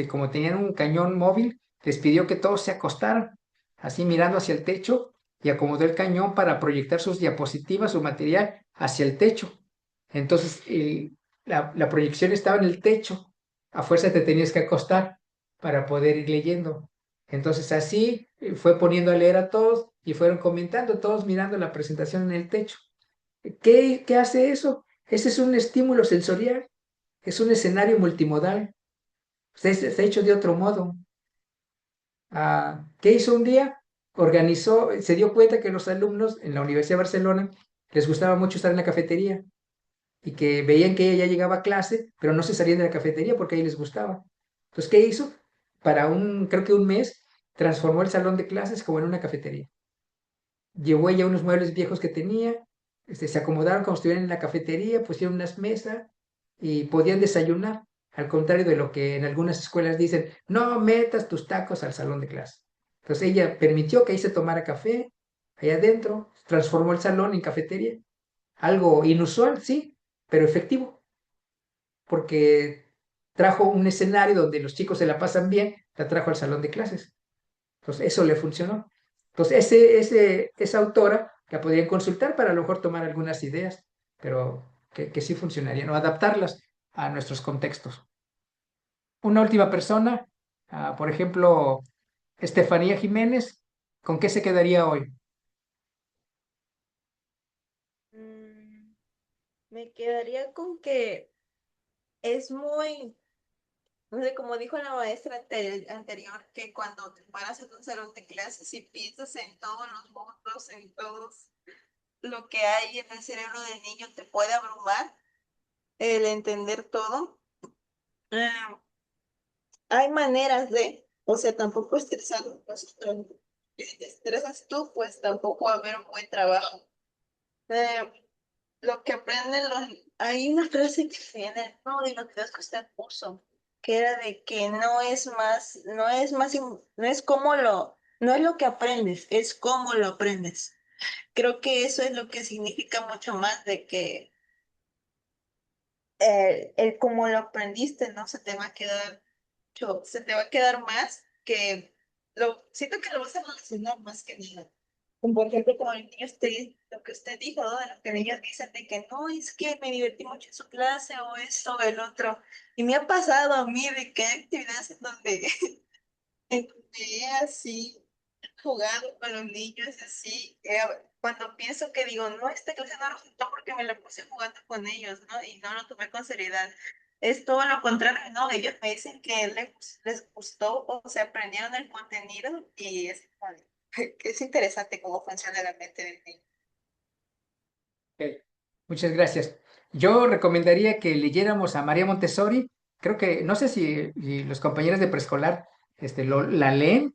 Speaker 2: como tenían un cañón móvil, les pidió que todos se acostaran, así mirando hacia el techo, y acomodó el cañón para proyectar sus diapositivas, su material, hacia el techo. Entonces, la proyección estaba en el techo, a fuerza te tenías que acostar para poder ir leyendo. Entonces así fue poniendo a leer a todos y fueron comentando, todos mirando la presentación en el techo. ¿Qué hace eso? Ese es un estímulo sensorial, es un escenario multimodal, está hecho de otro modo. ¿Qué hizo un día? Organizó, se dio cuenta que los alumnos en la Universidad de Barcelona les gustaba mucho estar en la cafetería y que veían que ella ya llegaba a clase, pero no se salían de la cafetería porque ahí les gustaba. Entonces, ¿qué hizo? Creo que un mes, transformó el salón de clases como en una cafetería. Llevó ella unos muebles viejos que tenía, se acomodaron como si estuvieran en la cafetería, pusieron unas mesas y podían desayunar, al contrario de lo que en algunas escuelas dicen, no metas tus tacos al salón de clases. Entonces ella permitió que ahí se tomara café, allá adentro, transformó el salón en cafetería. Algo inusual, sí, pero efectivo, porque trajo un escenario donde los chicos se la pasan bien, la trajo al salón de clases. Entonces, eso le funcionó. Entonces, esa autora la podrían consultar para a lo mejor tomar algunas ideas, pero que sí funcionarían, o adaptarlas a nuestros contextos. Una última persona, por ejemplo, Estefanía Jiménez, ¿con qué se quedaría hoy?
Speaker 9: Me quedaría con que es muy, no sé, como dijo la maestra anterior, que cuando te paras en un salón de clases y piensas en todos los mundos, en todo lo que hay en el cerebro del niño, te puede abrumar el entender todo. Ah, hay maneras de, o sea, tampoco estresarlo nosotros. Si te estresas tú, pues tampoco va a haber un buen trabajo. Eh, lo que aprenden hay una frase que viene en uno de los videos que usted puso, que era de que no es no es lo que aprendes, es cómo lo aprendes. Creo que eso es lo que significa mucho más de que el cómo lo aprendiste, ¿no? Se te va a quedar se te va a quedar más que siento que lo vas a relacionar más que nada. Como por ejemplo, como el niño lo que usted dijo, ¿no? De lo que ellos dicen de que no, es que me divertí mucho en su clase o esto o el otro. Y me ha pasado a mí de que hay actividades en donde, en donde he así jugado con los niños, así, cuando pienso que digo, no, esta clase no resultó porque me la puse jugando con ellos, ¿no? Y no lo tomé con seriedad. Es todo lo contrario, ¿no? Ellos me dicen que les gustó o se aprendieron el contenido y es interesante cómo funciona la mente del niño.
Speaker 2: Ok, muchas gracias. Yo recomendaría que leyéramos a María Montessori. Creo que, no sé si los compañeros de preescolar la leen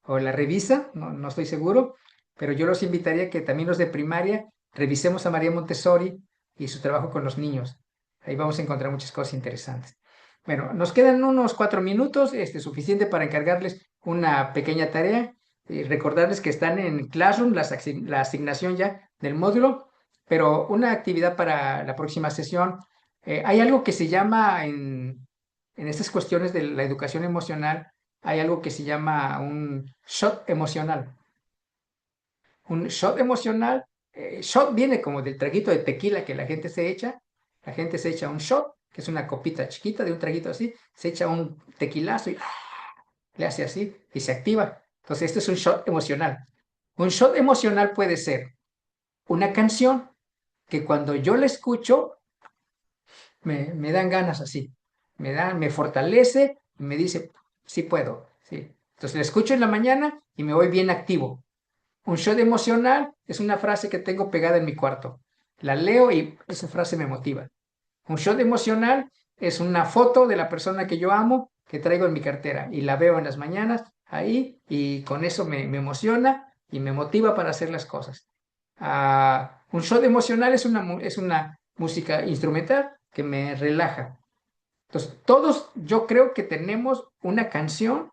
Speaker 2: o la revisan, no estoy seguro, pero yo los invitaría que también los de primaria revisemos a María Montessori y su trabajo con los niños. Ahí vamos a encontrar muchas cosas interesantes. Bueno, nos quedan unos 4 minutos, suficiente para encargarles una pequeña tarea y recordarles que están en Classroom, la asignación ya del módulo, pero una actividad para la próxima sesión. Hay algo que se llama en estas cuestiones de la educación emocional, hay algo que se llama un shot emocional. Un shot emocional, shot viene como del traguito de tequila que la gente se echa. La gente se echa un shot, que es una copita chiquita de un traguito así, se echa un tequilazo y le hace así y se activa. Entonces, esto es un shot emocional. Un shot emocional puede ser una canción que cuando yo la escucho me dan ganas así, me fortalece y me dice, sí puedo, sí. Entonces la escucho en la mañana y me voy bien activo. Un shot emocional es una frase que tengo pegada en mi cuarto. La leo y esa frase me motiva. Un shot emocional es una foto de la persona que yo amo que traigo en mi cartera y la veo en las mañanas ahí y con eso me emociona y me motiva para hacer las cosas. Un shot emocional es una música instrumental que me relaja. Entonces, todos yo creo que tenemos una canción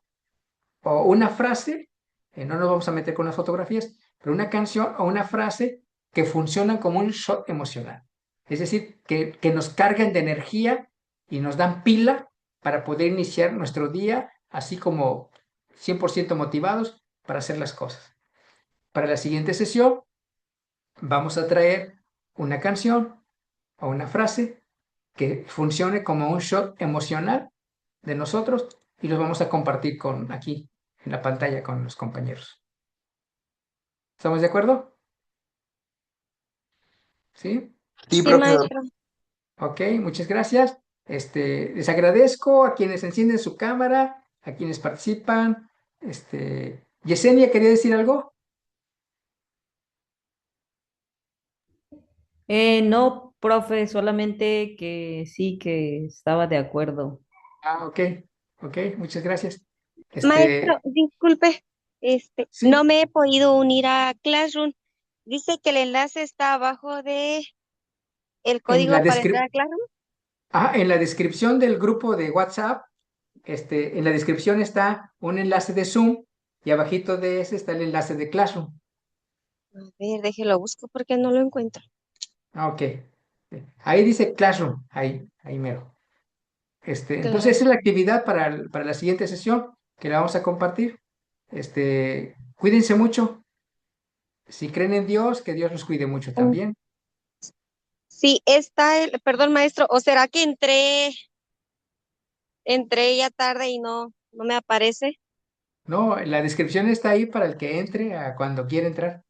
Speaker 2: o una frase, no nos vamos a meter con las fotografías, pero una canción o una frase que funcionan como un shot emocional. Es decir, que nos cargan de energía y nos dan pila para poder iniciar nuestro día así como 100% motivados para hacer las cosas. Para la siguiente sesión vamos a traer una canción o una frase que funcione como un shot emocional de nosotros y los vamos a compartir aquí en la pantalla con los compañeros. ¿Estamos de acuerdo? ¿Sí?
Speaker 18: Sí,
Speaker 11: Sí,
Speaker 18: profe.
Speaker 11: maestro.
Speaker 2: Ok, muchas gracias. Les agradezco a quienes encienden su cámara, a quienes participan. Yesenia, ¿quería decir algo?
Speaker 20: No, profe, solamente que sí, que estaba de acuerdo.
Speaker 2: Ok, muchas gracias.
Speaker 11: Maestro, disculpe, no me he podido unir a Classroom. Dice que el enlace está abajo de el
Speaker 2: En la
Speaker 11: código para entrar a Classroom.
Speaker 2: en la descripción del grupo de WhatsApp, en la descripción está un enlace de Zoom y abajito de ese está el enlace de Classroom.
Speaker 11: A ver, déjelo busco porque no lo encuentro.
Speaker 2: Ok. Ahí dice Classroom, ahí mero. Entonces esa es la actividad para la siguiente sesión que la vamos a compartir. Cuídense mucho. Si creen en Dios, que Dios los cuide mucho también.
Speaker 11: Sí, está perdón, maestro, o será que entré ya tarde y no me aparece.
Speaker 2: No, la descripción está ahí para el que entre cuando quiera entrar.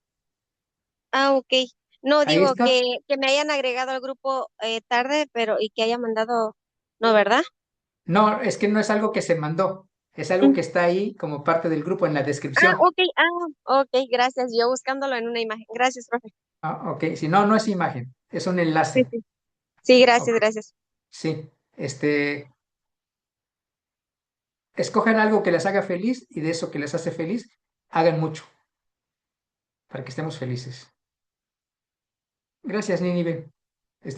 Speaker 11: Ah, ok. No,
Speaker 2: Ahí
Speaker 11: digo
Speaker 2: está.
Speaker 11: que me hayan agregado al grupo tarde, pero y que haya mandado, ¿no, verdad?
Speaker 2: No, es que no es algo que se mandó, es algo que está ahí como parte del grupo en la
Speaker 11: Ah,
Speaker 2: descripción.
Speaker 11: ok, gracias. Yo buscándolo en una imagen. Gracias, profe.
Speaker 2: Ok, si no, no es imagen, es un
Speaker 11: Sí,
Speaker 2: enlace.
Speaker 11: sí. Sí,
Speaker 2: Ok,
Speaker 11: gracias.
Speaker 2: sí, escojan algo que les haga feliz y de eso que les hace feliz, hagan mucho para que estemos felices. Gracias, Nínive.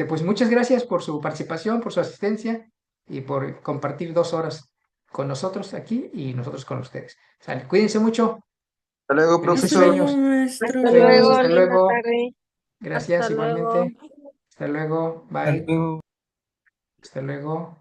Speaker 2: Pues muchas gracias por su participación, por su asistencia y por compartir 2 horas con nosotros aquí y nosotros con ustedes. Sale, cuídense mucho.
Speaker 18: Hasta luego,
Speaker 2: Felices
Speaker 18: profesor.
Speaker 2: sueños.
Speaker 11: Hasta
Speaker 2: Nos vemos,
Speaker 11: luego,
Speaker 2: hasta
Speaker 11: linda
Speaker 2: luego.
Speaker 11: tarde.
Speaker 2: Gracias,
Speaker 11: Hasta luego.
Speaker 2: igualmente. Hasta luego. Bye. Hasta luego.